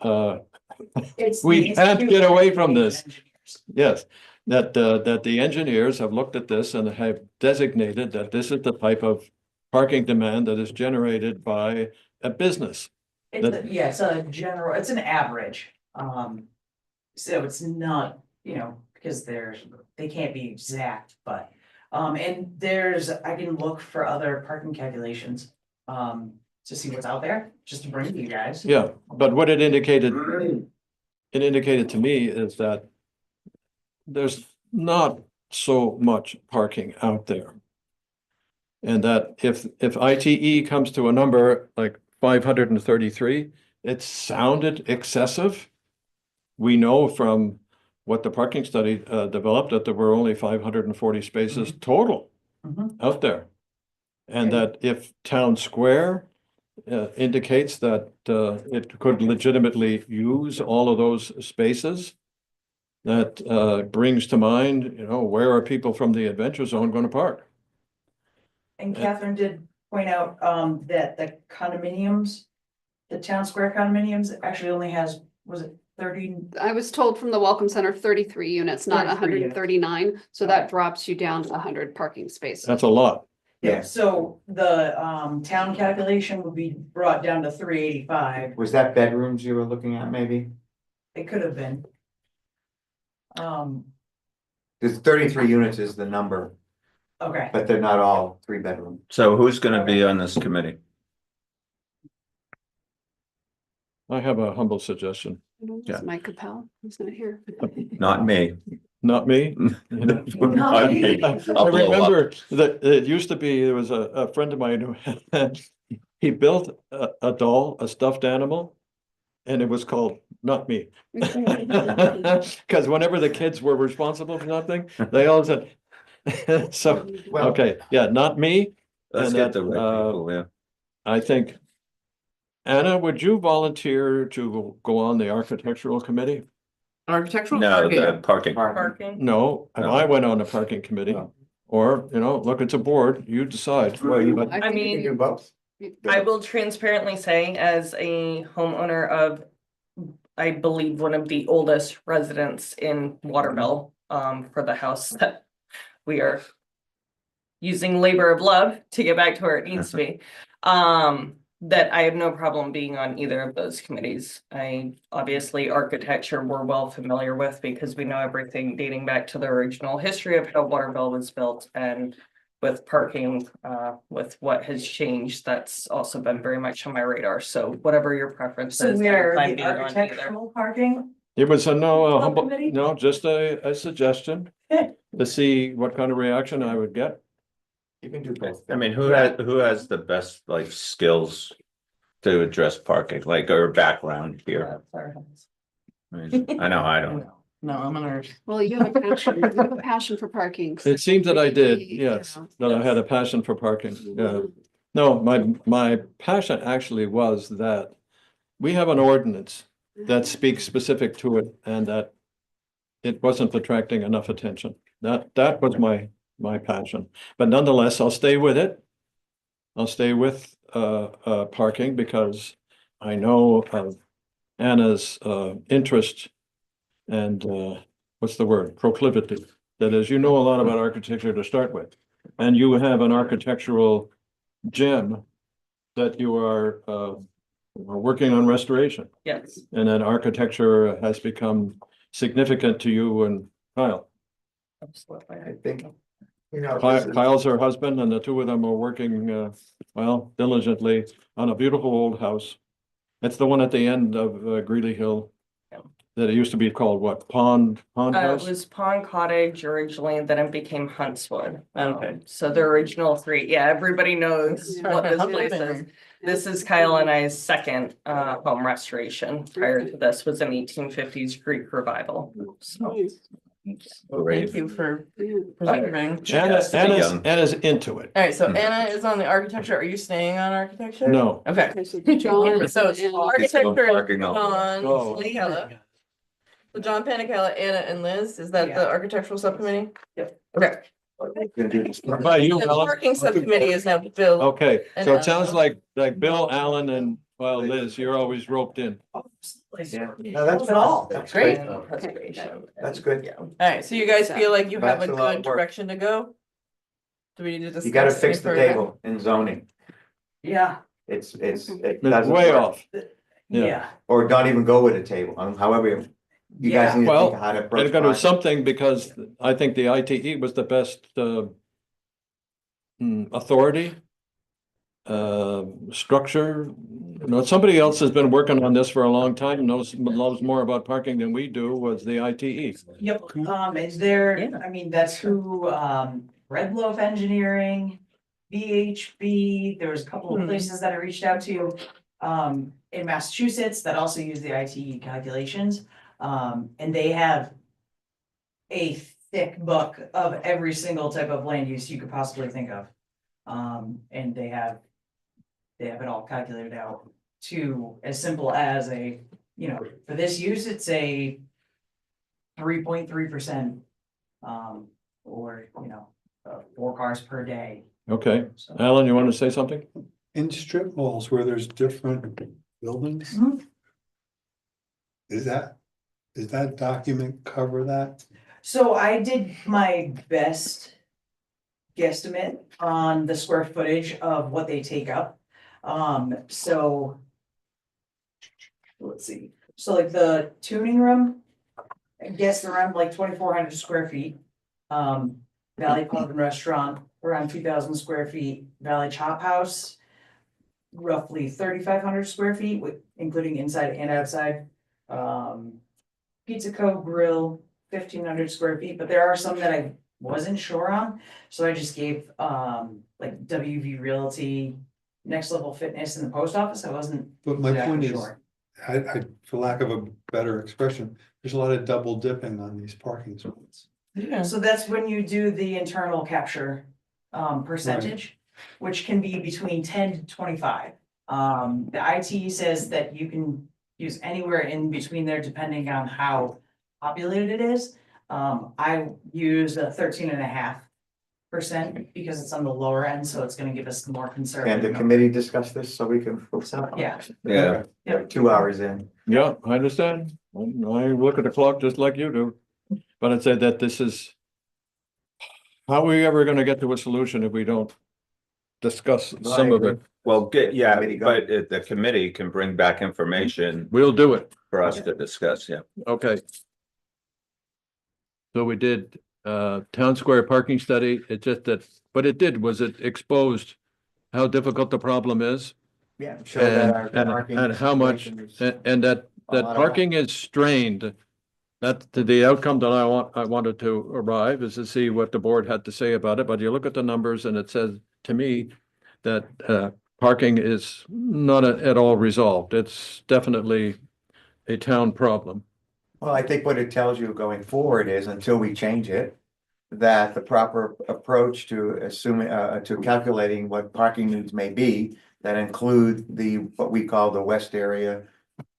S8: It's
S2: we
S8: the
S2: can't
S8: Institute
S2: get
S8: of
S2: away from
S8: Transportation
S2: this.
S8: Engineers.
S2: yes, that the engineers have looked at this and have designated that this is the type of parking demand that is generated by a business.
S8: It's a general, it's an average, so it's not, because they can't be exact, but. And I can look for other parking calculations, to see what's out there, just to bring to you guys.
S2: Yeah, but what it indicated to me is that there's not so much parking out there. And that if ITE comes to a number like 533, it sounded excessive. We know from what the parking study developed that there were only 540 spaces total
S8: Mhm.
S2: out there. And that if Town Square indicates that it could legitimately use all of those spaces, that brings to mind, where are people from the Adventure Zone going to park?
S8: And Catherine did point out, that the condominiums, the town square condominiums actually only has, was it 30?
S7: I was told from the Welcome Center, 33 units, not
S8: 33
S7: hundred
S8: units.
S7: and 39, so that drops you down to 100 parking spaces.
S2: That's a lot.
S4: Yeah.
S8: So the, town calculation would be brought down to 385.
S4: Was that bedrooms you were looking at maybe?
S8: It could have been.
S4: Because 33 units is the number,
S8: Okay.
S4: but they're not all 3-bedroom.
S1: So who's gonna be on this committee?
S2: I have a humble suggestion.
S1: Yeah.
S7: Mike Capel, he's not here.
S1: Not me.
S2: Not me.
S1: Not me.
S2: I
S1: I'll blow up.
S2: remember that it used to be, there was a friend of mine who had, he built a doll, a stuffed animal, and it was called Not Me. Because whenever the kids were responsible for something, they all said, so,
S4: Well,
S2: okay, yeah, not me.
S1: Let's
S2: And
S1: get
S2: that,
S1: the right people, yeah.
S2: I think, Anna, would you volunteer to go on the architectural committee?
S9: Architectural
S1: No,
S9: parking.
S1: the parking.
S5: Parking.
S2: No, and I went on the parking committee, or, look, it's a board, you decide.
S4: Well, you,
S2: But-
S4: I
S5: I
S4: think you can
S5: mean,
S4: do both.
S5: I will transparently say, as a homeowner of, I believe, one of the oldest residents in Waterville, for the house that we are using labor of love to get back to where it needs to be. That I have no problem being on either of those committees. Obviously, architecture we're well familiar with because we know everything dating back to the original history of how Waterville was built, and with parking, with what has changed, that's also been very much on my radar. So whatever your preference
S8: So
S5: is,
S8: we
S5: I'm
S8: are
S5: fine
S8: the
S5: being on either.
S8: architectural parking.
S2: It was a
S8: Subcommittee?
S2: no, just a suggestion to see what kind of reaction I would get.
S4: You can do both.
S1: I mean, who has the best like skills to address parking, like, or background here? I mean, I know I don't.
S9: No, I'm a nurse.
S7: Well, you have a passion, you have a passion for parking. so
S2: It seems that I did,
S7: maybe,
S2: yes,
S7: you know.
S2: that I had a passion for parking, yeah. No, my passion actually was that we have an ordinance that speaks specific to it, and that it wasn't attracting enough attention. That was my passion, but nonetheless, I'll stay with it. I'll stay with parking because I know of Anna's interest and what's the word, proclivity. That is, you know a lot about architecture to start with, and you have an architectural gem that you are working on restoration,
S5: Yes.
S2: and that architecture has become significant to you and Kyle.
S5: Absolutely.
S4: I think, this is-
S2: Kyle's her husband, and the two of them are working, diligently on a beautiful old house. It's the one at the end of Greeley Hill.
S5: Yeah.
S2: That it used to be called what, Pond
S5: It
S2: House?
S5: was Pond Cottage originally, then it became Huntswood.
S9: Okay.
S5: So the original three, yeah, everybody knows what this place is. This is Kyle and I's second home restoration. Prior to this was an 1850s Greek revival. So
S9: Thank you for preserving.
S2: Anna's into it.
S9: All right, so Anna is on the architecture. Are you staying on architecture?
S2: No,
S9: Okay.
S7: Okay, so John
S9: So it's
S7: and-
S9: architecture,
S1: Parking lot.
S9: John
S2: Oh.
S9: Panicella. So John Panicella, Anna and Liz, is that
S8: Yeah.
S9: the architectural subcommittee?
S8: Yep.
S9: Okay.
S4: Gonna do this.
S2: What about you,
S9: The
S2: Alan?
S9: parking subcommittee is now Bill.
S2: Okay,
S9: And
S2: so it sounds
S9: Alan.
S2: like Bill, Alan, and Liz, you're always roped in.
S4: Yeah, no, that's
S8: Not at all.
S4: That's
S9: Great.
S4: great.
S5: and preservation.
S4: That's good.
S5: Yeah.
S9: All right, so you guys feel like you have a
S4: That's a lot
S9: good
S4: of work.
S9: direction to go? Do we need to discuss?
S4: You gotta
S9: any
S4: fix the
S9: further?
S4: table in zoning.
S8: Yeah,
S4: It
S2: It's
S4: doesn't
S2: way
S4: work.
S2: off. Yeah.
S8: yeah.
S4: Or don't even go with a table, however, you guys need to
S2: Well,
S4: think of how to
S2: They're
S4: approach.
S2: gonna do
S4: parking.
S2: something because I think the ITE was the best authority. Structure, somebody else has been working on this for a long time, knows more about parking than we do, was the ITE.
S8: Yep, is there,
S5: Yeah.
S8: I mean, that's who, Red Loaf Engineering, VHB, there was a couple of places that I reached out to. In Massachusetts that also use the ITE calculations, and they have a thick book of every single type of land use you could possibly think of. And they have it all calculated out to as simple as for this use, it's a 3.3%. Or, 4 cars per day.
S2: Okay,
S8: So,
S2: Alan, you want to say something?
S13: In strip malls where there's different buildings?
S8: Mhm.
S13: Does that document cover that?
S8: So I did my best guesstimate on the square footage of what they take up. So let's see, so like the tuning room, I guess around like 2,400 square feet. Valley Pub and Restaurant, around 2,000 square feet. Valley Chop House, roughly 3,500 square feet with, including inside and outside. Pizza Co. Grill, 1,500 square feet, but there are some that I wasn't sure on. So I just gave, like WV Realty, Next Level Fitness and the post office. I wasn't
S13: But my point
S8: exactly
S13: is,
S8: sure.
S13: I, for lack of a better expression, there's a lot of double dipping on these parking spots.
S9: Yeah.
S8: So that's when you do the internal capture, percentage, which can be between 10 to 25. The IT says that you can use anywhere in between there depending on how populated it is. I use a 13.5% because it's on the lower end, so it's gonna give us the more
S4: And
S8: conservative.
S4: the
S8: number.
S4: committee discussed this, so we can.
S8: Yeah.
S1: Yeah.
S4: We're 2 hours in.
S2: Yeah, I understand. I look at the clock just like you do. But I'd say that this is. How are we ever gonna get to a solution if we don't discuss some of it?
S1: Well, yeah,
S4: Committee go.
S1: but the committee can bring back information
S2: We'll do it.
S1: for us to discuss, yeah.
S2: Okay. So we did town square parking study. It just that, what it did was it exposed how difficult the problem is.
S4: Yeah. Show that our
S2: And
S4: parking
S2: how much,
S4: situation is
S2: and that
S4: a lot of
S2: parking is strained. That's the outcome that I wanted to arrive is to see what the board had to say about it, but you look at the numbers and it says to me that parking is not at all resolved. It's definitely a town problem.
S4: Well, I think what it tells you going forward is until we change it, that the proper approach to assuming, to calculating what parking needs may be, that include what we call the west area.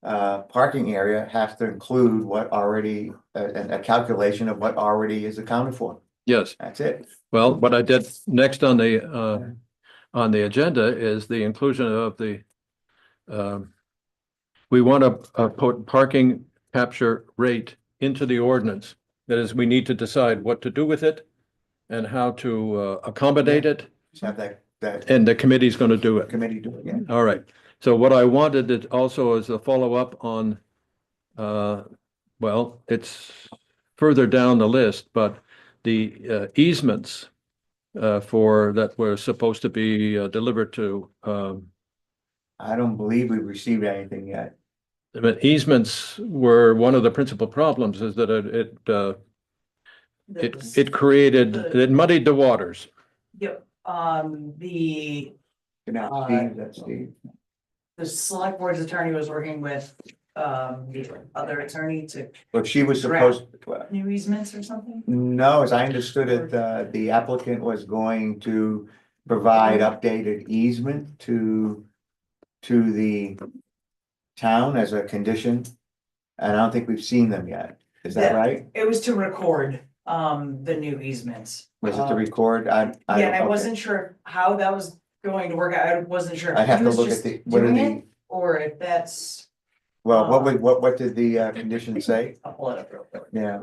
S4: Parking area has to include what already, a calculation of what already is accounted for.
S2: Yes.
S4: That's it.
S2: Well, what I did next on the agenda is the inclusion of the we want to put parking capture rate into the ordinance. That is, we need to decide what to do with it and how to accommodate it,
S4: Just have that
S2: and the committee's going to do it.
S4: committee do it, yeah.
S2: All right. So what I wanted it also is a follow-up on, well, it's further down the list, but the easements for that were supposed to be delivered to,
S4: I don't believe we've received anything yet.
S2: but easements were one of the principal problems is that it created, it muddied the waters.
S8: Yep, the
S4: Now, Steve, that's Steve.
S8: select board's attorney was working with, the other attorney to
S4: But she was supposed,
S8: new easements or something?
S4: no, as I understood it, the applicant was going to provide updated easement to the town as a condition. And I don't think we've seen them yet. Is that
S8: Yeah.
S4: right?
S8: It was to record, the new easements.
S4: Was it to record?
S8: Yeah, and I
S4: okay.
S8: wasn't sure how that was going to work out. I wasn't sure.
S4: I
S8: if
S4: have
S8: he
S4: to
S8: was
S4: look at
S8: just
S4: the, what are
S8: doing
S4: the,
S8: it, or if that's,
S4: well, what did the condition say?
S8: I'll pull it up real quick.
S4: Yeah.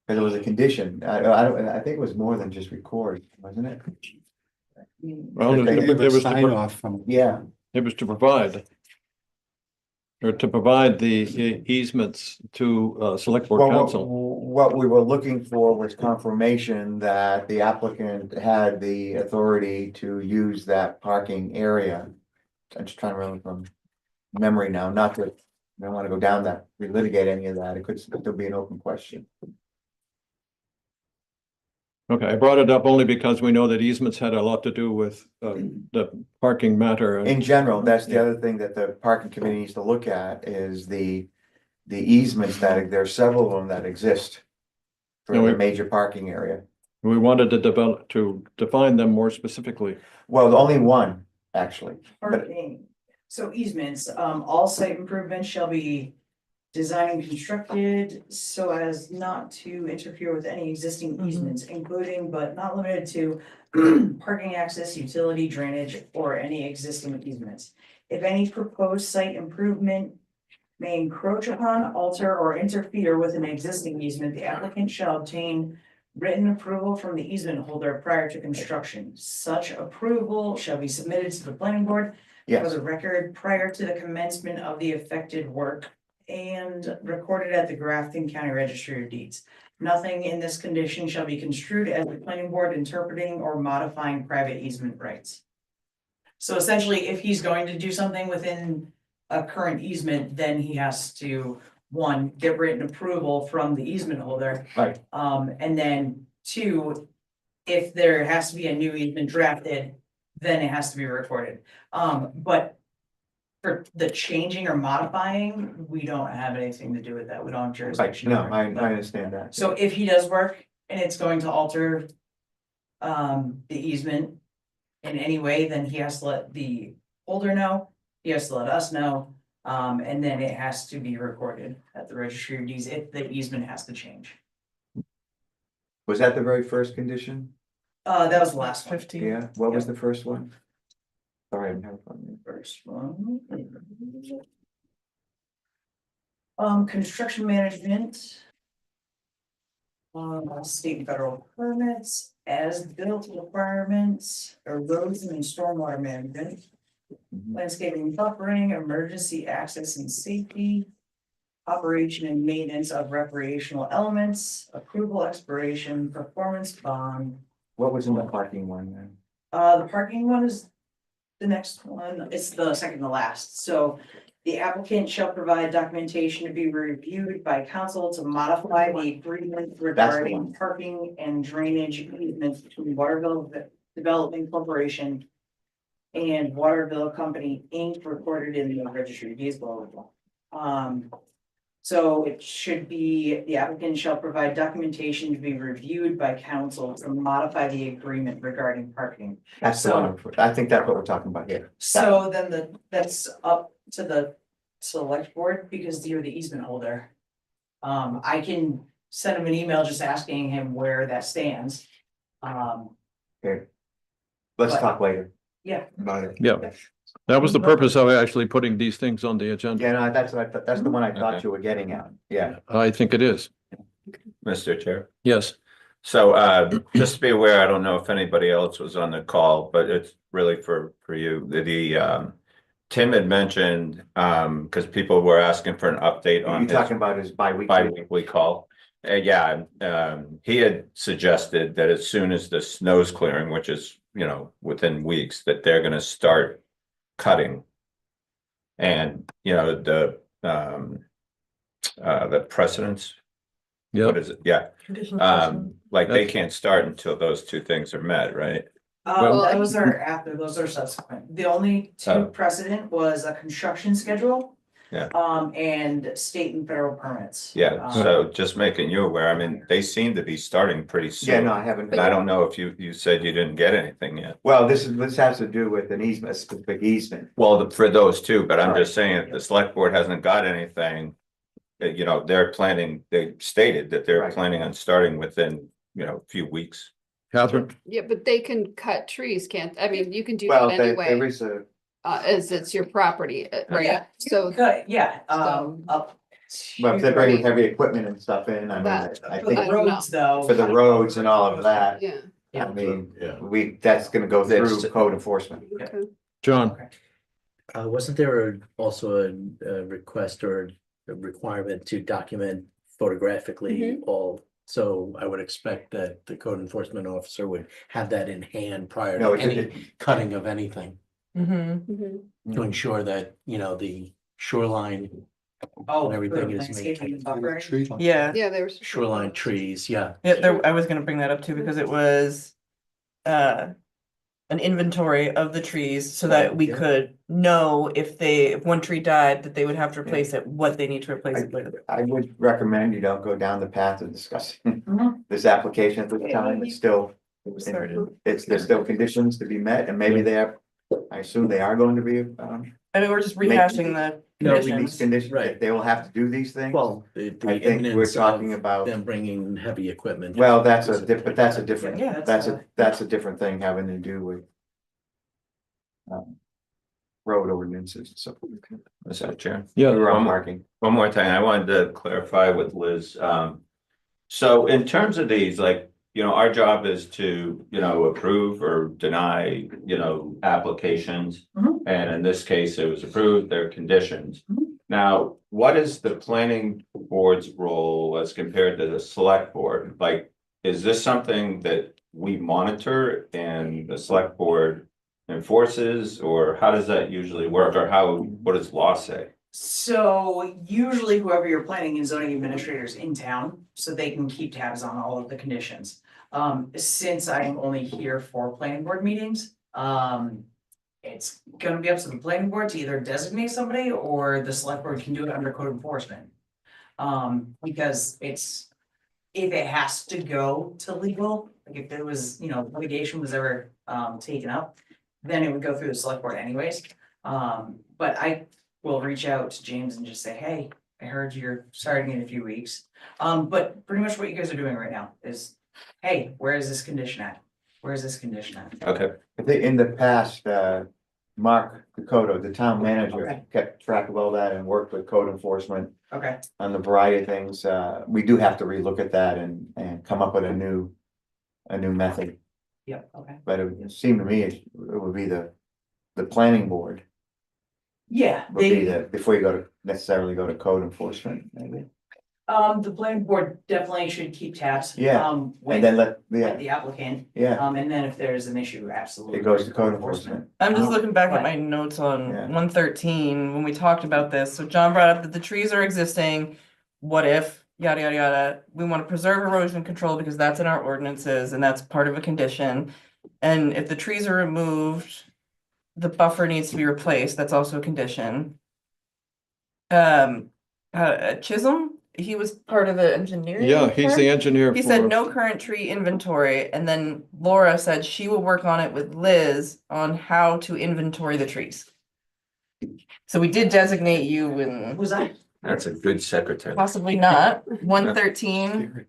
S4: Cause it was a condition. I think it was more than just record, wasn't it?
S2: Well,
S4: They
S2: it was
S13: Sign
S2: to,
S13: off from.
S4: Yeah,
S2: it was to provide. Or to provide the easements to select board
S4: well,
S2: council.
S4: what we were looking for was confirmation that the applicant had the authority to use that parking area. I'm just trying to remember from memory now, not to, I don't wanna go down that, relitigate any of that, it could still be an open question.
S2: Okay, I brought it up only because we know that easements had a lot to do with the parking matter.
S4: In general, that's the other thing that the parking committee needs to look at is the easements that, there are several of them that exist. For
S2: No,
S4: the major parking area.
S2: We wanted to define them more specifically.
S4: Well, only one, actually. But
S8: Parking. So easements, all site improvements shall be designed and constructed so as not to interfere with any existing easements, including but not limited to parking access, utility, drainage, or any existing easements. If any proposed site improvement may encroach upon, alter, or interfere with an existing easement, the applicant shall obtain written approval from the easement holder prior to construction. Such approval shall be submitted to the planning board for
S4: yes,
S8: the record prior to the commencement of the affected work and recorded at the Grafton County Registry of Deeds. Nothing in this condition shall be construed as the planning board interpreting or modifying private easement rights. So essentially, if he's going to do something within a current easement, then he has to, one, get written approval from the easement holder.
S4: right,
S8: And then two, if there has to be a new easement drafted, then it has to be recorded. But for the changing or modifying, we don't have anything to do with that. We don't have
S4: right,
S8: jurisdiction.
S4: no,
S8: over
S4: I
S8: it. But-
S4: understand that.
S8: So if he does work and it's going to alter the easement in any way, then he has to let the holder know, he has to let us know. And then it has to be recorded at the registry of deeds if the easement has to change.
S4: Was that the very first condition?
S8: That was the last one.
S4: Yeah, what was the first one? Sorry, I'm having fun.
S8: First one. Construction management. State and federal permits, as built requirements, erosion and stormwater management. Landscaping and buffering, emergency access and safety. Operation and maintenance of recreational elements, approval expiration, performance bond.
S4: What was in the parking one then?
S8: The parking one is the next one, it's the second to last, so. The applicant shall provide documentation to be reviewed by council to modify the agreement regarding
S4: one.
S8: parking and drainage easements between Waterville Development Corporation. And Waterville Company, Inc. recorded in the registry of deeds, blah, blah, blah. So it should be, the applicant shall provide documentation to be reviewed by council to modify the agreement regarding parking.
S4: That's the one, I think that's what we're talking about here.
S8: So then that's up to the select board because you're the easement holder. I can send him an email just asking him where that stands.
S4: Okay. Let's
S8: But-
S4: talk later
S8: Yeah.
S4: about it.
S2: Yeah, that was the purpose of actually putting these things on the agenda.
S4: Yeah, no, that's what I thought, that's the one I thought
S1: Okay.
S4: you were getting at, yeah.
S2: I think it is.
S1: Mr. Chair.
S2: Yes.
S1: So just to be aware, I don't know if anybody else was on the call, but it's really for you. Tim had mentioned, because people were asking for an update on
S4: You're
S1: his
S4: talking about his bi-weekly.
S1: bi-weekly call. Yeah, he had suggested that as soon as the snow's clearing, which is, within weeks, that they're gonna start cutting. And, the precedents, what
S2: Yeah.
S1: is it? Yeah, like they can't start until those two things are met, right?
S2: Well-
S8: Those are after, those are subsequent. The only two
S1: Oh.
S8: precedent was a construction schedule.
S1: Yeah.
S8: And state and federal permits.
S1: Yeah, so just making you aware, I mean, they seem to be starting pretty soon.
S4: Yeah, no, I haven't.
S1: And I don't know if you said you didn't get anything yet.
S4: Well, this has to do with an easement, a specific easement.
S1: Well, for those two, but I'm just
S4: Right.
S1: saying, if the select board hasn't got anything. They're planning, they stated that they're
S4: Right.
S1: planning on starting within, a few weeks.
S2: Catherine?
S7: Yeah, but they can cut trees, can't, I mean, you can do
S4: Well,
S7: that
S4: there
S7: anyway,
S4: is a,
S7: as it's your property, right?
S8: Yeah,
S7: So
S8: good, yeah,
S7: So-
S8: up.
S4: well, if they're bringing
S7: Right.
S4: heavy equipment and stuff in, I mean,
S7: That-
S4: I
S8: For the
S4: think
S8: roads though.
S4: for the roads and all of that,
S7: yeah,
S4: I mean,
S12: Yeah.
S4: that's gonna go through
S1: That's-
S4: code enforcement.
S7: okay.
S2: John?
S8: Okay.
S11: Wasn't there also a request or a requirement to document photographically all? So I would expect that the code enforcement officer would have that in hand prior
S4: No,
S11: to
S4: it-
S11: any cutting of anything
S9: Mm-hmm.
S7: Mhm.
S11: to ensure that, the shoreline,
S8: Oh,
S11: everything
S8: for
S11: is
S8: landscaping and
S11: maintained.
S8: buffering.
S13: Tree line.
S9: Yeah,
S7: Yeah, there's.
S11: shoreline trees, yeah.
S9: yeah, I was gonna bring that up too, because it was an inventory of the trees so that we
S11: Yeah.
S9: could know if one tree died, that they would have to replace it, what they need to replace it with.
S4: I would recommend you don't go down the path of discussing
S8: Mhm.
S4: this application at this time, it's still,
S9: Certain.
S4: there's still conditions to be met, and maybe they are, I assume they are going to be,
S9: I mean, we're just
S4: Make-
S9: rehashing the
S11: No, we
S4: these
S9: conditions.
S4: conditions,
S11: Right.
S4: they will have to do these things.
S11: Well, the
S4: I think we're
S11: imminence
S4: talking
S11: of
S4: about,
S11: them bringing heavy equipment.
S4: well, but that's a different,
S8: Yeah,
S4: that's a different thing having to do with road ordinances, so.
S1: Mr. Chair.
S2: Yeah.
S4: We were on marking.
S1: One more thing, I wanted to clarify with Liz. So in terms of these, like, our job is to, approve or deny, applications.
S8: Mhm.
S1: And in this case, it was approved, there are conditions.
S8: Mhm.
S1: Now, what is the planning board's role as compared to the select board? Like, is this something that we monitor and the select board enforces, or how does that usually work, or what does law say?
S8: So usually whoever your planning and zoning administrators in town, so they can keep tabs on all of the conditions. Since I'm only here for planning board meetings, it's gonna be up to the planning board to either designate somebody or the select board can do it under code enforcement. Because if it has to go to legal, like if there was, litigation was ever taken up, then it would go through the select board anyways. But we'll reach out to James and just say, hey, I heard you're starting in a few weeks. But pretty much what you guys are doing right now is, hey, where is this condition at? Where is this condition at?
S1: Okay,
S4: I think in the past, Mark Dakota, the town manager,
S8: Okay.
S4: kept track of all that and worked with code enforcement
S8: Okay,
S4: on the variety of things. We do have to relook at that and come up with a new method.
S8: yep, okay.
S4: But it would seem to me it would be the planning board
S8: Yeah,
S4: would be
S8: they,
S4: before you necessarily go to code enforcement, maybe.
S8: the planning board definitely should keep tabs.
S4: Yeah,
S8: With,
S4: And then
S8: with the applicant,
S4: yeah,
S8: and then if there's an issue, absolutely.
S4: it goes to code enforcement.
S9: I'm just
S8: Um,
S9: looking back
S8: but-
S9: at my notes on
S4: Yeah.
S9: 113 when we talked about this. So John brought up that the trees are existing. What if, yada, yada, yada. We want to preserve erosion control because that's in our ordinances and that's part of a condition. And if the trees are removed, the buffer needs to be replaced. That's also a condition. Chisholm, he was part of the engineering.
S2: Yeah, he's
S9: part?
S2: the engineer.
S9: He said
S2: for-
S9: no current tree inventory, and then Laura said she will work on it with Liz on how to inventory the trees. So we did designate you in
S8: Was I?
S1: that's a good secretary.
S9: possibly not 113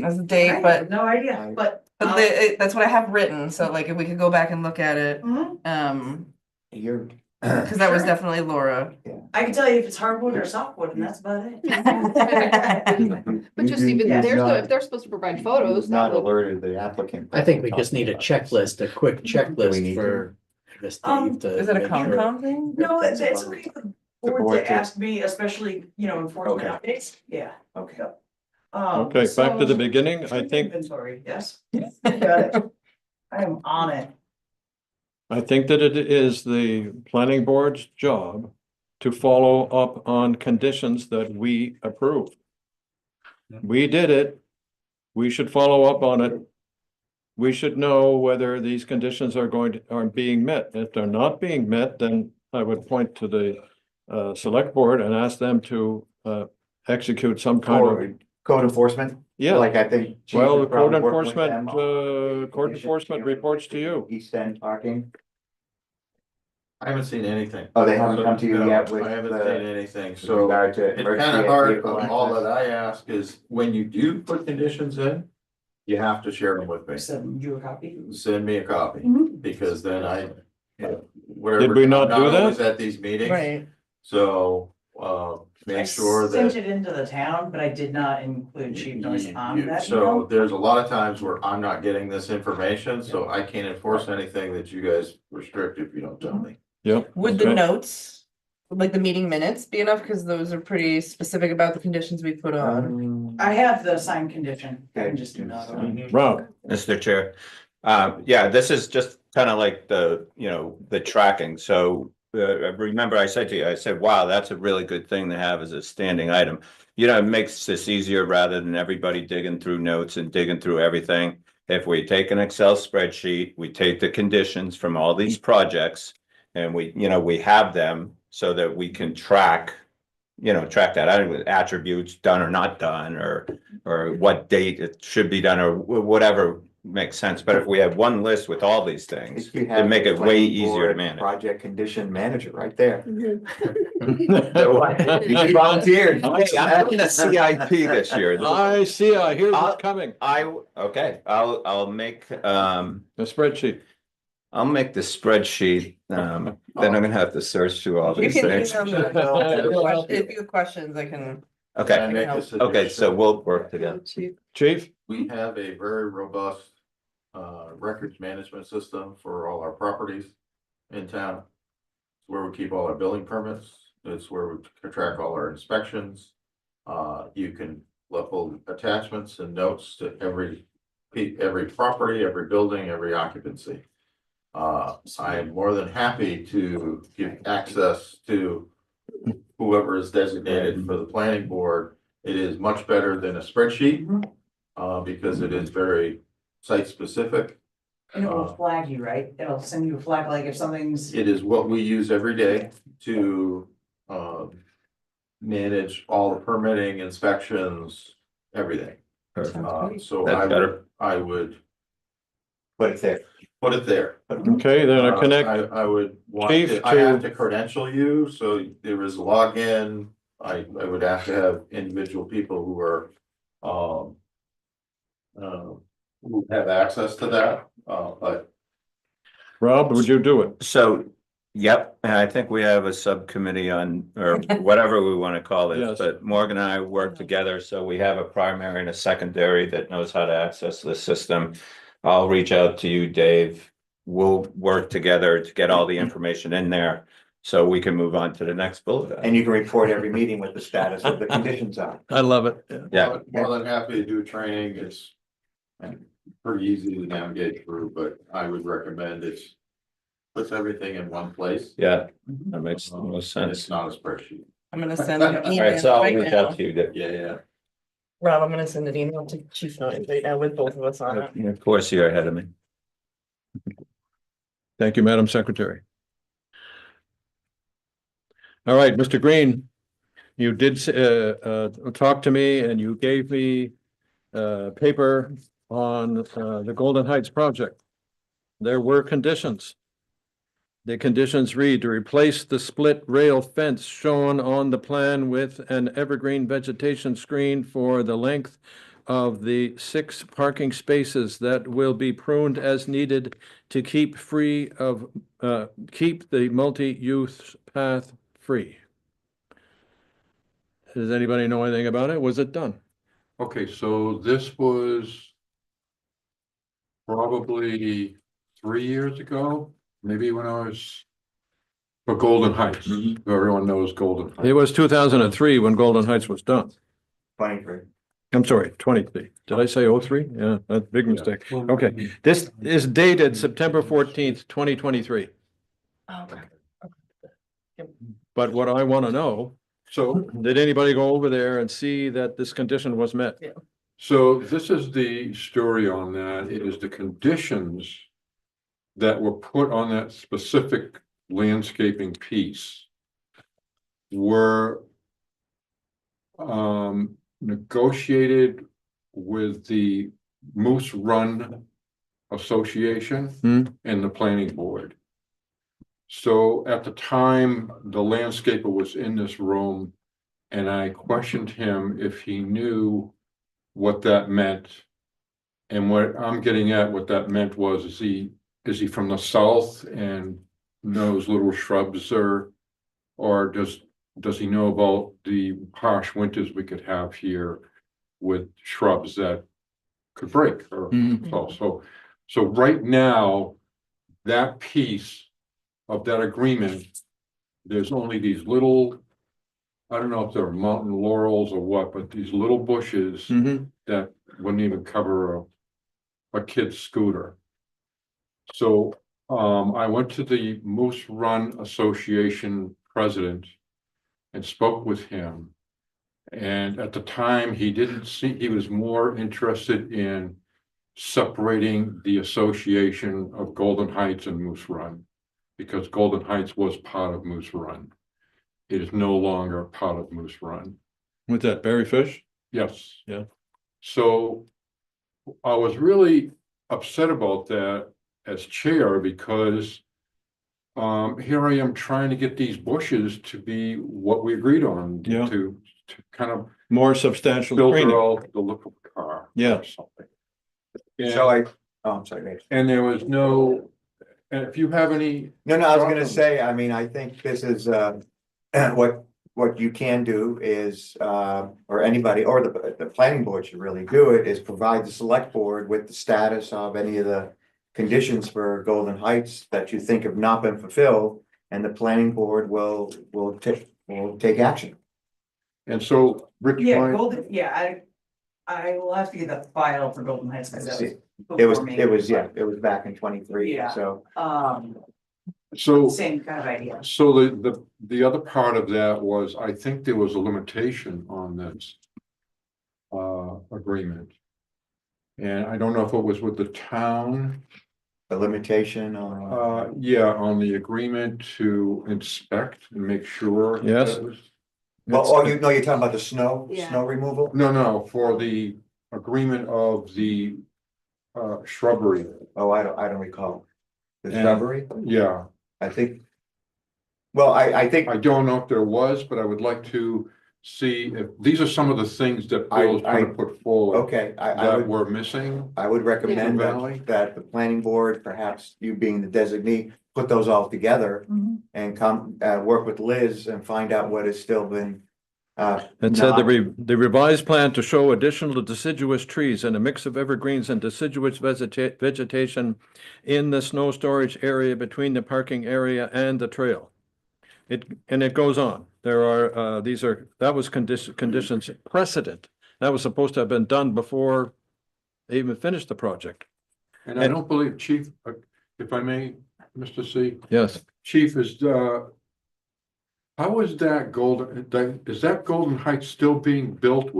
S9: as the date,
S8: I
S9: but
S8: have no idea, but.
S9: that's what I have written. So like if we could go back and look at it,
S8: Mhm.
S4: You're.
S9: because that was
S8: Sure.
S9: definitely Laura.
S8: I can tell you if it's hardwood or softwood, and that's about it.
S7: But just even,
S8: Yes.
S7: if they're supposed to provide photos, that
S4: Not
S7: would.
S4: alerted the applicant.
S11: I think we just need a checklist, a quick
S4: we
S11: checklist
S4: need
S11: for this
S8: Um,
S11: Dave to
S9: Is it a
S11: make sure.
S9: Concom thing?
S8: No, it's okay for the board
S4: board
S8: to
S4: to-
S8: ask me, especially, enforcement updates, yeah.
S4: Okay.
S2: Okay, back to the
S8: so-
S2: beginning. I think,
S8: Inventory, yes. Got it. I am on it.
S2: I think that it is the planning board's job to follow up on conditions that we approve. We did it. We should follow up on it. We should know whether these conditions are being met. If they're not being met, then I would point to the select board and ask them to execute some kind of,
S4: Code enforcement,
S2: yeah.
S4: like I think. Chief
S2: Well,
S4: would
S2: the code
S4: probably work with
S2: enforcement,
S4: them on
S2: code enforcement reports to you.
S4: East End parking.
S12: I haven't seen anything.
S4: Oh, they haven't come to you
S12: No,
S4: yet with
S12: I haven't
S4: the-
S12: seen anything,
S4: With
S12: so
S4: regard to
S12: it's kind
S4: emergency
S12: of hard,
S4: vehicle
S12: but all
S4: access.
S12: that I ask is, when you do put conditions in, you have to share them with me.
S8: Send you a copy.
S12: Send me a copy,
S8: Mhm.
S12: because then whatever.
S2: Did we not
S12: I'm
S2: do that?
S12: always at these meetings,
S9: Right.
S12: so,
S8: I
S12: make sure
S8: sent
S12: that.
S8: it into the town, but I did not include Chief Noise on that
S12: So
S8: email.
S12: there's a lot of times where I'm not getting this information, so I can't enforce anything that you guys restrict if you don't tell me.
S2: Yep.
S9: Would the
S2: okay.
S9: notes, like the meeting minutes be enough? Because those are pretty specific about the conditions we put on.
S8: I have the signed condition. I can just do another one.
S2: Rob,
S1: Mr. Chair. Yeah, this is just kind of like the tracking. So remember I said to you, I said, wow, that's a really good thing to have as a standing item. It makes this easier rather than everybody digging through notes and digging through everything. If we take an Excel spreadsheet, we take the conditions from all these projects and we have them so that we can track that, I don't know, attributes done or not done, or what date it should be done, or whatever makes sense. But if we have one list with all these things,
S4: If you
S1: it'd
S4: have
S1: make
S4: the
S1: it way
S4: planning
S1: easier to
S4: board
S1: manage.
S4: Project condition manager right there.
S1: You
S4: You volunteered.
S1: Hey, I'm doing a CIP this year.
S2: I see, I hear what's coming,
S1: Okay, I'll make,
S2: the spreadsheet.
S1: I'll make the spreadsheet, then I'm gonna have to search through all
S9: You
S1: these
S9: can
S1: things.
S9: email me. If you have questions, I can.
S12: Can I
S1: Okay,
S12: make a
S1: okay,
S12: suggestion?
S1: so we'll work together.
S2: Chief?
S12: We have a very robust records management system for all our properties in town. It's where we keep all our building permits. It's where we track all our inspections. You can upload attachments and notes to every property, every building, every occupancy. I am more than happy to give access to whoever is designated for the planning board. It is much better than a spreadsheet, because it is very site specific.
S8: And it will flag you, right? It'll send you a flag, like if something's.
S12: It is what we use every day to manage all the permitting, inspections, everything. So
S1: That's better.
S12: I would
S4: But it's there.
S12: put it there.
S2: Okay, then I connect.
S12: I would want,
S2: Chief
S12: I have
S2: to-
S12: to credential you, so there is login. I would have to have individual people who are, who have access to that, but
S2: Rob, would you do it?
S1: So, yep, and I think we have a subcommittee on, or whatever we want to call
S2: Yes.
S1: it, but Morgan and I work together, so we have a primary and a secondary that knows how to access the system. I'll reach out to you, Dave. We'll work together to get all the information in there, so we can move on to the next bullet.
S4: And you can report every meeting what the status of the conditions are.
S2: I love it.
S1: Yeah.
S12: more than happy to do training. It's pretty easy to navigate through, but I would recommend it's puts everything in one place.
S1: Yeah, that makes the most
S12: And it's
S1: sense.
S12: not a spreadsheet.
S9: I'm gonna send an
S1: All right, so
S9: email
S1: I'll
S9: right
S1: reach
S9: now.
S1: out to you, Dave.
S12: Yeah.
S9: Rob, I'm gonna send an email to Chief Noyes right now with both of us on it.
S1: Of course, you're ahead of me.
S2: Thank you, Madam Secretary. All right, Mr. Green, you did talk to me and you gave me paper on the Golden Heights project. There were conditions. The conditions read to replace the split rail fence shown on the plan with an evergreen vegetation screen for the length of the 6 parking spaces that will be pruned as needed to keep free of, keep the multi-use path free. Does anybody know anything about it? Was it done?
S10: Okay, so this was probably 3 years ago, maybe when I was for Golden Heights. Everyone knows Golden Heights.
S2: It was 2003 when Golden Heights was done.
S4: 23.
S2: I'm sorry, 23. Did I say 03? Yeah, that's a big mistake. Okay, this is dated September 14th, 2023. But what I want to know,
S10: So,
S2: did anybody go over there and see that this condition was met?
S10: so this is the story on that. It is the conditions that were put on that specific landscaping piece were negotiated with the Moose Run Association and the planning board. So at the time, the landscaper was in this room and I questioned him if he knew what that meant. And what I'm getting at, what that meant was, is he from the south and knows little shrubs or does he know about the harsh winters we could have here with shrubs that could break or so right now, that piece of that agreement, there's only these little, I don't know if they're mountain laurels or what, but these little bushes that wouldn't even cover a kid's scooter. So I went to the Moose Run Association president and spoke with him. And at the time, he was more interested in separating the association of Golden Heights and Moose Run, because Golden Heights was part of Moose Run. It is no longer part of Moose Run.
S2: With that berryfish?
S10: Yes.
S2: Yeah.
S10: So I was really upset about that as chair because here I am trying to get these bushes to be what we agreed on.
S2: Yeah.
S10: To kind of
S2: More substantial
S10: filter
S2: screening.
S10: out the look of the car.
S2: Yeah.
S10: Or something. And-
S4: So I'm sorry, Nate.
S10: And there was no, and if you have any.
S4: No, I was gonna say, I mean, I think this is, what you can do is, or anybody, or the planning board should really do it, is provide the select board with the status of any of the conditions for Golden Heights that you think have not been fulfilled, and the planning board will take action.
S10: And so, Rich.
S8: Yeah,
S10: Ryan-
S8: Golden, yeah, I will have to get the file for Golden Heights, because that was
S4: It was,
S8: before me.
S4: it was back in 23,
S8: Yeah.
S4: so.
S10: So.
S8: Same kind of idea.
S10: So the other part of that was, I think there was a limitation on this agreement. And I don't know if it was with the town.
S4: The limitation on.
S10: Yeah, on the agreement to inspect and make sure.
S2: Yes.
S10: that was-
S4: Well, you're talking about the snow
S7: Yeah.
S4: removal?
S10: No, for the agreement of the shrubbery.
S4: Oh, I don't recall. The
S10: And-
S4: shrubbery,
S10: Yeah,
S4: I think. Well, I think,
S10: I don't know if there was, but I would like to see if, these are some of the things that Bill is trying to put forward
S4: okay, I
S10: that
S4: would,
S10: we're missing.
S4: I would recommend
S10: Valley?
S4: that the planning board, perhaps you being the designee, put those all together. And come, work with Liz and find out what has still been.
S2: It said
S4: not-
S2: the revised plan to show additional deciduous trees and a mix of evergreens and deciduous vegetation in the snow storage area between the parking area and the trail. And it goes on. There are, that was conditions precedent. That was supposed to have been done before they even finished the project.
S10: And I don't believe Chief, if I may, Mr. C,
S2: Yes.
S10: Chief is, how is that is that Golden Heights still being built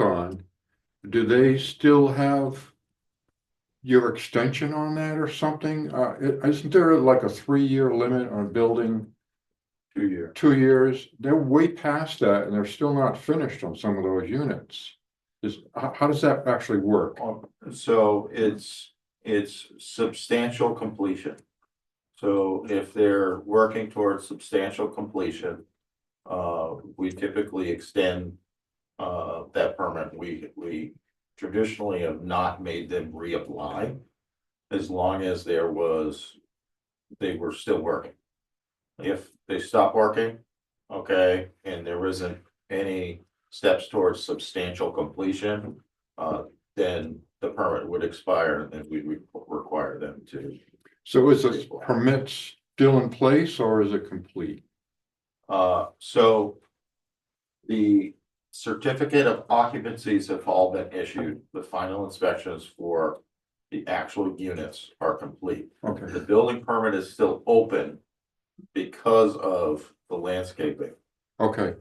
S10: on? Do they still have your extension on that or something? Isn't there like a 3-year limit on building?
S12: 2 years.
S10: 2 years? They're way past that and they're still not finished on some of those units. How does that actually work?
S12: So it's substantial completion. So if they're working towards substantial completion, we typically extend that permit. We traditionally have not made them reapply as long as they were still working. If they stop working, okay, and there isn't any steps towards substantial completion, then the permit would expire and then we would require them to.
S10: So is the permit still in place or is it complete?
S12: So the certificate of occupancies have all been issued. The final inspections for the actual units are complete.
S10: Okay.
S12: The building permit is still open because of the landscaping.
S10: Okay.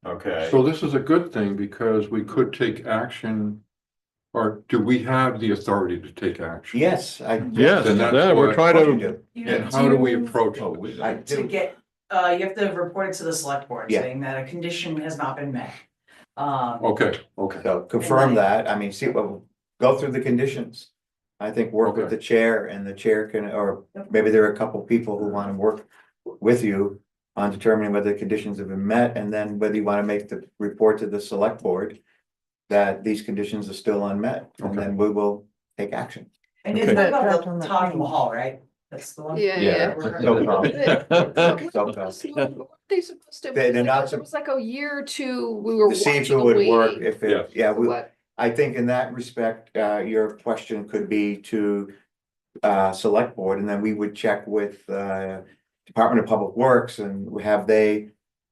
S12: Okay.
S10: So this is a good thing because we could take action. Or do we have the authority to take action?
S4: Yes,
S2: Yes,
S10: Then that's
S2: yeah, we're
S10: what-
S2: trying
S4: you
S2: to,
S4: do.
S10: And how do we
S8: you-
S10: approach
S12: Oh,
S10: it?
S12: we
S4: I
S8: To
S4: do.
S8: get, you have to report it to the select board
S4: Yeah.
S8: saying that a condition has not been met.
S10: Okay, okay.
S4: So confirm that, I mean, see, well, go through the conditions. I think work with
S10: Okay.
S4: the chair and the chair can, or maybe there are a couple people who wanna work with you. On determining whether the conditions have been met and then whether you wanna make the report to the select board. That these conditions are still unmet, and
S10: Okay.
S4: then we will take action.
S8: And
S2: Okay.
S8: it's
S9: That
S8: about
S9: draft
S8: the
S9: on that
S8: Taj
S9: page.
S8: Mahal, right? That's the one.
S7: Yeah.
S4: No problem.
S7: So
S4: So,
S7: what were they supposed to?
S4: They're not
S7: It was like a year or two, we were
S4: to see if it
S7: watching,
S4: would work,
S7: waiting.
S4: if
S10: Yes.
S4: it, yeah,
S7: for
S4: we,
S7: what?
S4: I think in that respect, your question could be to. Select board, and then we would check with Department of Public Works and have they.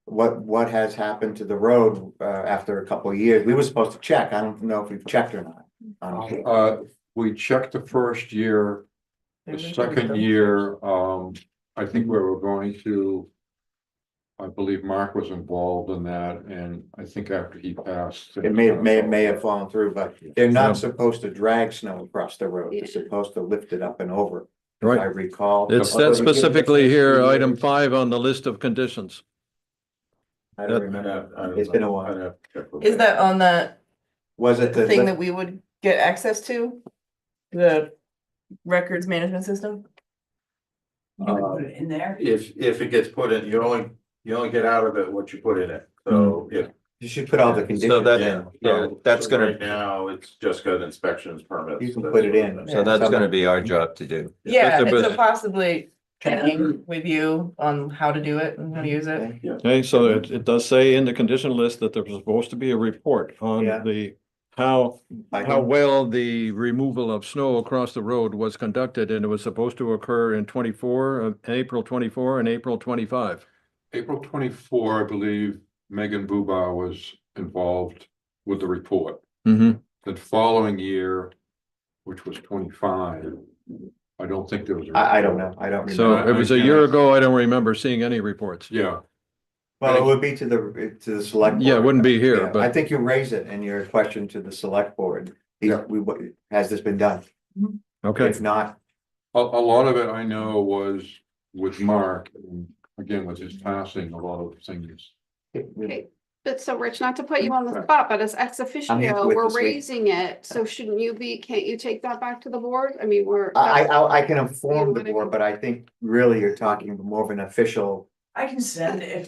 S4: What has happened to the road after a couple of years? We were supposed to check. I don't know if we've checked or not.
S10: We checked the first year. The second year, I think we were going to. I believe Mark was involved in that, and I think after he passed.
S4: It may have fallen through, but they're
S2: Yeah.
S4: not supposed to drag snow across the road. They're
S7: Yeah.
S4: supposed to lift it up and over. If I
S2: right.
S4: recall.
S2: It's that specifically here, item 5 on the list of conditions.
S4: I don't remember. It's been a while.
S9: Is that on that
S4: Was it
S9: thing
S4: the,
S9: that we would get access to? The records management system?
S8: You can put it in there.
S12: If it gets put in, you only get out of it what you put in it. So if.
S4: you should put all the
S1: So
S4: conditions
S1: that,
S4: in.
S1: yeah, that's
S12: So
S1: gonna,
S12: right now, it's just got inspections permits.
S4: You can put it in.
S1: so that's gonna be our job to do.
S9: Yeah,
S2: But-
S9: and so possibly checking with you on how to do it and how to use it.
S2: Okay, so it does say in the condition list that there's supposed to be a report on
S4: Yeah.
S2: how
S4: I
S2: how
S4: can-
S2: well the removal of snow across the road was conducted, and it was supposed to occur in April 24 and April 25.
S10: April 24, I believe Megan Buba was involved with the report.
S2: Mm-hmm.
S10: The following year, which was 25, I don't think there was.
S4: I don't know. I don't
S2: So
S4: remember.
S2: it was a year ago. I don't remember seeing any reports.
S10: Yeah,
S4: Well, it would be to the select.
S2: Yeah, it
S4: board.
S2: wouldn't be here,
S4: Yeah, I
S2: but
S4: think you raise it in your question to the select board.
S10: Yeah.
S4: Has this been done?
S2: okay.
S4: If not,
S10: a lot of it I know was with Mark, and again, with his passing, a lot of things.
S7: Okay, But so Rich, not to put you on the spot, but as ex
S4: here
S7: officio,
S4: with
S7: we're
S4: this week.
S7: raising it, so shouldn't you be, can't you take that back to the board? I mean, we're.
S4: I can inform the
S7: what I
S4: board,
S7: mean?
S4: but I think really you're talking more of an official.
S8: I can send if,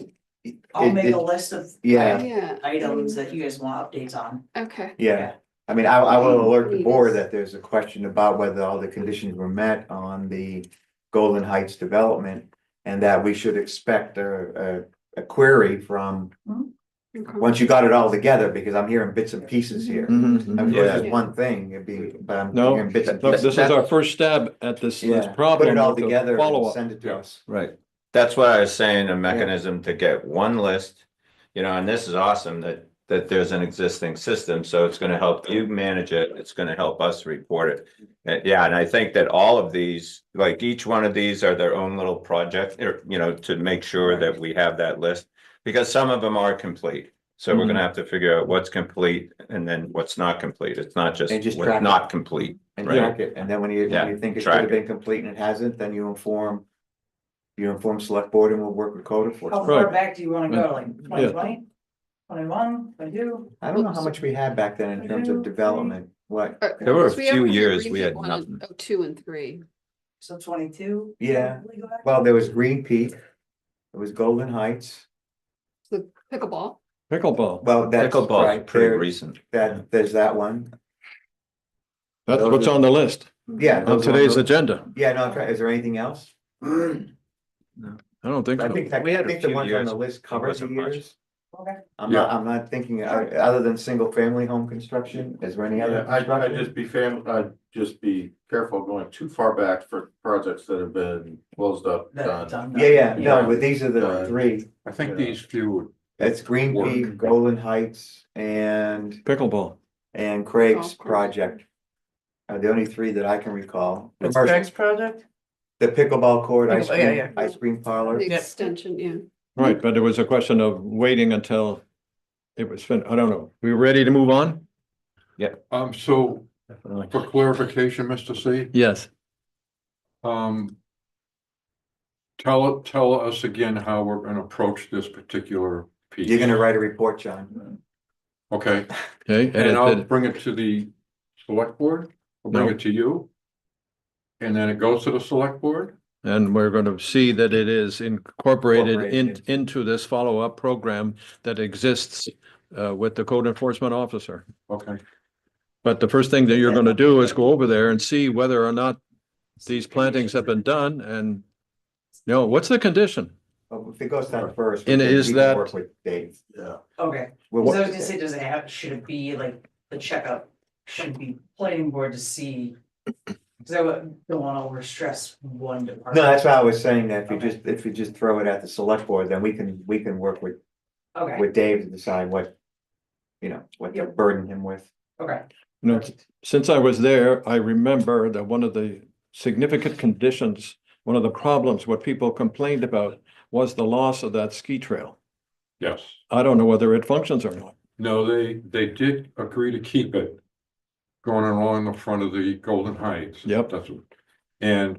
S8: I'll make a list of.
S4: Yeah.
S7: Yeah.
S8: Items that you guys want updates on.
S7: Okay,
S4: Yeah, I mean, I will alert the
S7: Please.
S4: board that there's a question about whether all the conditions were met on the Golden Heights development. And that we should expect a query from,
S7: okay.
S4: once you got it all together, because I'm hearing bits and pieces here. I mean,
S1: Yeah.
S4: this is one thing, it'd be, but I'm
S2: No,
S4: hearing bits and
S2: look,
S4: pieces.
S2: this is our first stab at this
S4: Yeah,
S2: problem.
S4: put it all
S2: with the
S4: together and
S2: follow-up.
S4: send it to us.
S1: Right. That's what I was saying, a mechanism to get one list, you know, and this is awesome that there's an existing system, so it's gonna help you manage it, it's gonna help us report it. Yeah, and I think that all of these, like each one of these are their own little project, or, you know, to make sure that we have that list. Because some of them are complete, so we're gonna have to figure out what's complete and then what's not complete, it's not just
S4: And just
S1: what's
S4: track it.
S1: not complete.
S4: And
S1: Right.
S4: track it, and then when you
S1: Yeah,
S4: think it should
S1: track
S4: have been complete and it hasn't, then you inform. You inform select board and we'll work with code
S8: How
S4: enforcement.
S8: far
S2: Right.
S8: back do you wanna go, like
S2: Yeah.
S8: 2020? 21, 22?
S4: I don't know how much we had back then in terms of development, what,
S1: There were a
S7: Because we have
S1: few
S7: one
S1: years
S7: Green
S1: we
S7: Peak
S1: had
S7: one in
S1: nothing.
S7: 02 and 3.
S8: So 22?
S4: Yeah.
S8: Probably go back?
S4: well, there was Green Peak. There was Golden Heights,
S7: The pickleball.
S2: Pickleball,
S4: well, that's
S1: Pickleball's
S4: right,
S1: pretty
S4: there,
S1: recent.
S4: there's that one,
S2: that's
S4: Those
S2: what's
S4: are-
S2: on the list,
S4: yeah.
S2: on
S4: those are
S2: today's
S4: the-
S2: agenda.
S4: Yeah, no, is there anything else?
S2: I don't think
S4: I
S2: so.
S4: think,
S1: We
S4: I
S1: had a
S4: think the
S1: few
S4: ones on
S1: years,
S4: the list
S1: it
S4: cover the
S1: wasn't much.
S4: years.
S8: Okay.
S4: I'm not thinking, other than single family home construction, is there any other?
S12: Yeah, I'd
S4: construction?
S12: I'd just be careful going too far back for projects that have been closed up, done.
S4: Yeah, no, but these are the three,
S10: I think these few,
S4: it's Green
S10: Work.
S4: Peak, Golden Heights, and
S2: Pickleball.
S4: Craig's
S7: Golf course.
S4: project. Are the only three that I can recall.
S9: What's
S4: Commercial-
S9: Greg's project?
S4: The pickleball court,
S9: Pickleball, yeah.
S4: ice cream parlor.
S7: The
S9: Yeah.
S7: extension, yeah.
S2: Right, but it was a question of waiting until it was finished. I don't know. We ready to move on?
S10: so for clarification, Mr. C,
S2: Yes.
S10: tell us again how we're gonna approach this particular piece.
S4: You're gonna write a report, John.
S10: Okay,
S2: Okay,
S10: and I'll
S2: and
S10: bring it to the select board, I'll bring
S2: No.
S10: it to you. And then it goes to the select board?
S2: we're going to see that it is incorporated
S4: Incorporated
S2: into this follow-up program that exists with the code enforcement officer.
S10: Okay,
S2: But the first thing that you're going to do is go over there and see whether or not these plantings have been done and, you know, what's the condition?
S4: Well, if it goes down first.
S2: And
S4: we can-
S2: is
S4: we can
S2: that-
S4: work with Dave.
S12: Yeah.
S8: Okay,
S4: Well,
S8: so I
S4: what-
S8: was gonna say, does it have, should it be like the checkup, should be planning board to see? Cause I don't wanna overstress one department.
S4: No, that's why I was saying that
S8: Okay.
S4: if you just throw it at the select board, then we can work with
S8: Okay,
S4: Dave to decide what. You know, what to
S8: Yep.
S4: burden him with.
S8: okay.
S2: You know, since I was there, I remember that one of the significant conditions, one of the problems, what people complained about was the loss of that ski trail.
S10: yes.
S2: I don't know whether it functions or not.
S10: No, they did agree to keep it. Going along the front of the Golden Heights.
S2: Yep.
S10: That's what, and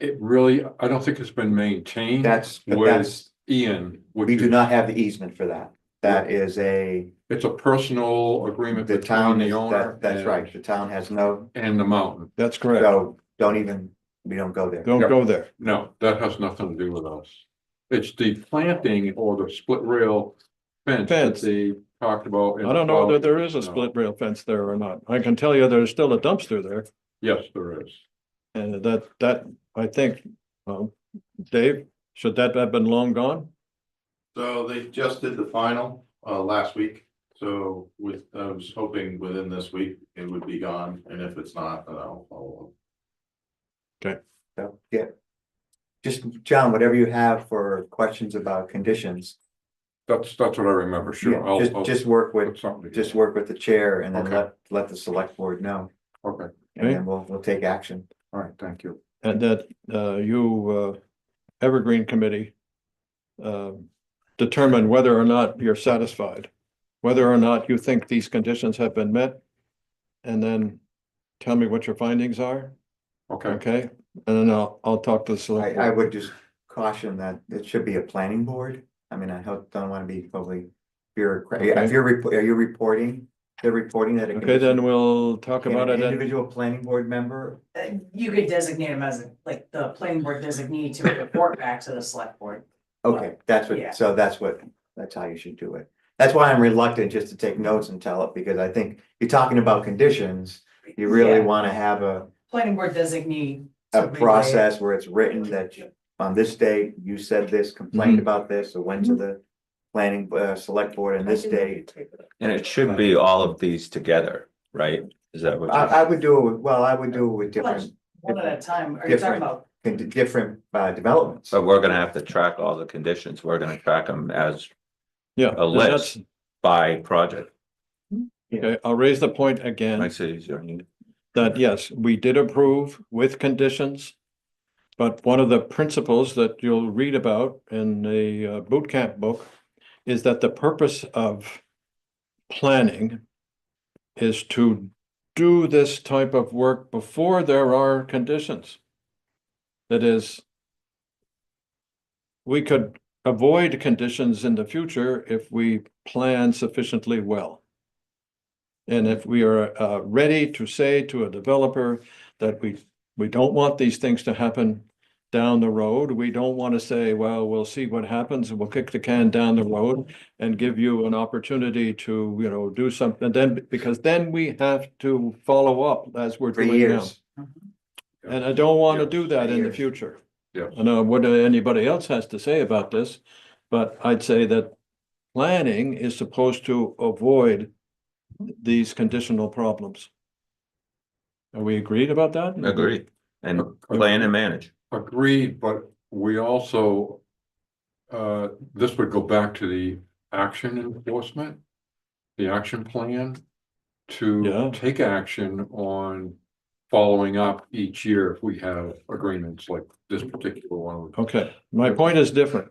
S10: it really, I don't think it's been maintained.
S4: But
S10: With
S4: that's,
S10: Ian, which
S4: we do
S10: is,
S4: not have the easement for that. That is a,
S10: it's a personal agreement
S4: the
S10: between
S4: town
S10: the
S4: is,
S10: owner.
S4: that's
S10: and-
S4: right, the town has no,
S10: And the mountain.
S2: That's correct.
S4: so don't even, we don't go there.
S2: Don't go there.
S10: No, that has nothing to do with us. It's the planting or the split rail fence that
S2: Fence.
S10: they talked about.
S2: I don't know whether there is a
S10: No.
S2: split rail fence there or not. I can tell you there's still a dumpster there.
S10: Yes, there is.
S2: And that, I think, Dave, should that have been long gone?
S12: So they just did the final, last week, so I was hoping within this week it would be gone, and if it's not, then I'll follow
S4: So, yeah. Just, John, whatever you have for questions about conditions,
S10: That's what I remember, sure.
S4: yeah,
S10: I'll
S4: just work
S10: put
S4: with,
S10: something
S4: just
S10: together.
S4: work with the chair and then
S10: Okay.
S4: let the select board know.
S10: Okay,
S4: And then we'll take action.
S10: all right, thank you.
S2: And that Evergreen Committee determine whether or not you're satisfied, whether or not you think these conditions have been met. And then tell me what your findings are,
S10: Okay,
S2: okay? And then I'll talk to the select.
S4: I
S2: board.
S4: would just caution that it should be a planning board I mean, don't wanna be totally bureaucratic. If you're, are you reporting? They're reporting that.
S2: Okay, then we'll talk
S4: Can
S2: about
S4: an
S2: it.
S4: individual planning board member,
S8: You could designate him as like the planning board designee to report back to the select board.
S4: okay, that's
S8: Yeah.
S4: what, so that's how you should do it. That's why I'm reluctant just to take notes and tell it, because I think you're talking about conditions. You really
S8: Yeah.
S4: wanna have a
S8: Planning board designee. to relay it.
S4: process where it's written that on this date, you said this, complained about this, or went to the planning, select board on this date.
S1: And it should be all of these together, right? Is that what?
S4: I would do it with, well, I would do it with different,
S8: One at a time. Are you talking
S4: different-
S8: about?
S4: different, developments.
S1: But we're gonna have to track all the conditions. We're gonna track them as
S2: Yeah.
S1: a list by project.
S2: Okay, I'll raise the point again.
S1: Makes it easier.
S2: That yes, we did approve with conditions. But one of the principles that you'll read about in the boot camp book is that the purpose of planning is to do this type of work before there are conditions. That is, we could avoid conditions in the future if we plan sufficiently well. And if we are ready to say to a developer that we don't want these things to happen down the road, we don't want to say, well, we'll see what happens, and we'll kick the can down the road and give you an opportunity to, you know, do something, then, because then we have to follow up as we're
S4: For
S2: doing now.
S4: years.
S2: And I don't want to
S10: Yes.
S2: do that in the
S4: Years.
S2: future.
S10: Yes.
S2: I know what anybody else has to say about this, but I'd say that planning is supposed to avoid these conditional problems. Are we agreed about that?
S1: Agreed. And plan and manage.
S10: Agreed, but we also, this would go back to the action enforcement, the action plan to
S2: Yeah.
S10: take action on following up each year if we have agreements like this particular one.
S2: Okay, my point is different.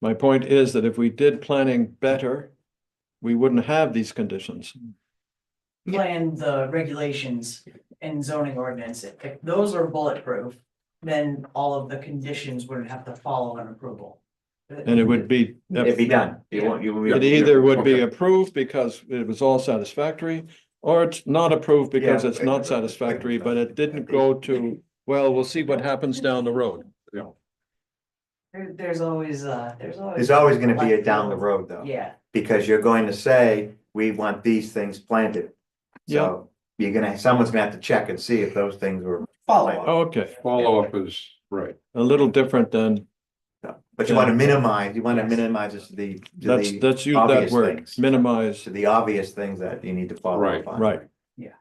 S2: My point is that if we did planning better, we wouldn't have these conditions.
S8: Plan the regulations and zoning ordinance, if those are bulletproof, then all of the conditions wouldn't have to follow an approval.
S2: And it would be,
S4: It'd be done. You won't, you.
S2: it either would be approved because it was all satisfactory, or it's not approved because
S4: Yeah.
S2: it's not satisfactory, but it didn't go to, well, we'll see what happens down the road.
S8: There's always,
S4: There's always gonna be a down the road though.
S8: Yeah,
S4: Because you're going to say, we want these things planted. So someone's gonna have to check and see if those things were.
S8: follow up.
S2: Okay,
S10: Follow-up is right.
S2: a little different than,
S4: But you wanna minimize this to the
S2: let's use that
S4: obvious
S2: word,
S4: things.
S2: minimize,
S4: To the obvious things that you need to follow
S10: Right,
S4: up on.
S2: right.
S8: Yeah.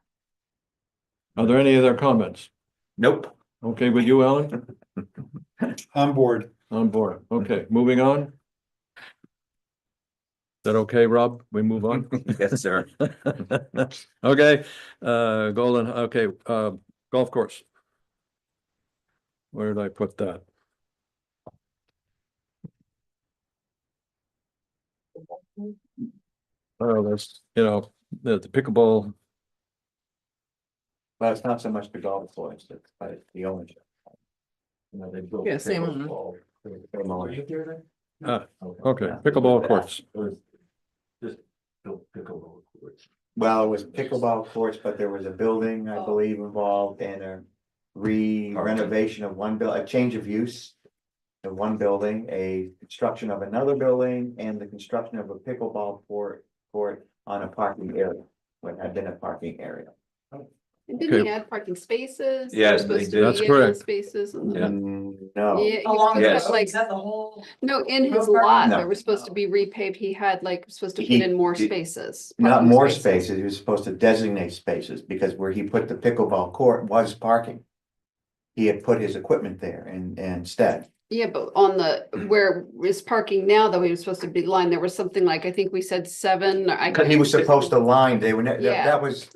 S2: Are there any other comments?
S1: Nope.
S2: Okay with you, Alan?
S13: On board.
S2: On board. Okay, moving on. Is that okay, Rob? We move on?
S1: Yes, sir.
S2: Okay, Golden, okay, golf course. Where did I put that? Oh, that's, you know, the pickleball,
S4: But it's not so much the golf course, it's the ownership. You know, they built.
S9: Yeah, same owner.
S4: pickleball, same ownership.
S2: okay, pickleball courts.
S4: Well, it was pickleball courts, but there was a building, I believe, involved and a renovation of one a change of use. Of one building, a construction of another building, and the construction of a pickleball court on a parking area, what had been a parking area.
S7: And didn't
S2: Okay.
S7: he add parking spaces?
S1: Yes,
S7: There were
S1: they
S7: supposed
S1: did.
S7: to
S2: That's
S7: be
S2: correct.
S7: Spaces. and
S1: Yeah.
S4: No,
S7: Yeah, he
S8: Along
S7: was
S1: Yes.
S8: the,
S7: like,
S8: is that the whole?
S7: no, in his
S8: Road
S7: lot,
S4: No.
S7: there was supposed to be repaved. He had like, supposed to put
S4: He
S7: in more
S4: did-
S7: spaces.
S4: not
S7: parking
S4: more spaces, he was supposed to designate spaces, because where he put the pickleball court was parking. He had put his equipment there instead.
S7: Yeah, but on the, where is parking now, though, he was supposed to be lined, there was something like, I think we said 7, or I.
S4: But he was supposed to line, they were,
S7: Yeah.
S4: that was,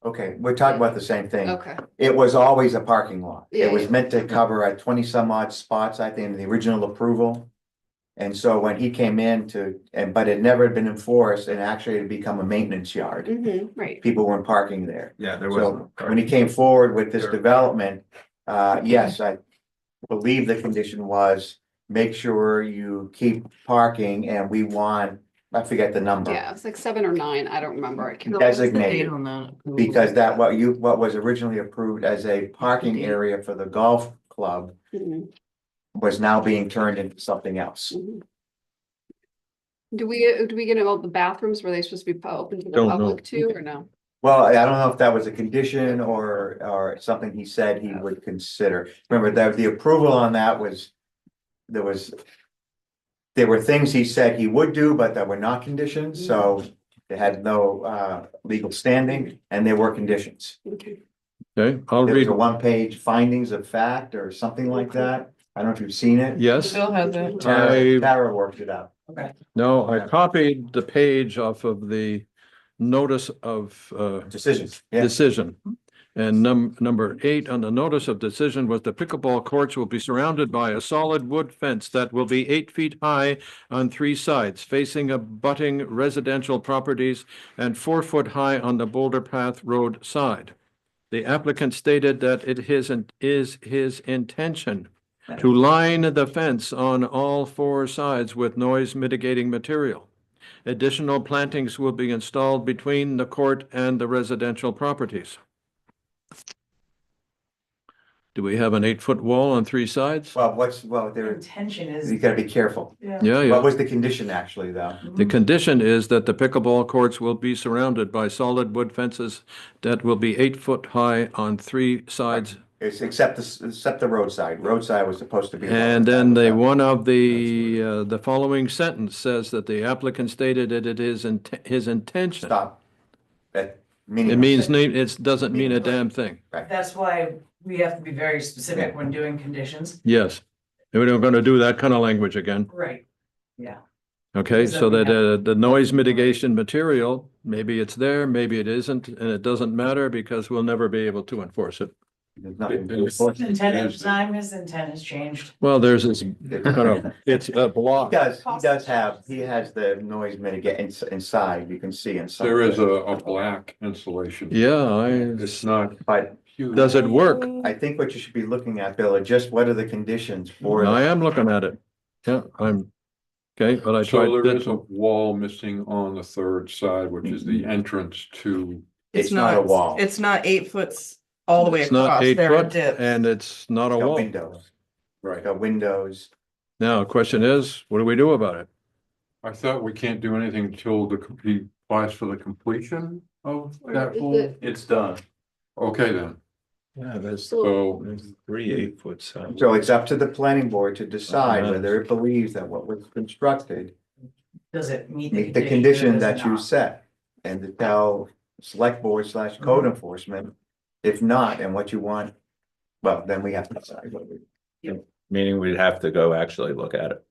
S4: okay, we're talking about the same thing.
S7: Okay,
S4: It was always a parking lot.
S7: Yeah,
S4: It was
S7: yeah.
S4: meant to cover 20 some odd spots, I think, in the original approval. And so when he came in but it never had been enforced, and actually it had become a maintenance yard.
S7: right.
S4: People weren't parking there.
S1: Yeah, there
S4: So
S1: was.
S4: when he came forward with this
S1: Sure.
S4: development, yes, I believe the condition was make sure you keep parking and we want, I forget the number.
S7: Yeah, it's like 7 or 9, I don't remember. I can't.
S4: Designated, because that what was originally approved as a parking area for the golf club
S7: Mhm,
S4: was now being turned into something else.
S7: mhm. Do we get all the bathrooms, were they supposed to be open to the
S2: Don't know.
S7: public too, or no?
S4: Well, I don't know if that was a condition or something he said he would consider. Remember that the approval on that was, there were things he said he would do, but that were not conditions, so it had no legal standing, and there were conditions.
S7: Okay.
S2: Okay, I'll
S4: There was
S2: read.
S4: a one-page findings of fact or something like that. I don't know if you've seen it.
S2: Yes,
S9: Bill has it.
S4: Tara worked it out.
S2: no, I copied the page off of the notice of
S4: Decisions, yeah.
S2: decision. And number 8 on the notice of decision was the pickleball courts will be surrounded by a solid wood fence that will be 8 feet high on 3 sides, facing abutting residential properties and 4 foot high on the Boulder Path Road side. The applicant stated that it is his intention to line the fence on all 4 sides with noise mitigating material. Additional plantings will be installed between the court and the residential properties. Do we have an 8-foot wall on 3 sides?
S4: Well,
S8: The
S4: there,
S8: intention is.
S4: you gotta be careful.
S8: Yeah.
S2: Yeah,
S4: What
S2: yeah.
S4: was the condition actually, though?
S2: The condition is that the pickleball courts will be surrounded by solid wood fences that will be 8 foot high on 3 sides.
S4: It's except the roadside. Roadside was supposed to be.
S2: And then one of the following sentence says that the applicant stated that it is his intention.
S4: Stop. That
S2: It means, it doesn't mean a damn thing.
S8: That's why we have to be very specific when doing conditions.
S2: Yes. And we're gonna do that kind of language again.
S8: Right. Yeah.
S2: Okay,
S8: So
S2: so
S8: we
S2: that
S8: have-
S2: the noise mitigation material, maybe it's there, maybe it isn't, and it doesn't matter because we'll never be able to enforce it.
S4: There's nothing to
S8: His
S4: enforce.
S8: intent at the time, his intent has changed.
S2: Well, there's this, it's a block.
S4: He has the noise mitigate inside, you can see inside.
S10: There is a black insulation.
S2: Yeah,
S10: It's not
S4: But
S10: huge.
S2: does it work?
S4: I think what you should be looking at, Bill, are just what are the conditions for.
S2: I am looking at it. Yeah, okay, but I tried.
S10: So there is a wall missing on the 3rd side, which is the entrance to,
S4: It's not a wall.
S9: It's not 8 foot all the way
S2: It's not
S9: across.
S2: 8
S9: There are
S2: foot
S9: dips.
S2: and it's not a
S4: Got
S2: wall.
S4: windows,
S10: right.
S4: got windows.
S2: Now, the question is, what do we do about it?
S10: I thought we can't do anything until he applies for the completion of that
S7: Is
S10: whole.
S7: it-
S12: It's done.
S10: Okay, then.
S1: Yeah, there's
S10: So,
S1: 3 8-foot sides.
S4: So it's up to the planning board to decide
S2: Yeah.
S4: whether it believes that what was constructed
S8: Does it meet
S4: meet
S8: the
S4: the condition
S8: or does it
S4: that you
S8: not?
S4: set. And to tell select board / code enforcement, if not, and what you want, well, then we have to decide. what we-
S1: Meaning we'd have to go actually look at it.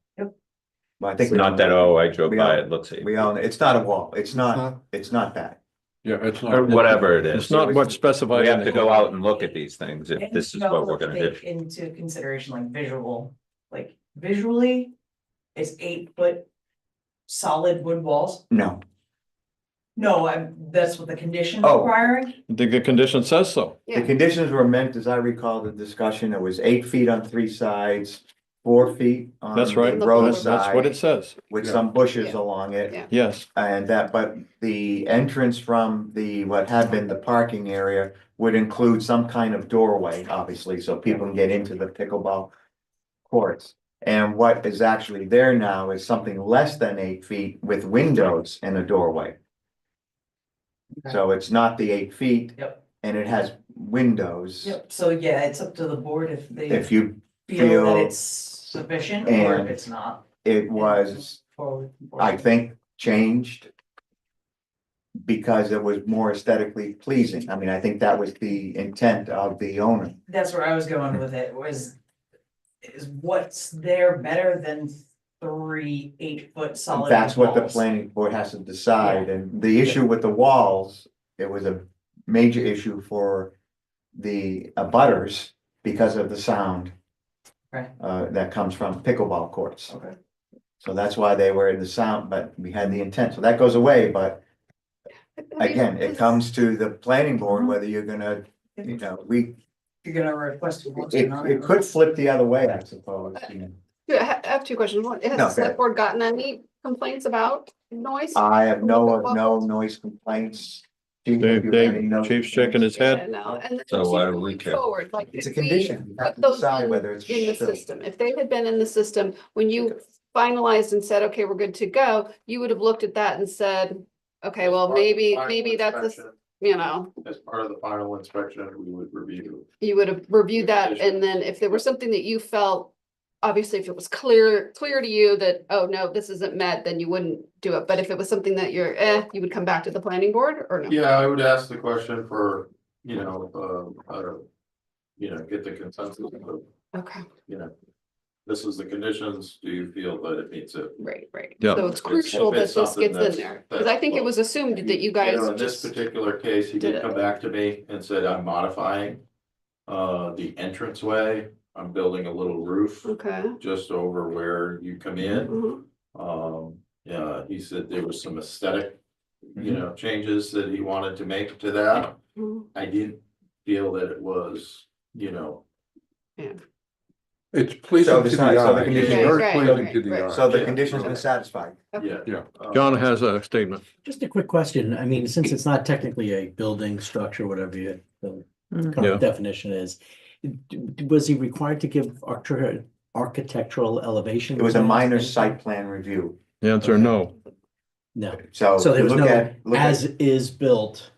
S4: Well, I think. we
S1: Not that,
S4: all-
S1: oh, I drove
S4: we
S1: by
S4: all-
S1: it, looks.
S4: We all, it's not a wall, it's not that.
S10: yeah, it's
S1: Or
S10: not.
S1: whatever it
S2: It's
S1: is.
S2: not what's specified.
S1: We
S2: in
S1: have
S2: the
S1: to go
S2: code.
S1: out and look at these things if
S8: And
S1: this is
S8: you
S1: what
S8: also
S1: we're gonna do.
S8: take into consideration like visually, it's 8 foot solid wood walls.
S4: No,
S8: No, that's what the condition
S4: Oh.
S8: requiring.
S2: The condition says so.
S4: the
S7: Yeah,
S4: conditions were meant, as I recall the discussion, it was 8 feet on 3 sides, 4 feet on
S2: That's right.
S4: the road
S2: That's what it
S4: side
S2: says.
S4: with some bushes
S7: Yeah.
S4: along it.
S7: Yeah.
S2: Yes.
S4: And that, but the entrance from what had been the parking area would include some kind of doorway, obviously, so people can get into the pickleball courts. And what is actually there now is something less than 8 feet with windows and a doorway. So it's not the 8 feet.
S8: Yep.
S4: And it has windows.
S8: Yep, so yeah, it's up to the board if they
S4: If you
S8: feel
S4: feel
S8: that it's sufficient or
S4: and
S8: if it's not.
S4: it was,
S8: Forward.
S4: I think, changed because it was more aesthetically pleasing. I mean, I think that was the intent of the owner.
S8: That's where I was going with it, is what's there better than 3 8 foot solid
S4: That's what the
S8: walls?
S4: planning board has to decide, and the issue with the walls, it was a major issue for the abutters because of the sound.
S8: Right.
S4: That comes from pickleball courts.
S8: Okay.
S4: So that's why they were in the sound, but we had the intent, so that goes away, but again, it comes to the planning board whether you're gonna, you know,
S8: You're gonna request. a once or not.
S4: it could flip the other way, I suppose.
S7: Yeah, I have two questions. One,
S4: No,
S7: has
S4: go
S7: the select
S4: ahead.
S7: board gotten any complaints about noise?
S4: I have no
S7: Muffled?
S4: noise complaints. Chief,
S2: Dave-
S4: if you have any
S2: Dave,
S4: noise
S2: Chief's shaking his
S7: Yeah,
S2: head.
S7: no, and then
S1: So why do we
S7: going
S1: care?
S7: forward, like.
S4: It's a
S7: if we
S4: condition. You have
S7: put
S4: to
S7: those
S4: decide
S7: in-
S4: whether it's
S7: In the
S4: still-
S7: system, if they had been in the system, when you finalized and said, okay, we're good to go, you would have looked at that and said, okay, well, maybe that's, you know,
S12: As part of the final inspection, we would review.
S7: you would have reviewed that, and then if there was something that you felt, obviously, if it was clear to you that, oh, no, this isn't met, then you wouldn't do it, but if it was something that you're, you would come back to the planning board, or no?
S12: Yeah, I would ask the question for, get the consensus of,
S7: Okay,
S12: this is the conditions, do you feel that it meets it?
S7: right.
S2: Yeah.
S7: So it's
S12: If
S7: crucial that
S12: it's
S7: this
S12: something
S7: gets in
S12: that's-
S7: there, because I think it was assumed that you guys
S12: In this
S7: just,
S12: particular case, he
S7: did
S12: did
S7: it.
S12: come back to me and said, I'm modifying. The entranceway, I'm building a little roof
S7: okay.
S12: just over where you come in.
S7: Mhm.
S12: Yeah, he said there was some aesthetic, changes that he wanted to make to that.
S7: Mhm.
S12: I didn't feel that it was,
S10: It's pleasing
S4: So
S10: to
S4: the
S10: the
S4: sign- so the
S10: eye.
S4: condition-
S10: It's very
S7: Right,
S10: pleasing
S7: right,
S10: to the
S7: right.
S10: eye.
S4: So the
S12: Yeah.
S4: condition's been satisfied.
S12: yeah.
S10: Yeah.
S2: John has a statement.
S11: Just a quick question. I mean, since it's not technically a building structure, whatever the
S2: Yeah.
S11: current definition is, was he required to give architectural elevation?
S4: It was a minor
S11: plans?
S4: site plan review.
S2: The answer, no.
S11: No.
S4: So
S11: So there was
S4: look
S11: no
S4: at,
S11: as is built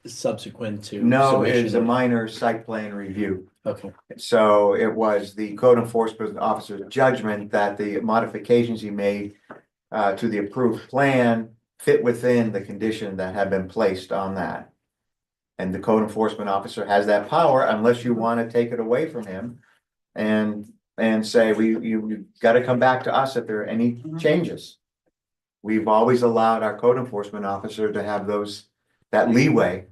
S11: subsequent to.
S4: no, it
S11: submission
S4: is a
S11: of-
S4: minor site plan review.
S11: Okay,
S4: So it was the code enforcement officer's judgment that the modifications he made to the approved plan fit within the condition that had been placed on that. And the code enforcement officer has that power unless you want to take it away from him and say, you gotta come back to us if there are any changes. We've always allowed our code enforcement officer to have that leeway.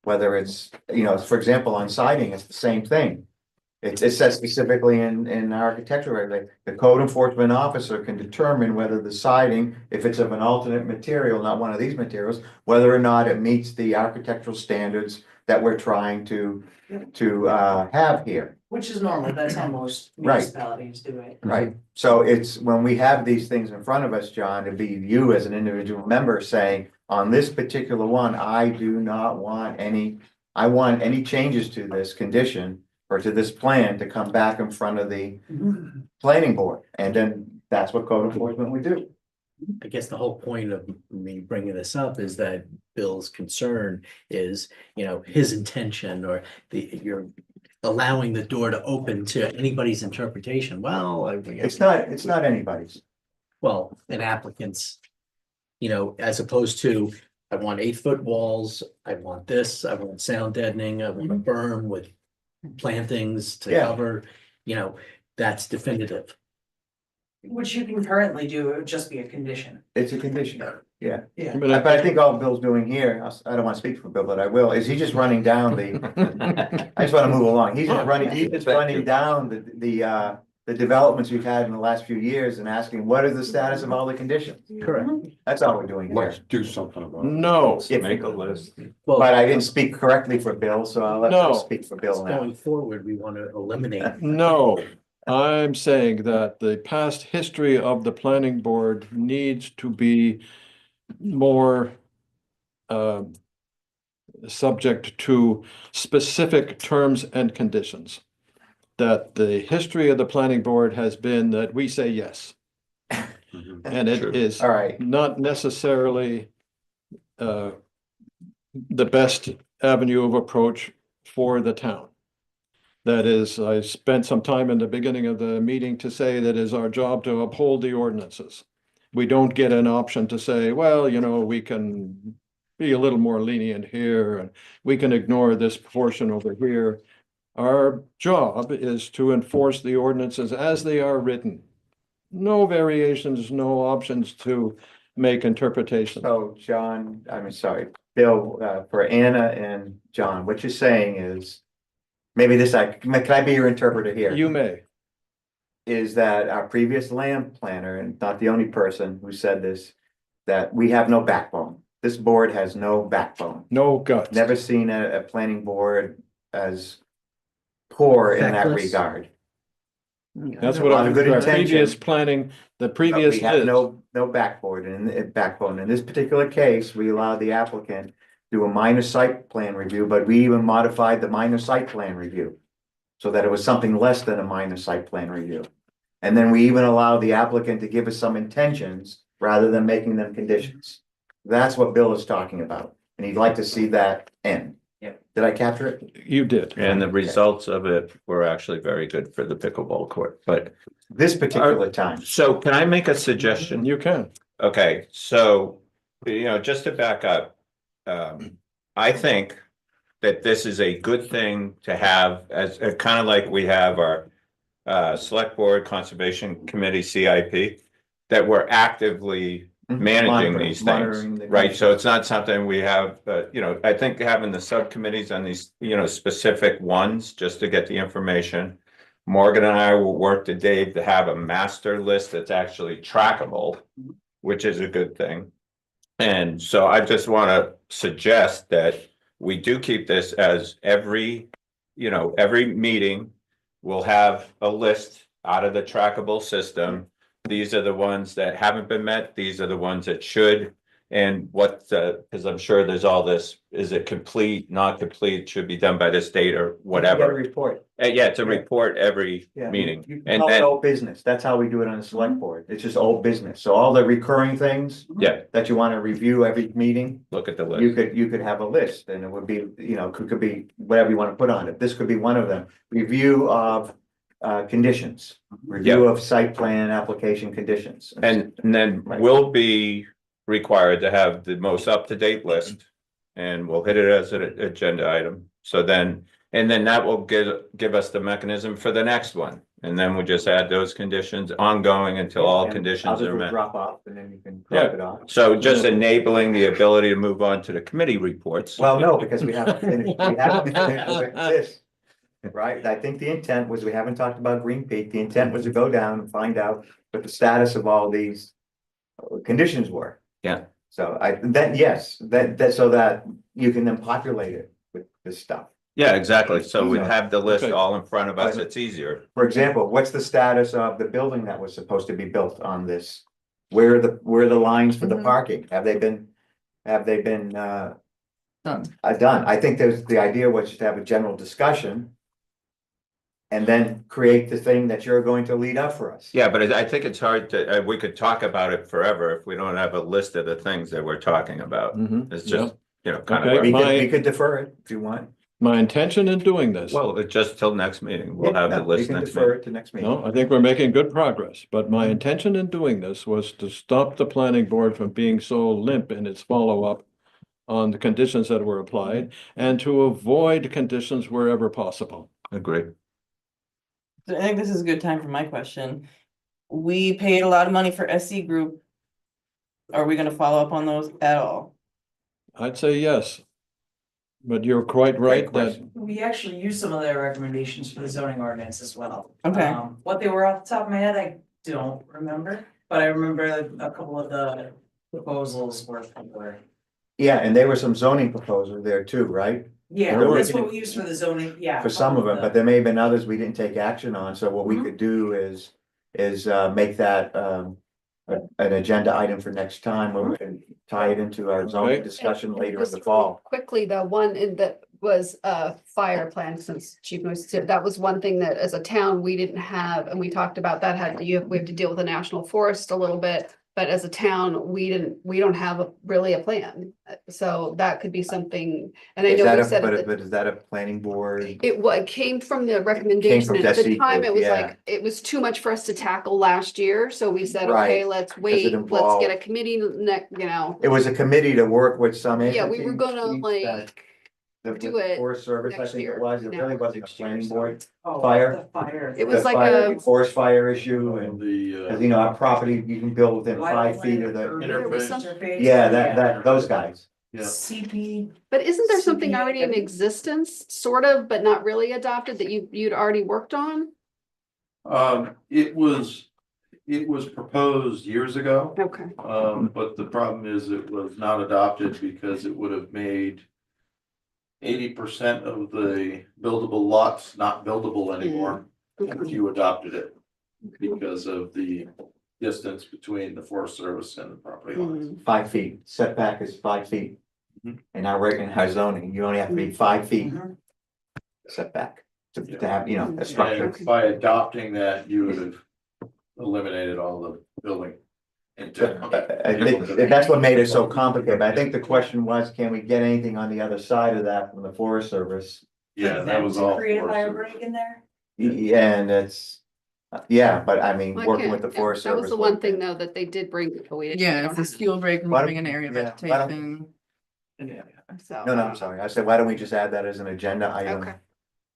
S4: Whether it's, for example, on siding, it's the same thing. It says specifically in architectural regulation, the code enforcement officer can determine whether the siding, if it's of an alternate material, not one of these materials, whether or not it meets the architectural standards that we're trying to have here.
S8: Which is normal, that's how most
S4: Right.
S8: municipalities do it.
S4: Right, so it's when we have these things in front of us, John, to be you as an individual member saying, on this particular one, I do not want I want any changes to this condition. Or to this plan to come back in front of the planning board, and then that's what code enforcement would do.
S11: I guess the whole point of me bringing this up is that Bill's concern is, his intention or you're allowing the door to open to anybody's interpretation. Well,
S4: It's not anybody's.
S11: well, an applicant's, as opposed to, I want 8-foot walls, I want this, I want sound deadening, I want a berm with plantings to
S4: Yeah.
S11: cover, that's definitive.
S8: Which you can currently do, it would just be a condition.
S4: It's a condition, yeah.
S8: Yeah.
S4: But I think all Bill's doing here, I don't want to speak for Bill, but I will, is he's just running down I just want to move along. He's just running down the developments we've had in the last few years and asking, what is the status of all the conditions?
S11: Correct.
S4: That's all we're doing here.
S10: Let's do something about it.
S2: No.
S1: Make a list.
S11: Well,
S4: But I didn't speak correctly for Bill, so I'll let
S2: No.
S4: Bill speak for Bill now.
S11: going forward, we want to eliminate.
S2: No, I'm saying that the past history of the planning board needs to be more subject to specific terms and conditions. That the history of the planning board has been that we say yes. And it is
S4: All right,
S2: not necessarily the best avenue of approach for the town. That is, I spent some time in the beginning of the meeting to say that it is our job to uphold the ordinances. We don't get an option to say, well, we can be a little more lenient here and we can ignore this portion over here. Our job is to enforce the ordinances as they are written. No variations, no options to make interpretations.
S4: so John, Bill, for Anna and John, what you're saying is, maybe can I be your interpreter here?
S2: You may.
S4: Is that our previous land planner, and not the only person who said this, that we have no backbone. This board has no backbone.
S2: No guts.
S4: Never seen a planning board as poor in that
S11: Feckless.
S4: regard.
S2: That's
S4: A
S2: what
S4: lot
S2: I,
S4: of good
S2: the
S4: intention.
S2: previous planning, the previous
S4: We have
S2: is.
S4: no backbone. In this particular case, we allowed the applicant to do a minor site plan review, but we even modified the minor site plan review. So that it was something less than a minor site plan review. And then we even allowed the applicant to give us some intentions rather than making them conditions. That's what Bill is talking about, and he'd like to see that end.
S8: Yep.
S4: Did I capture it?
S2: You did.
S1: And the results of it were actually very good for the pickleball court, but.
S4: This particular time.
S1: So can I make a suggestion?
S2: You can.
S1: Okay, so, just to back up, I think that this is a good thing to have as, kind of like we have our select board conservation committee CIP, that we're actively managing these
S4: Monitoring
S1: things,
S4: the
S1: right? So it's not something we have, I think having the subcommittees on these, specific ones, just to get the information. Morgan and I will work to Dave to have a master list that's actually trackable, which is a good thing. And so I just want to suggest that we do keep this as every meeting will have a list out of the trackable system. These are the ones that haven't been met. These are the ones that should. And what, because I'm sure there's all this, is it complete, not complete, should be done by this date or
S4: You get a
S1: whatever.
S4: report.
S1: Yeah, it's a report every
S4: Yeah,
S1: meeting.
S4: You can
S1: And
S4: call it
S1: then,
S4: old business. That's how we do it on the select board. It's just old business. So all the recurring things
S1: yeah,
S4: that you want to review every meeting,
S1: look at the
S4: you
S1: list.
S4: could have a list, and it would be, could be whatever you want to put on it. This could be one of them. Review of conditions, review of site plan application conditions.
S1: And then
S4: Right.
S1: we'll be required to have the most up-to-date list. And we'll hit it as an agenda item. So then, and then that will give us the mechanism for the next one. And then we'll just add those conditions ongoing until all
S4: And
S1: conditions
S4: others
S1: are
S4: will
S1: met.
S4: drop off, and then you can drop it off.
S1: So just enabling the ability to move on to the committee reports.
S4: Well, no, because we haven't finished with this. Right, I think the intent was, we haven't talked about Green Peak, the intent was to go down and find out what the status of all these conditions were.
S1: Yeah.
S4: So so that you can then populate it with this stuff.
S1: Yeah, exactly. So we have the list
S2: Okay.
S1: all in front of us. It's easier.
S4: For example, what's the status of the building that was supposed to be built on this? Where are the lines for the
S9: Mhm.
S4: parking? Have they been
S9: Done.
S4: done? I think the idea was just to have a general discussion. And then create the thing that you're going to lead up for us.
S1: Yeah, but I think it's hard to, we could talk about it forever if we don't have a list of the things that we're talking about.
S2: Mhm.
S1: It's just, kind of.
S2: Okay.
S1: where-
S4: We could defer it if you want.
S2: My intention in doing this.
S1: Well, it's just till next meeting. We'll have the
S4: No, we
S1: list
S4: can
S1: next
S4: defer
S1: meeting.
S4: it to next meeting.
S2: No, I think we're making good progress, but my intention in doing this was to stop the planning board from being so limp in its follow-up on the conditions that were applied and to avoid conditions wherever possible.
S1: Agree.
S9: So I think this is a good time for my question. We paid a lot of money for SC Group. Are we gonna follow up on those at all?
S2: I'd say yes. But you're quite right that,
S4: question.
S8: We actually used some of their recommendations for the zoning ordinance as well.
S9: Okay.
S8: What they were off the top of my head, I don't remember, but I remember a couple of the proposals were.
S4: Yeah, and there were some zoning proposals there too, right?
S8: Yeah,
S2: There were-
S8: that's what we used for the zoning, yeah.
S4: For some of them, but there may have been others we didn't take action on, so what we
S8: Mhm.
S4: could do is make that an agenda item for next time, where we can tie it into our zoning
S2: Okay.
S4: discussion later in
S7: Just
S4: the
S7: really
S4: fall.
S7: Quickly, the one that was fire plan, since Chief Moose said, that was one thing that as a town, we didn't have, and we talked about that we have to deal with the national forest a little bit. But as a town, we don't have really a plan, so that could be something, and I
S4: Is
S7: know
S4: that
S7: we
S4: a,
S7: said.
S4: but is that a planning board?
S7: It came from the recommendation, at the
S4: SC
S7: time,
S4: Group,
S7: it was
S4: yeah.
S7: like, it was too much for us to tackle last year, so we said,
S4: Right,
S7: okay, let's wait, let's
S4: involved-
S7: get a committee
S4: It was a committee to work with some
S7: Yeah, we were gonna
S4: entities that-
S7: like
S4: the
S7: do it
S4: Forest Service, I
S7: next
S4: think
S7: year.
S4: it was, it
S7: No,
S4: really wasn't a
S7: next year,
S4: planning
S7: so-
S4: board.
S8: Oh,
S4: Fire.
S8: the fire.
S7: It was
S4: The
S7: like
S4: fire-
S7: a-
S4: Forest fire issue,
S12: And
S4: and,
S12: the,
S4: cause our property, you can build within 5 feet of the,
S7: There was some-
S4: yeah, those guys.
S12: yeah.
S8: CP.
S7: But isn't there something
S8: CPA,
S7: already in existence, sort of, but not really adopted that you'd already worked on?
S12: It was proposed years ago,
S7: Okay.
S12: but the problem is it was not adopted because it would have made 80% of the buildable lots not buildable anymore if you adopted it. because of the distance between the Forest Service and the property lines.
S4: 5 feet, setback is 5 feet.
S12: Mhm.
S4: And now right in our zoning, you only have to be 5 feet
S8: Mhm.
S4: setback to have, a
S12: And
S4: structure.
S12: by adopting that, you would have eliminated all the building.
S4: I think that's what made it so complicated, but I think the question was, can we get anything on the other side of that from the Forest Service?
S12: Yeah,
S8: For
S12: that
S8: them
S12: was
S8: to
S12: all.
S8: Create a
S12: Forest
S8: fire
S12: Service.
S8: break in there?
S4: Yeah, and it's, but I mean,
S7: Why
S4: working
S7: can't-
S4: with the
S7: yeah,
S4: Forest
S7: That
S4: Service.
S7: was the one thing though that they did bring. Oh, we didn't-
S9: Yeah, it's this fuel break,
S4: Why don't-
S9: removing an area of
S4: yeah, why don't-
S9: vegetation. So.
S4: No, I'm sorry, I said, why don't we just add that as an agenda item?
S7: Okay.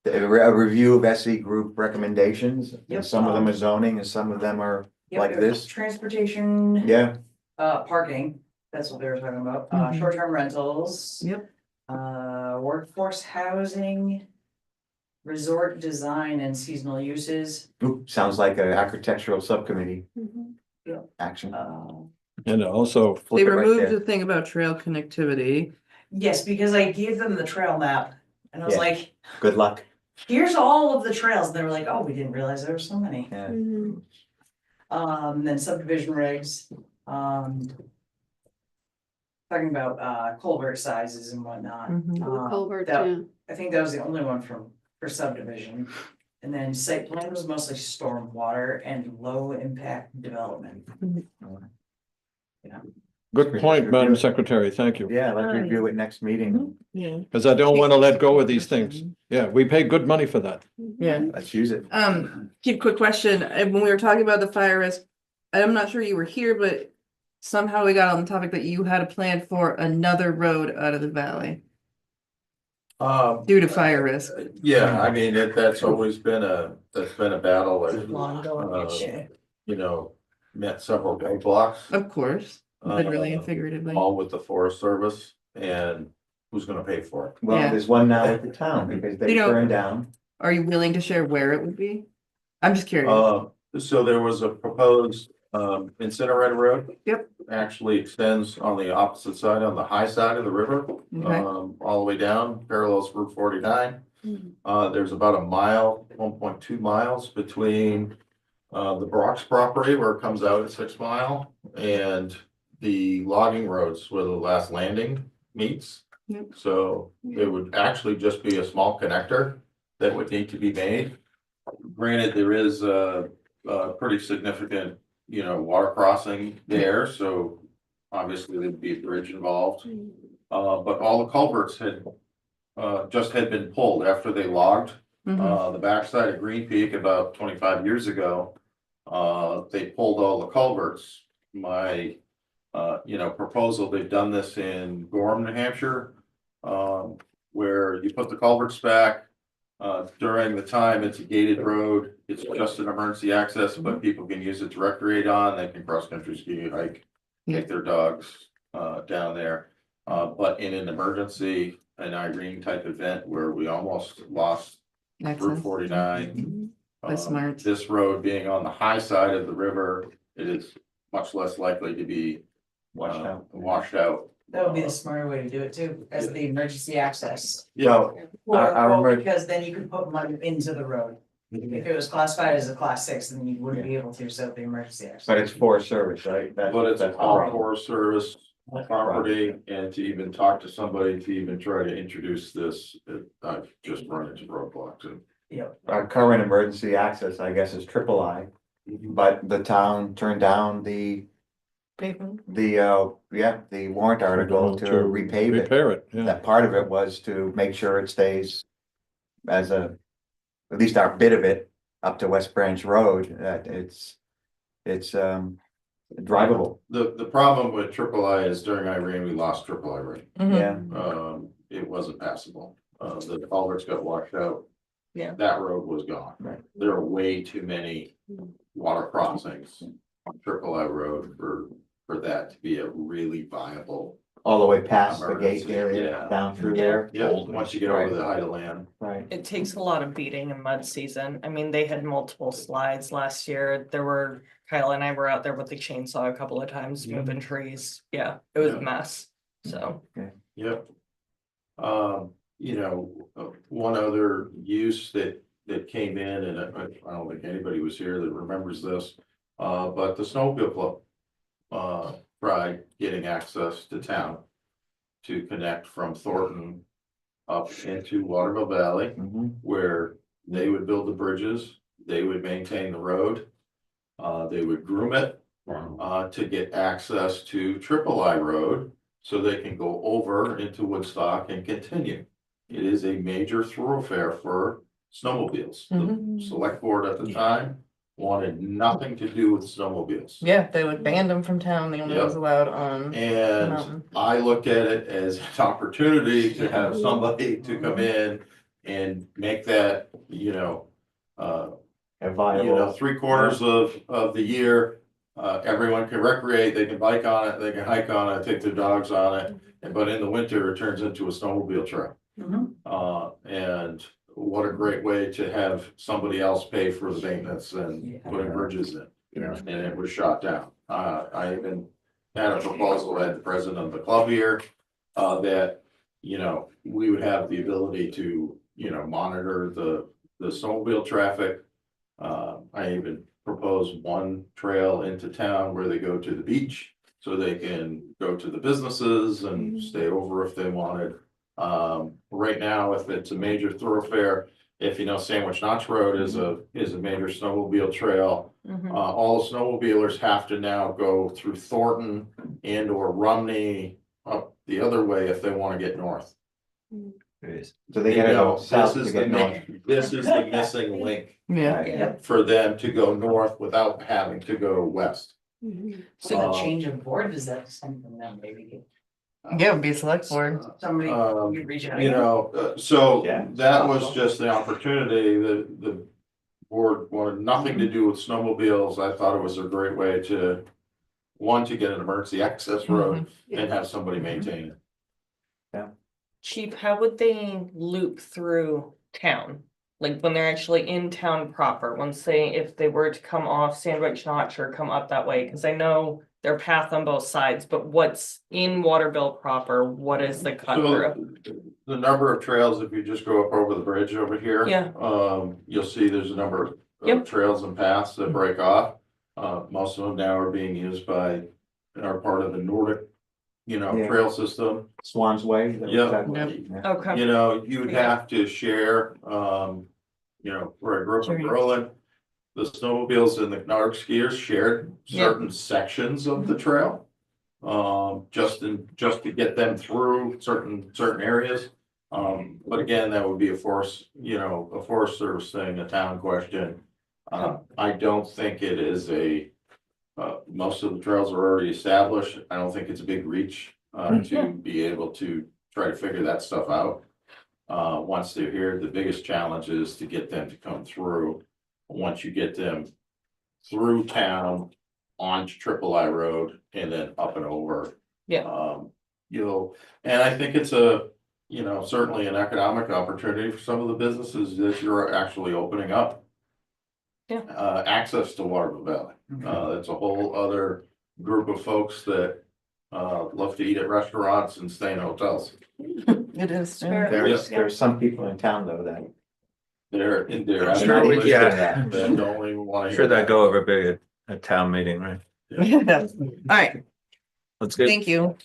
S4: A review of SE group recommendations, and
S8: Yep.
S4: some of them are zoning and some of them are,
S8: Yep,
S4: Like
S8: there's
S4: this?
S8: Transportation.
S4: yeah,
S8: Parking, that's what they were talking about,
S9: Mhm.
S8: short-term rentals.
S9: Yep.
S8: Workforce housing. Resort design and seasonal uses,
S4: Ooh, sounds like an architectural subcommittee
S8: Yeah.
S4: action.
S2: And also,
S4: Flip
S9: They
S4: it right
S9: removed
S4: there.
S9: the thing about trail connectivity.
S8: yes, because I gave them the trail map, and I was
S4: Yeah.
S8: like,
S4: Good luck.
S8: here's all of the trails, and they were like, oh, we didn't realize there were so many.
S4: Yeah.
S8: Then subdivision regs, talking about, culvert sizes and whatnot.
S9: Mhm.
S7: Culvert,
S8: that-
S7: yeah.
S8: I think that was the only one for subdivision. And then site plan was mostly stormwater and low impact development.
S2: good point, Madam Secretary, thank you.
S4: Yeah, let's review it next meeting.
S9: Yeah.
S2: Because I don't want to let go of these things. Yeah, we pay good money for that.
S9: Yeah.
S4: Let's use it.
S9: Keep quick question. When we were talking about the fire risk, I'm not sure you were here, but somehow we got on the topic that you had a plan for another road out of the valley due to fire risk.
S12: Yeah, I mean, that's always been that's been a battle
S8: Long going
S12: that,
S8: issue.
S12: met several roadblocks.
S9: Of course, literally and
S12: uh,
S9: figuratively.
S12: All with the Forest Service, and who's gonna pay for it?
S4: Well,
S9: Yeah.
S4: there's one now at the town because they
S9: You know-
S4: turned down.
S9: Are you willing to share where it would be? I'm just curious.
S12: So there was a proposed incinerator road.
S9: Yep.
S12: Actually extends on the opposite side, on the high side of the river,
S9: Okay.
S12: all the way down, parallels Route 49. There's about a mile, 1.2 miles between the Brock's property where it comes out at 6 Mile and the logging roads where the last landing meets.
S9: Yep.
S12: So it would actually just be a small connector that would need to be made. Granted, there is a pretty significant, water crossing there, so obviously there'd be a bridge involved. But all the culverts had been pulled after they logged
S9: Mhm.
S12: the backside of Green Peak about 25 years ago. They pulled all the culverts. My proposal, they've done this in Gorham, New Hampshire. Where you put the culverts back. During the time, it's a gated road, it's just an emergency access, but people can use it to recreate on, they can cross-country ski, hike. Take their dogs down there, but in an emergency, an Irene type event where we almost lost Route
S9: Excellent.
S12: 49.
S9: That's smart.
S12: This road being on the high side of the river, it is much less likely to be washed out.
S8: That would be the smarter way to do it too, as the emergency access.
S4: So, I remember-
S8: Because then you could put money into the road. If it was classified as a class 6, then you wouldn't be able to set the emergency access.
S4: But it's Forest Service, right?
S12: But it's
S4: that's the
S12: all
S4: problem.
S12: Forest Service property, and to even talk to somebody to even try to introduce this, I've just run into roadblocks and.
S8: Yep.
S4: Our current emergency access, I guess, is III, but the town turned down the warrant article to repave it.
S2: Repair it, yeah.
S4: That part of it was to make sure it stays as at least our bit of it up to West Branch Road, that it's drivable.
S12: The problem with III is during Irene, we lost III Irene.
S9: Mhm.
S4: Yeah,
S12: It wasn't passable. The culverts got washed out.
S9: Yeah.
S12: That road was gone.
S4: Right.
S12: There are way too many water crossings on III Road for that to be a really viable.
S4: all the way past the gate
S12: Emergency,
S4: area,
S12: yeah.
S4: down through there.
S12: Yeah, once you get over the height of land.
S4: Right.
S5: It takes a lot of beating in mud season. I mean, they had multiple slides last year. Kyle and I were out there with the chainsaw a couple of times moving trees. Yeah, it was a
S12: Yeah.
S5: mess. So,
S12: Yep. One other use that that came in, and I don't think anybody was here that remembers this. But the snowmobile club, tried getting access to town to connect from Thornton up into Waterville Valley, where they would build the bridges, they would maintain the road. They would groom it, to get access to Triple I Road, so they can go over into Woodstock and continue. It is a major thoroughfare for snowmobiles. The select board at the time wanted nothing to do with snowmobiles.
S9: Yeah, they would ban them from town, the only
S12: Yep.
S9: ones allowed on.
S12: And
S9: Mountain.
S12: I look at it as an opportunity to have somebody to come in and make that,
S4: A viable.
S12: 3/4 of the year. Everyone can recreate, they can bike on it, they can hike on it, take their dogs on it, but in the winter, it turns into a snowmobile trail. And what a great way to have somebody else pay for the maintenance and putting bridges in, and it was shot down. I even had a proposal at the president of the club here, that, we would have the ability to, monitor the snowmobile traffic. I even proposed one trail into town where they go to the beach, so they can go to the businesses and stay over if they wanted. Right now, if it's a major thoroughfare, if Sandwich Notch Road is a major snowmobile trail. All the snowmobilers have to now go through Thornton and or Rumney up the other way if they want to get north.
S4: So they gotta go south
S12: This
S4: to
S12: is
S4: get north.
S12: this is the missing link
S9: Yeah.
S12: for them to go north without having to go west.
S8: So the change of board, is that something that maybe
S9: Yeah, it would be a select board.
S8: somebody
S12: Um,
S8: you reach out?
S12: So
S4: Yeah.
S12: that was just the opportunity, the board wanted nothing to do with snowmobiles. I thought it was a great way to, one, to get an emergency access road and have somebody maintain it.
S5: Chief, how would they loop through town? Like when they're actually in town proper, once if they were to come off Sandwich Notch or come up that way, cause I know their path on both sides, but what's in Waterville proper, what is the cut through?
S12: So the number of trails, if you just go up over the bridge over here.
S5: Yeah.
S12: You'll see there's a number of
S5: Yep.
S12: trails and paths that break off. Most of them now are being used by, are part of the Nordic,
S4: Yeah.
S12: trail system.
S4: Swan's Way. is that what you're
S12: Yeah.
S4: talking about?
S5: Okay.
S12: You would have to share, where I grew up in
S5: Sure.
S12: Berlin. The snowmobiles and the Nordic skiers shared certain sections of the trail. Just to get them through certain areas. But again, that would be a Forest Service thing, a town question. I don't think it is most of the trails are already established. I don't think it's a big reach, to be able to try to figure that stuff out. Once they're here, the biggest challenge is to get them to come through. Once you get them through town onto Triple I Road and then up and over.
S5: Yeah.
S12: And I think it's certainly an economic opportunity for some of the businesses that you're actually opening up.
S5: Yeah.
S12: Access to Waterville Valley. That's a whole other group of folks that love to eat at restaurants and stay in hotels.
S9: It is.
S5: Fair.
S4: There's some people in town though that.
S12: They're
S1: Sure,
S12: absolutely,
S1: yeah.
S12: that don't even want to.
S1: Sure, that go over big at town meeting, right?
S9: All right,
S1: That's good.
S9: thank you.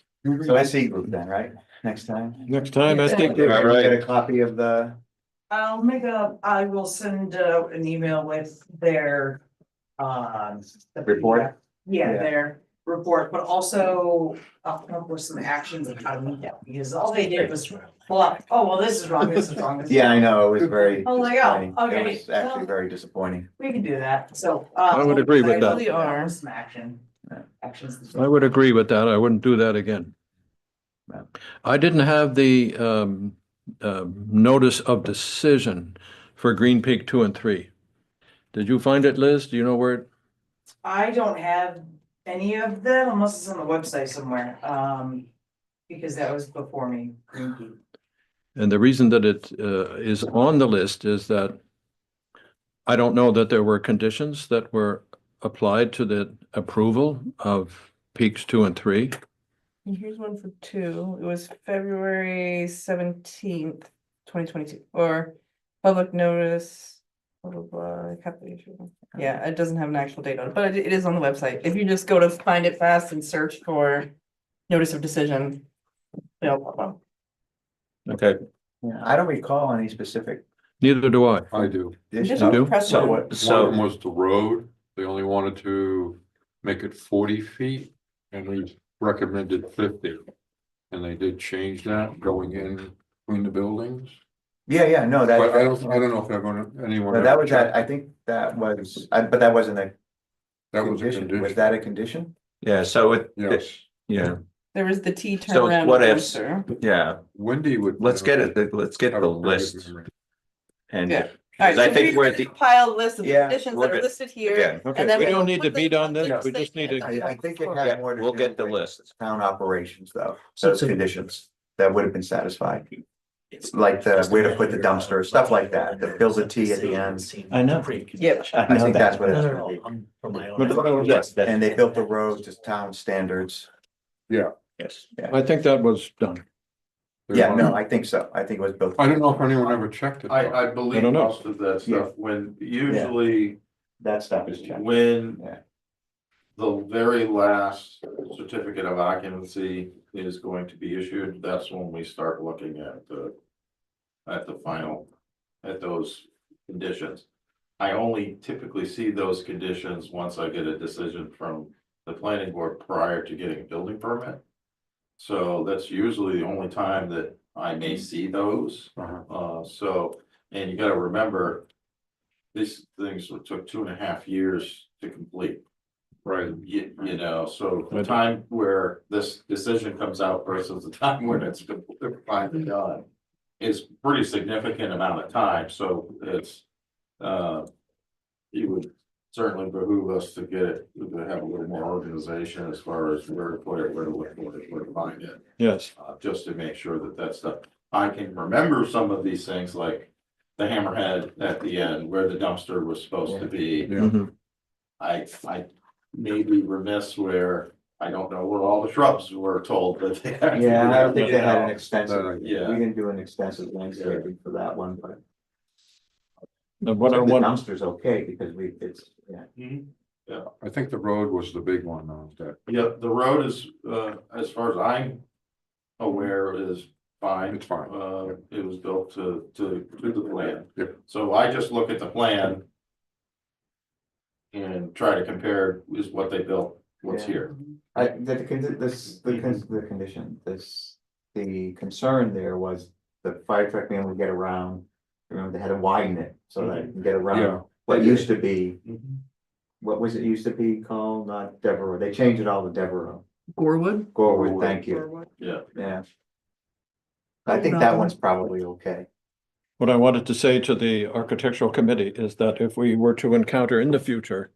S4: So SE group then, right? Next time.
S2: Next time, I think.
S4: Did
S1: All
S4: we
S1: right.
S4: get a copy of the?
S8: I will send an email with their
S4: Report?
S8: Yeah,
S4: Yeah.
S8: their report, but also I'll come up with some actions of how to meet that, because all they did was pull up, oh, well, this is wrong, this is wrong. this is
S4: Yeah, I
S8: wrong.
S4: know, it was very.
S8: Oh, like, oh,
S4: disappointing.
S8: okay,
S4: It was actually
S8: well-
S4: very disappointing.
S8: We can do that, so.
S2: I would agree with that.
S8: We are. Some actions.
S2: I would agree with that. I wouldn't do that again.
S4: Yeah.
S2: I didn't have the notice of decision for Green Peak 2 and 3. Did you find it, Liz? Do you know where?
S8: I don't have any of that unless it's on the website somewhere, because that was before me. Green Key.
S2: And the reason that it is on the list is that I don't know that there were conditions that were applied to the approval of Peaks 2 and 3.
S9: And here's one for 2. It was February 17th, 2022, or public notice Yeah, it doesn't have an actual date on it, but it is on the website. If you just go to find it fast and search for notice of decision. They'll pop up.
S2: Okay,
S4: Yeah, I don't recall any specific.
S2: neither do I.
S10: I do.
S4: Conditions.
S2: You do?
S9: Precedent.
S10: One of them was the road. They only wanted to make it 40 feet and we recommended 50. And they did change that going in between the buildings.
S4: Yeah, no, that.
S10: But I don't know if they're gonna, anyone.
S4: No, that
S10: ever
S4: was that,
S10: checked.
S4: I think that was, but that wasn't a
S10: That was a
S4: condition. Was
S10: condition.
S4: that a condition?
S1: Yeah, so it,
S10: Yes,
S1: yeah,
S9: There was the T
S1: So
S9: turnaround.
S1: what ifs?
S9: closer.
S1: yeah,
S10: Wendy would.
S1: let's get it, let's get
S10: have
S1: the
S10: a very good
S1: list
S10: memory.
S1: and.
S9: Yeah. All right,
S1: Because I
S9: so
S1: think
S9: we
S1: we're at the,
S9: compiled list of
S4: Yeah,
S9: conditions
S1: we'll
S9: that are
S1: get-
S9: listed here.
S1: again,
S2: Okay,
S9: And then
S2: we
S9: we'll
S2: don't need to
S9: put the
S2: beat on this,
S9: things
S2: we
S9: they
S2: just need to.
S4: I think it
S1: Yeah,
S4: had more to
S1: we'll
S4: do
S1: get the
S4: with
S1: list.
S4: town operations though,
S11: So-
S4: those
S11: so-
S4: conditions that would have been satisfied. Like the where to put the dumpster, stuff like that, the build a T at the end.
S11: I know.
S9: Yep.
S4: I think that's what it's
S11: No,
S4: gonna
S11: no,
S4: be.
S11: no, for my
S2: But-
S11: own.
S1: Yes,
S4: And they built the road to town standards.
S1: yes.
S2: I think that was done.
S4: Yeah, no, I think so. I think it was built.
S10: I don't know if anyone ever checked it. though.
S12: I believe
S2: don't know.
S12: most of that stuff, when usually,
S4: That stuff is checked.
S12: when.
S4: Yeah.
S12: The very last certificate of occupancy is going to be issued, that's when we start looking at the. At the final, at those conditions. I only typically see those conditions once I get a decision from the planning board prior to getting a building permit. So that's usually the only time that I may see those. So, and you gotta remember. These things took 2.5 years to complete.
S10: Right.
S12: You know, so the
S2: Right.
S12: time where this decision comes out versus the time when it's finally done. Is pretty significant amount of time, so it's, it would certainly behoove us to get it, to have a little more organization as far as where to put it, where to look for it, where to find it.
S2: Yes,
S12: Just to make sure that that stuff, I can remember some of these things like the hammerhead at the end where the dumpster was supposed to be.
S10: Yeah.
S2: Mhm.
S12: I may be remiss where I don't know where all the shrubs were told that they had. to
S4: Yeah, I don't think
S12: you
S4: they had
S12: know.
S4: an extensive, we
S12: Yeah.
S4: didn't do an extensive landscaping for that one, but.
S2: and what I
S4: The
S2: want,
S4: dumpster's okay because it's, yeah.
S10: I think the road was the big one though, that
S12: Yeah, the road is, as far as I'm aware, is fine.
S10: it's fine.
S12: It was built to the plan.
S10: Yep.
S12: So I just look at the plan. And try to compare is what they built, what's
S4: Yeah.
S12: here.
S4: The condition, the concern there was the fire truck man would get around. Remember, they had to widen it so that it can get
S10: Yeah.
S4: around what used to be, what was it used to be called, not Devereaux, they changed it all to Devereaux.
S9: Gorwood?
S4: Gorwood, thank you,
S12: Yeah,
S4: yeah. I think that one's probably okay.
S2: what I wanted to say to the architectural committee is that if we were to encounter in the future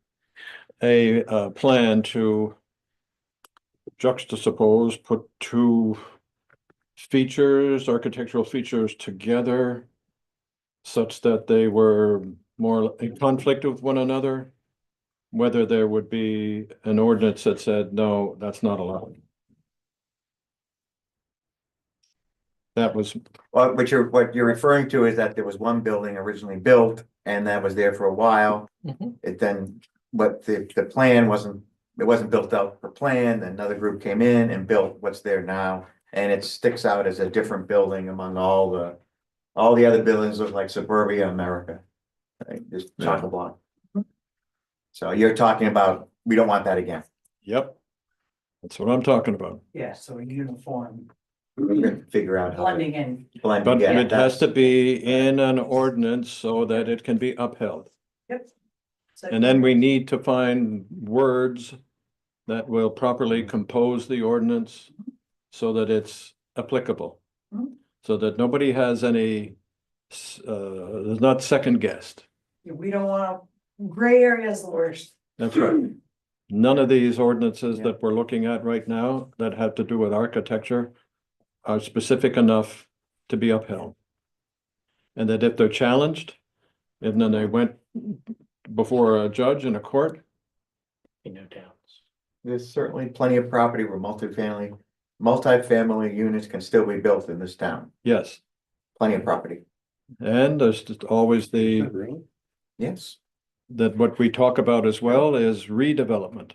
S2: a plan to juxtapose, put two features, architectural features together such that they were more in conflict with one another, whether there would be an ordinance that said, no, that's not allowed. That was,
S4: Well, what you're referring to is that there was one building originally built and that was there for a while.
S11: Mhm.
S4: It then, but the plan wasn't, it wasn't built out per plan, another group came in and built what's there now. And it sticks out as a different building among all the other buildings look like suburbia America. Right, just chock a block. So you're talking about, we don't want that again.
S2: yep. That's what I'm talking about.
S8: Yeah, so uniform,
S4: We're gonna figure out how to
S8: blending in.
S4: blend.
S2: But
S4: yeah,
S2: it has to
S4: that's-
S2: be in an ordinance so that it can be upheld.
S8: Yep. So-
S2: And then we need to find words that will properly compose the ordinance so that it's applicable.
S8: Mhm.
S2: So that nobody has any, is not second guessed.
S8: We don't want, gray area is the worst.
S2: That's right. None of these ordinances
S4: Yeah.
S2: that we're looking at right now that have to do with architecture are specific enough to be upheld. And that if they're challenged, and then they went before a judge in a court,
S11: No doubts.
S4: There's certainly plenty of property where multifamily units can still be built in this town,
S2: yes.
S4: plenty of property.
S2: And there's just always the
S10: Really?
S4: Yes.
S2: That what we talk about as well is redevelopment.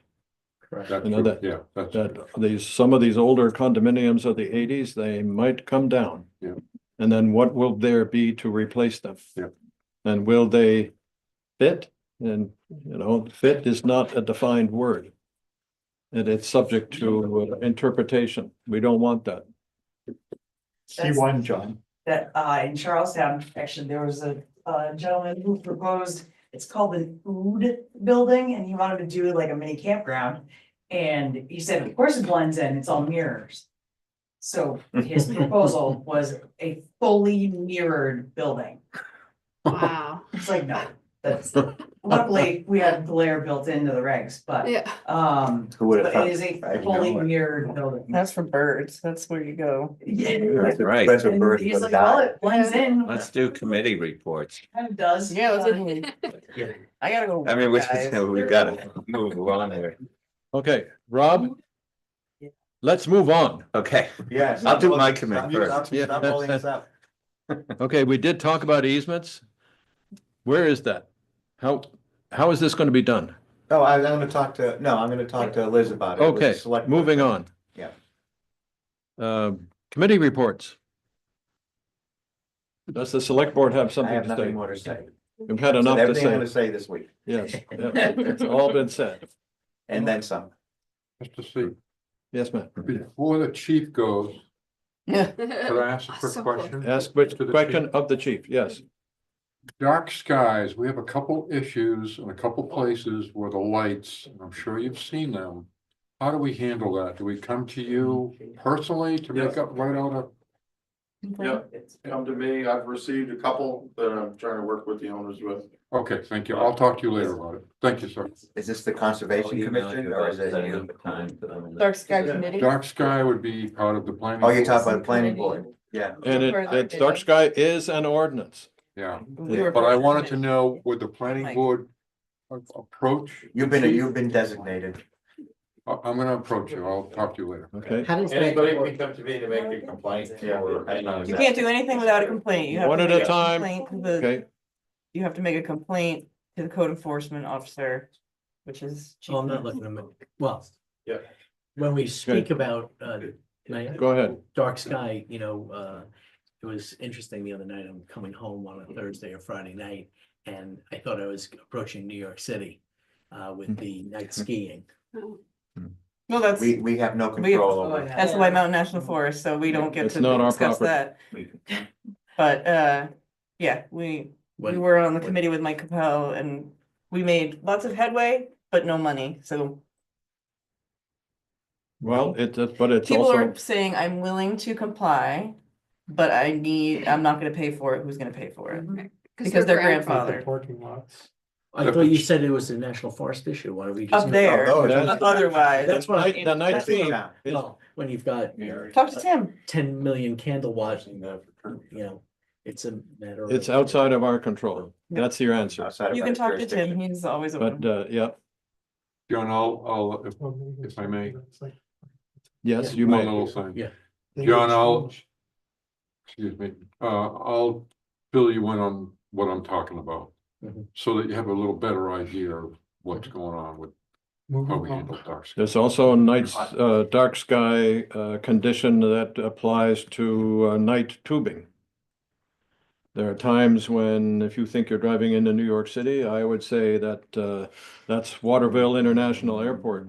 S11: Correct.
S10: That's
S2: You know,
S10: true.
S2: that-
S10: Yeah, that's.
S2: That some of these older condominiums of the eighties, they might come down.
S10: Yeah.
S2: And then what will there be to replace them?
S10: Yeah.
S2: And will they fit? And, fit is not a defined word. And it's subject to interpretation. We don't want that.
S4: C1, John.
S8: That, in Charlestown, actually, there was a gentleman who proposed, it's called the Ood Building, and he wanted to do like a mini campground. And he said, of course it blends in, it's all mirrors. So his proposal was a fully mirrored building.
S7: Wow.
S8: It's like, no, that's, luckily, we have glare built into the regs, but,
S7: Yeah.
S4: Who would have
S8: but it
S4: thought?
S8: is a
S4: Right,
S8: fully
S4: no.
S8: mirrored building.
S9: That's for birds. That's where you go.
S8: Yeah.
S1: Right.
S4: That's what
S8: And
S4: birds
S8: he's
S4: would
S8: like,
S4: die.
S8: well, it blends in.
S1: Let's do committee reports.
S8: Kind of does.
S9: Yeah, I gotta go.
S1: I mean,
S9: guys.
S1: we gotta move on here.
S2: Okay, Rob? Let's move on.
S1: Okay,
S4: Yes.
S1: I'll do my commit first.
S4: Stop holding us up.
S2: Okay, we did talk about easements. Where is that? How is this going to be done?
S4: Oh, I'm gonna talk to Liz about it. It was
S2: Okay,
S4: a select-
S2: moving on.
S4: Yeah.
S2: Committee reports. Does the select board have
S4: I
S2: something
S4: have
S2: to
S4: nothing
S2: say?
S4: more to say.
S2: We've had
S4: Said
S2: enough to
S4: everything I'm gonna
S2: say.
S4: say this week,
S2: Yes, it's all been said.
S4: and then some.
S10: Mr. C,
S2: Yes, ma'am.
S10: before the chief goes,
S9: Yeah.
S10: could I ask a quick
S7: So cool.
S10: question?
S2: Ask which
S10: To the chief.
S2: question of the chief, yes.
S10: Dark skies, we have a couple issues in a couple places where the lights, and I'm sure you've seen them. How do we handle that? Do we come to you personally to make up, write out a?
S12: Yep, come to me. I've received a couple that I'm trying to work with the owners with.
S10: Okay, thank you. I'll talk to you later about it. Thank you, sir.
S4: Is this the conservation commission or is it you?
S9: Dark sky committee.
S10: Dark sky would be part of the planning.
S4: Oh, you're
S10: board.
S4: talking about the planning board, yeah.
S2: And it's dark sky is an ordinance.
S10: Yeah,
S9: We were
S10: but I
S9: both
S10: wanted to
S9: committee.
S10: know, would the planning
S9: Like-
S10: board approach?
S4: You've been designated.
S10: I'm gonna approach you. I'll talk to you later.
S2: Okay,
S11: How does that
S12: Anybody
S11: work?
S12: can come to me to make a complaint or.
S9: You can't do anything without a complaint. You have
S2: One
S9: to
S2: at a
S9: make
S2: time.
S9: complaint to the-
S2: okay.
S9: You have to make a complaint to the code enforcement officer, which is.
S11: Oh, I'm not looking to make, well.
S12: Yeah.
S11: When we speak about,
S2: Go ahead.
S11: dark sky, it was interesting the other night, I'm coming home on a Thursday or Friday night, and I thought I was approaching New York City, with the night skiing.
S9: Well, that's,
S4: We have no
S9: We-
S4: control over.
S9: that's the White Mountain National Forest, so we don't get
S2: It's
S9: to
S2: not our
S9: discuss
S2: property.
S9: that. But, yeah, we
S11: When-
S9: were on the committee with Mike Capel and we made lots of headway, but no money, so.
S2: Well, but it's
S9: People
S2: also,
S9: are saying, I'm willing to comply, but I'm not gonna pay for it. Who's gonna pay for it? Because they're grandfathered.
S13: Parking lots.
S11: I thought you said it was a national forest issue, why don't we just?
S9: Up there,
S4: Oh,
S2: that's-
S9: otherwise.
S11: That's what I,
S2: the night
S4: That's the
S2: theme
S4: town.
S2: is-
S11: no, when you've got
S9: Talk to Tim.
S11: 10 million candle watching, it's a matter of.
S2: it's outside of our control. That's your answer.
S4: Outside of
S9: You
S4: our
S9: can talk to
S4: jurisdiction.
S9: Tim. He's always
S2: But,
S9: open.
S2: yeah,
S10: John, I'll, if I may.
S2: yes, you
S10: One
S2: may.
S10: little thing.
S11: Yeah.
S10: John, excuse me, I'll fill you in on what I'm talking about.
S11: Mhm.
S10: So that you have a little better idea of what's going on with how we handle dark skies.
S2: There's also a night, dark sky, condition that applies to, night tubing. There are times when, if you think you're driving into New York City, I would say that, that's Waterville International Airport.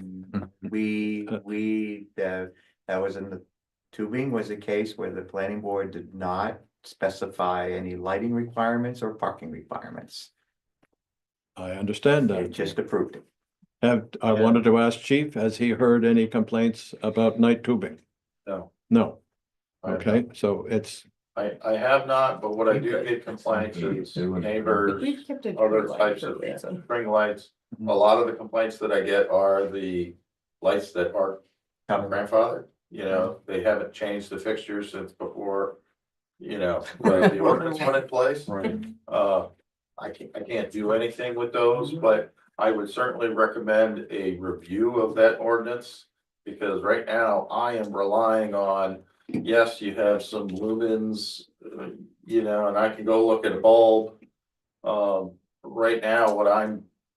S4: That was in the tubing was a case where the planning board did not specify any lighting requirements or parking requirements.
S2: I understand
S4: It
S2: that.
S4: just approved it.
S2: I wanted to ask Chief, has he heard any complaints about night tubing?
S12: No.
S2: No.
S12: I have
S2: Okay, so it's,
S12: I have not, but what I do get complaints is neighbors,
S9: We've kept it
S12: other
S9: light
S12: types
S9: for
S12: of
S9: a reason.
S12: string lights. A lot of the complaints that I get are the lights that are grandfathered. They haven't changed the fixtures since before, the ordinance went in place.
S10: Right.
S12: I can't do anything with those, but I would certainly recommend a review of that ordinance. Because right now I am relying on, yes, you have some lumens, and I can go look at a bulb. right now,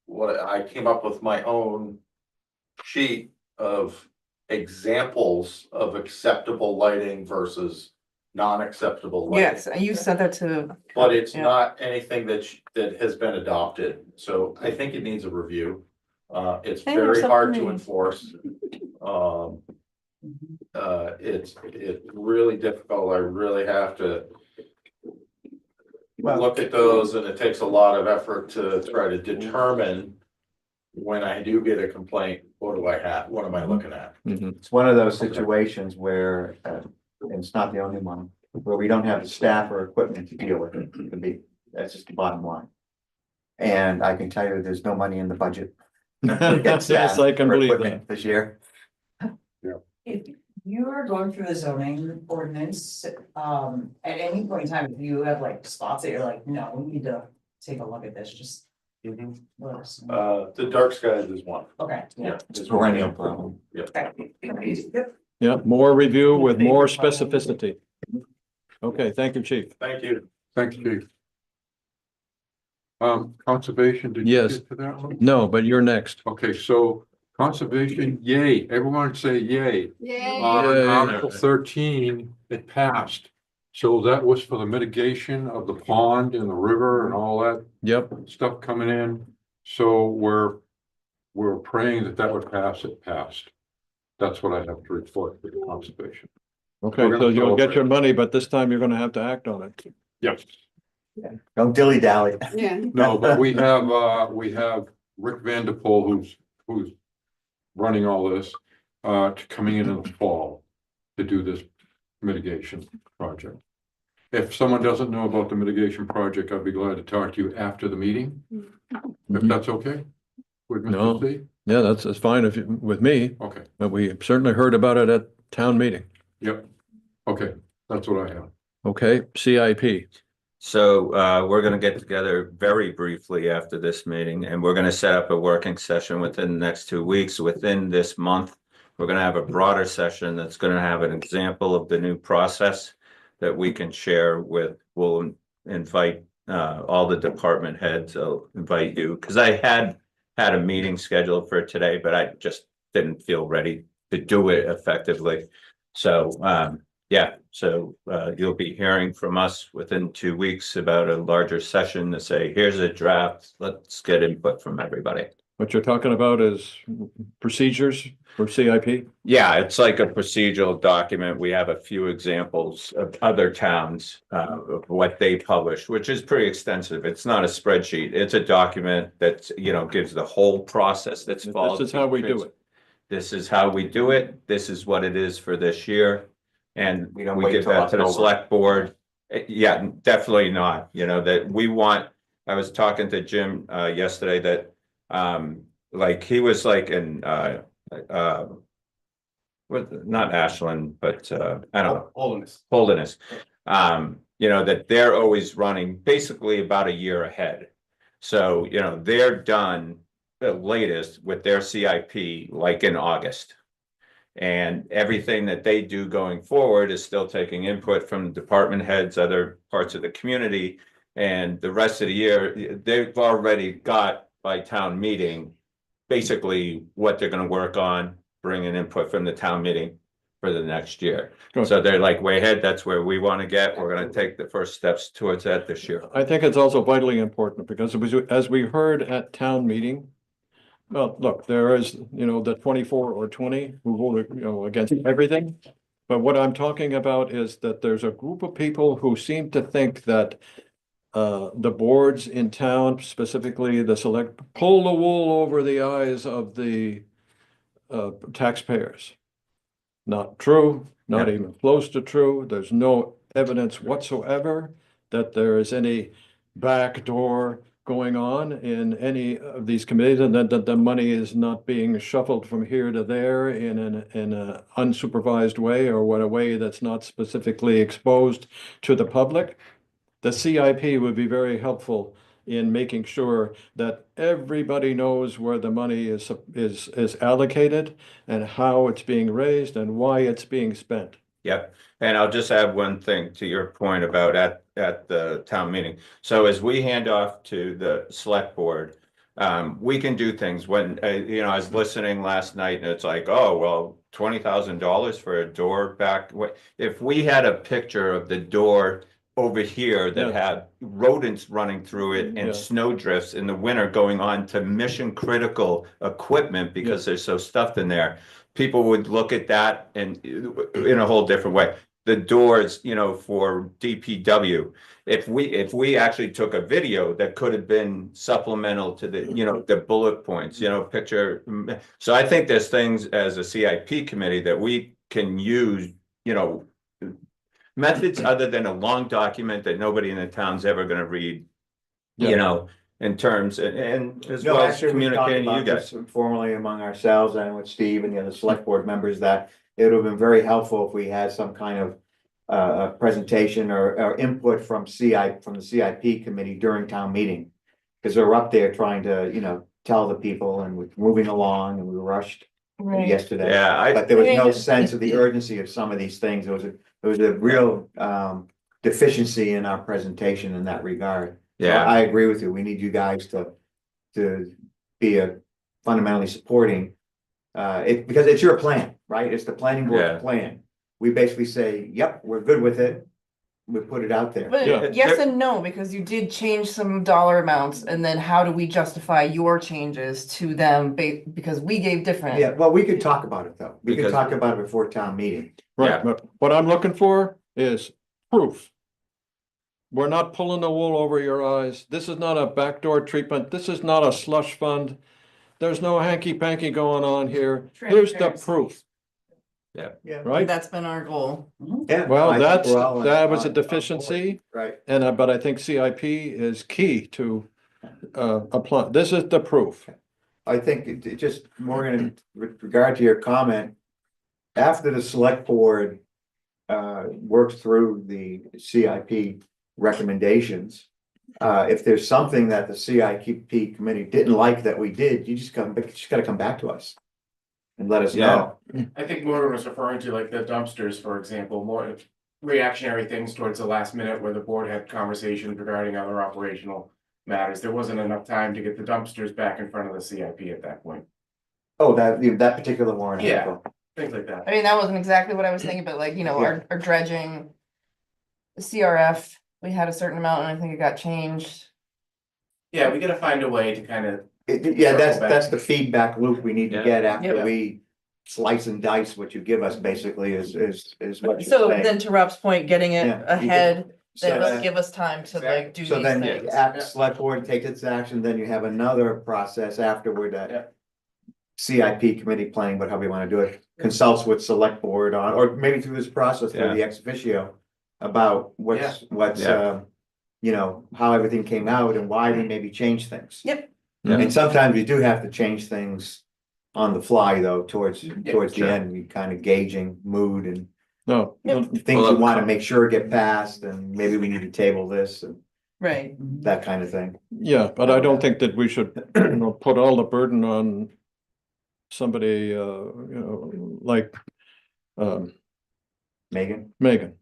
S12: what I came up with my own sheet of examples of acceptable lighting versus non-acceptable lighting.
S9: Yes, and you said that to.
S12: But it's
S9: Yeah.
S12: not anything that has been adopted, so I think it needs a review. It's
S9: Hey,
S12: very
S9: you're
S12: hard to
S9: subcommittee.
S12: enforce. It's really difficult. I really have to look at those, and it takes a lot of effort to try to determine when I do get a complaint, what do I have? What am I looking at?
S4: It's one of those situations where, and it's not the only one, where we don't have the staff or equipment to deal with it. It could be, that's just the bottom line. And I can tell you, there's no money in the budget.
S2: Yes, I can
S4: for
S2: believe
S4: equipment This year.
S8: If you are going through the zoning ordinance, at any point in time, if you have like spots that you're like, no, we need to take a look at this, just let us know.
S12: The dark skies is one.
S8: Okay.
S12: Yeah.
S4: It's a perennial problem.
S2: Yeah, more review with more specificity. Okay, thank you, chief.
S12: Thank you.
S10: Thanks, Chief. Conservation, did you
S2: Yes.
S10: get to that one?
S2: No, but you're next.
S10: Okay, so conservation, yay, everyone say yay.
S7: Yay.
S10: On
S2: Yay.
S10: Article 13, it passed. So that was for the mitigation of the pond and the river and all that
S2: Yep,
S10: stuff coming in. So we're praying that would pass. It passed. That's what I have to report for the conservation.
S2: okay,
S10: We're
S2: so
S10: gonna
S2: you'll
S10: go
S2: get
S10: over
S2: your
S10: it.
S2: money, but this time you're gonna have to act on it.
S10: Yes.
S4: Don't dilly dally.
S7: Yeah.
S10: No, but we have Rick Vanderpool, who's running all this, coming in the fall to do this mitigation project. If someone doesn't know about the mitigation project, I'd be glad to talk to you after the meeting, if that's okay with
S2: No.
S10: Mr. C.
S2: Yeah, that's fine if you, with me,
S10: Okay,
S2: but we certainly heard about it at town meeting.
S10: yep, okay, that's what I have.
S2: Okay, CIP.
S1: So we're gonna get together very briefly after this meeting, and we're gonna set up a working session within the next 2 weeks. Within this month, we're gonna have a broader session that's gonna have an example of the new process that we can share with. We'll invite all the department heads. I'll invite you, because I had a meeting scheduled for today, but I just didn't feel ready to do it effectively. So yeah, so you'll be hearing from us within 2 weeks about a larger session to say, here's a draft, let's get input from everybody.
S2: What you're talking about is procedures for CIP?
S1: Yeah, it's like a procedural document. We have a few examples of other towns of what they publish, which is pretty extensive. It's not a spreadsheet. It's a document that, gives the whole process that's followed.
S2: This is how we do it.
S1: This is how we do it. This is what it is for this year. And
S4: We don't
S1: we
S4: wait
S1: give
S4: till
S1: that to the
S4: October.
S1: select board. Yeah, definitely not, that we want, I was talking to Jim yesterday that like he was like in not Ashland, but I don't know. Holderness. That they're always running basically about a year ahead. So, they're done the latest with their CIP like in August. And everything that they do going forward is still taking input from department heads, other parts of the community. And the rest of the year, they've already got by town meeting, basically what they're gonna work on, bringing input from the town meeting for the next year.
S2: Good.
S1: So they're like way ahead. That's where we want to get. We're gonna take the first steps towards that this year.
S2: I think it's also vitally important because as we heard at town meeting. Well, look, there is, the 24 or 20 who voted, against everything. But what I'm talking about is that there's a group of people who seem to think that the boards in town, specifically the select, pull the wool over the eyes of the taxpayers. Not true, not even close to true. There's no evidence whatsoever that there is any backdoor going on in any of these committees, and that the money is not being shuffled from here to there in an unsupervised way or what a way that's not specifically exposed to the public. The CIP would be very helpful in making sure that everybody knows where the money is allocated and how it's being raised and why it's being spent.
S1: Yep. And I'll just add one thing to your point about at the town meeting. So as we hand off to the select board, we can do things when, you know, I was listening last night and it's like, oh, well, $20,000 for a door back. If we had a picture of the door over here that
S2: Yeah.
S1: had rodents running through it
S2: Yeah.
S1: and snow drifts in the winter going on to mission critical equipment because they're so stuffed in there, people would look at that and in a whole different way. The doors, you know, for DPW, if we actually took a video that could have been supplemental to the, you know, the bullet points, you know, picture. So I think there's things as a CIP committee that we can use, you know, methods other than a long document that nobody in the town's ever gonna read,
S2: Yeah.
S1: you know, in terms and as
S4: No,
S1: well as
S4: actually, we talked
S1: communicating to you
S4: about
S1: guys.
S4: this informally among ourselves and with Steve and the other select board members, that it would have been very helpful if we had some kind of presentation or input from the CIP committee during town meeting. Because they're up there trying to, you know, tell the people, and we're moving along, and we rushed yesterday.
S1: Yeah,
S4: But there was no
S9: I mean,
S4: sense of the urgency of some of these things. There was a real deficiency in our presentation in that regard. So
S1: Yeah.
S4: I agree with you. We need you guys to be fundamentally supporting. Because it's your plan, right? It's the planning
S1: Yeah.
S4: board's plan. We basically say, yep, we're good with it. We put it out there.
S2: Yeah.
S9: But yes and no, because you did change some dollar amounts, and then how do we justify your changes to them because we gave different?
S4: Yeah, well, we could talk about it though. We could
S1: Because-
S4: talk about it before town meeting.
S2: Right,
S1: Yeah.
S2: but what I'm looking for is proof. We're not pulling the wool over your eyes. This is not a backdoor treatment. This is not a slush fund. There's no hanky-panky going on here. Here's the
S9: Transparency.
S2: proof,
S4: Yeah.
S2: right?
S9: That's been our goal.
S4: Yeah.
S2: Well,
S4: I think we're all
S2: that was a
S4: on board.
S2: deficiency,
S4: Right.
S2: and but I think CIP is key to apply. This is the proof.
S4: I think it just, Morgan, with regard to your comment, after the select board works through the CIP recommendations, if there's something that the CIP committee didn't like that we did, you just gotta come back to us and let us know.
S6: I think Morgan was referring to like the dumpsters, for example, more reactionary things towards the last minute where the board had conversations regarding other operational matters. There wasn't enough time to get the dumpsters back in front of the CIP at that point.
S4: Oh, that particular warrant.
S6: Yeah.
S4: article.
S6: Things like that.
S9: I mean, that wasn't exactly what I was thinking, but like, you know, our dredging. The CRF, we had a certain amount and I think it got changed.
S6: Yeah, we gotta find a way to kind of,
S4: Yeah, that's the feedback loop we need to
S1: Yeah.
S4: get after
S6: Yep.
S4: we slice and dice what you give us, basically, is what you're
S9: So
S4: saying.
S9: then to Rob's point, getting it
S4: Yeah, you
S9: ahead,
S4: So
S9: then
S4: then-
S9: give us time to like do
S4: So
S9: these
S4: then,
S9: things.
S4: after select board takes its action, then you have another process afterward
S6: Yeah.
S4: that CIP committee planning, but how we wanna do it, consults with select board on, or maybe through this process, through the ex officio, about what's,
S1: Yeah.
S4: you know, how everything came out and why we maybe change things.
S9: Yep.
S1: Yeah.
S4: And sometimes you do have to change things on the fly, though, towards the
S1: sure.
S4: end, you kind of gauging mood and
S2: No,
S9: Yep.
S4: things
S1: Well,
S4: you wanna make sure get passed, and maybe we need to table this and
S9: Right.
S4: that kind of thing.
S2: yeah, but I don't think that we should, you know, put all the burden on somebody, you know, like
S4: Megan?
S2: Megan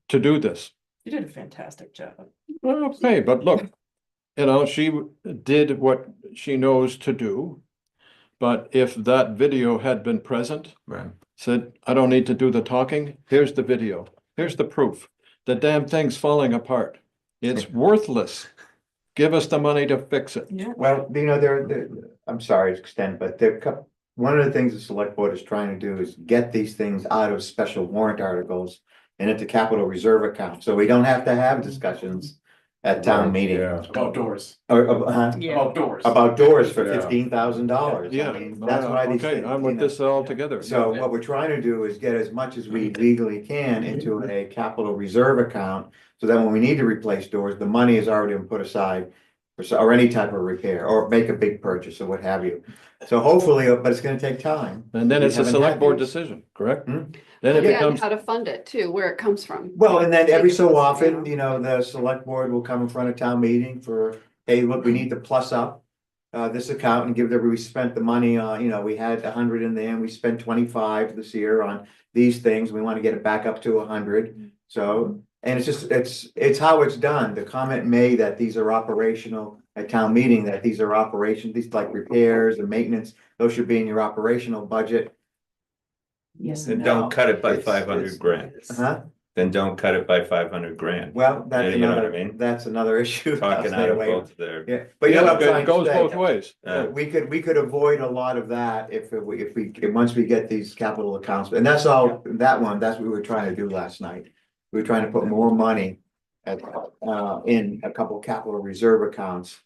S2: to do this.
S9: You did a fantastic job.
S2: Okay, but look, you know, she did what she knows to do. But if that video had been present,
S1: Right.
S2: said, I don't need to do the talking, here's the video, here's the proof. The damn thing's falling apart. It's worthless. Give us the money to fix it.
S9: Yeah.
S4: Well, you know, I'm sorry to extend, but one of the things the select board is trying to do is get these things out of special warrant articles and into capital reserve account, so we don't have to have discussions at town meeting.
S10: Yeah.
S6: about doors,
S4: Or,
S6: about doors.
S4: about doors for
S10: Yeah.
S4: $15,000.
S2: Yeah,
S4: That's why these
S2: okay,
S4: things,
S2: I'm
S4: you
S2: with
S4: know.
S2: this all together.
S4: So what we're trying to do is get as much as we legally can into a capital reserve account, so that when we need to replace doors, the money is already been put aside or any type of repair, or make a big purchase or what have you. So hopefully, but it's gonna take time.
S2: And then
S4: We
S2: it's a
S4: haven't
S2: select
S4: had
S2: board
S4: these.
S2: decision, correct?
S4: Hmm?
S2: Then it
S7: Yeah, and
S2: becomes,
S7: how to fund it too, where it comes from.
S4: Well, and then every so
S7: Take it,
S4: often,
S7: yeah.
S4: you know, the select board will come in front of town meeting for, hey, look, we need to plus up. This account and give them, we spent the money on, you know, we had 100 in there and we spent 25 this year on these things. We want to get it back up to 100. So, And it's just, it's how it's done. The comment made that these are operational at town meeting, that these are operation, these like repairs and maintenance, those should be in your operational budget.
S8: Yes
S1: Then
S8: and
S1: don't
S8: no.
S1: cut it by
S4: It's-
S1: 500 grand.
S4: Huh?
S1: Then don't cut it by 500 grand.
S4: Well, that's
S1: You know what I
S4: another,
S1: mean?
S4: that's another issue. I'll
S1: Talking
S4: stay
S1: out of
S4: away
S1: both
S4: from.
S1: their.
S4: Yeah, but you know what I'm
S2: Yeah,
S4: trying
S2: it
S4: to
S2: goes
S4: say?
S2: both ways.
S4: We could avoid a lot of that if once we get these capital accounts, and that's all, that's what we were trying to do last night. We were trying to put more money in a couple capital reserve accounts.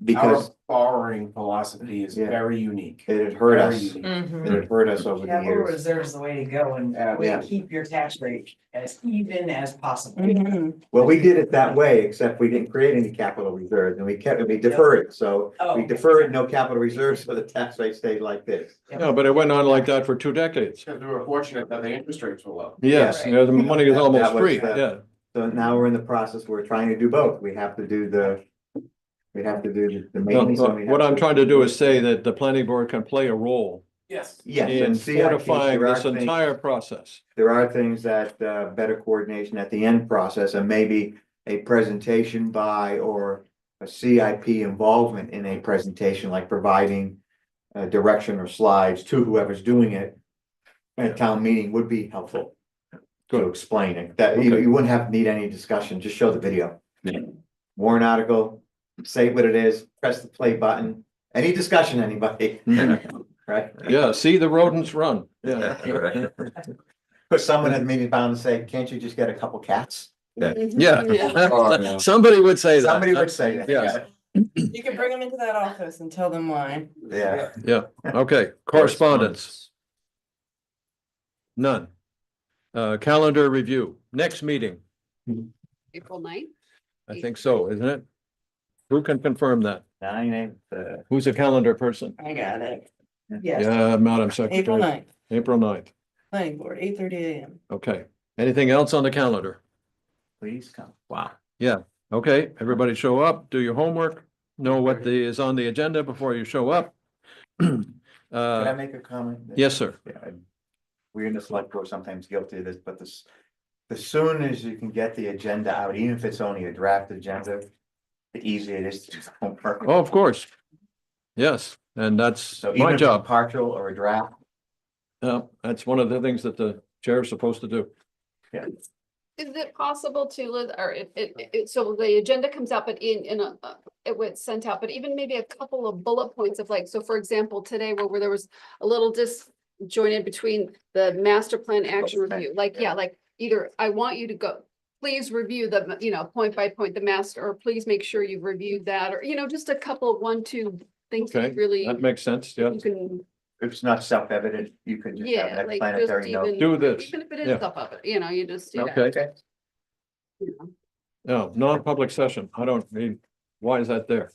S4: Because
S6: Our borrowing philosophy is
S4: Yeah.
S6: very unique.
S4: it had hurt
S6: Very
S4: us,
S6: unique.
S5: Mhm.
S4: it had hurt us over the
S8: Capital
S4: years.
S8: reserve is the way to go and way
S4: Yeah.
S8: to keep your tax rate as even as possible.
S9: Mhm.
S4: Well, we did it that way, except we didn't create any capital reserves and we deferred it, so
S8: Oh,
S4: we
S8: okay.
S4: deferred no capital reserves, so the tax rate stayed like this.
S2: Yeah, but it went on like that for 2 decades.
S6: Because we were fortunate that the interest rates were low.
S2: Yes,
S8: Right.
S2: yeah, the money is
S4: That
S2: almost
S4: was
S2: free,
S4: the-
S2: yeah.
S4: So now we're in the process, we're trying to do both, we have to do the
S2: No,
S4: maintenance. and we
S2: What
S4: have
S2: I'm trying to do is say that the planning board can play a role
S6: Yes.
S4: Yes,
S2: in
S4: and CIP,
S2: fortifying
S4: there are
S2: this
S4: things-
S2: entire process.
S4: There are things that better coordination at the end process and maybe a presentation by or a CIP involvement in a presentation, like providing direction or slides to whoever's doing it at town meeting would be helpful to explain it. That
S2: Okay.
S4: you wouldn't have need any discussion, just show the video.
S1: Yeah.
S4: Warrant article, say what it is, press the play button. Any discussion, anybody? Right?
S2: Yeah, see the rodents run, yeah.
S1: Right.
S4: Because someone at the meeting bound to say, can't you just get a couple cats?
S2: Yeah, somebody would say that.
S4: Somebody would say that.
S2: Yes.
S9: You can bring them into that office and tell them why.
S4: Yeah.
S2: Yeah, okay, correspondence, none. Calendar review, next meeting,
S7: April 9th.
S2: I think so, isn't it? Who can confirm that?
S4: 9,
S2: Who's a calendar person?
S9: I got it.
S8: Yes.
S2: Yeah, Madam
S9: April
S2: Secretary,
S9: 9th,
S2: April 9th,
S9: planning board, 8:30 AM.
S2: okay. Anything else on the calendar?
S4: please come.
S1: Wow.
S2: Okay, everybody show up, do your homework, know what is on the agenda before you show up.
S4: Can I make a comment?
S2: Yes, sir.
S4: Yeah, we're in the select board sometimes guilty of this, but the soon as you can get the agenda out, even if it's only a draft agenda, the easier it is to do the homework.
S2: Oh, of course. Yes, and that's
S4: So even
S2: my
S4: if it's
S2: job.
S4: partial or a draft,
S2: That's one of the things that the chair is supposed to do.
S7: Is it possible to, or so the agenda comes out, but it was sent out, but even maybe a couple of bullet points of like, so for example, today where there was a little disjointed between the master plan action review, like, yeah, like either I want you to go, please review the, point by point, the master, or please make sure you've reviewed that, or, just a couple, 1, 2 things that
S2: Okay,
S7: really,
S2: that makes sense, yeah.
S7: you can,
S4: if it's not self-evident, you can just have
S7: yeah,
S4: an
S7: like just
S4: explanatory note.
S7: even.
S2: Do this,
S7: Even if it
S2: yeah.
S7: is stuff of it, you just,
S2: Okay,
S7: you know.
S2: no, non-public session, I don't mean, why is that there?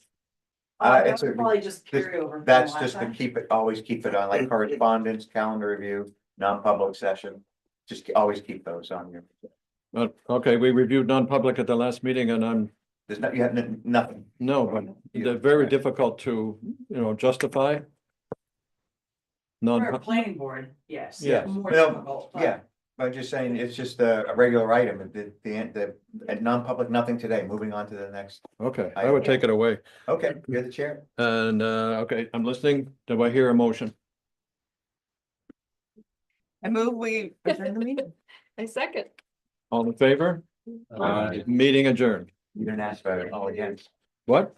S4: It's
S8: That's probably just carryover. from
S4: That's
S8: last
S4: just to
S8: time.
S4: always keep it on, like correspondence, calendar review, non-public session. Just always keep those on your,
S2: Okay, we reviewed non-public at the last meeting and I'm,
S4: there's not, you have nothing.
S2: no, but they're very difficult to, justify.
S8: For a
S2: Non,
S8: planning board, yes.
S2: Yes.
S8: More
S4: No,
S8: difficult, but-
S4: Yeah, I'm just saying, it's just a regular item, the non-public, nothing today, moving on to the next.
S2: okay, I would take it away.
S4: Okay, you're the chair.
S2: And, okay, I'm listening, do I hear a motion?
S9: I move we adjourn the meeting.
S7: I second.
S2: All in favor? Meeting adjourned.
S4: You didn't ask about it, oh, again.
S2: What?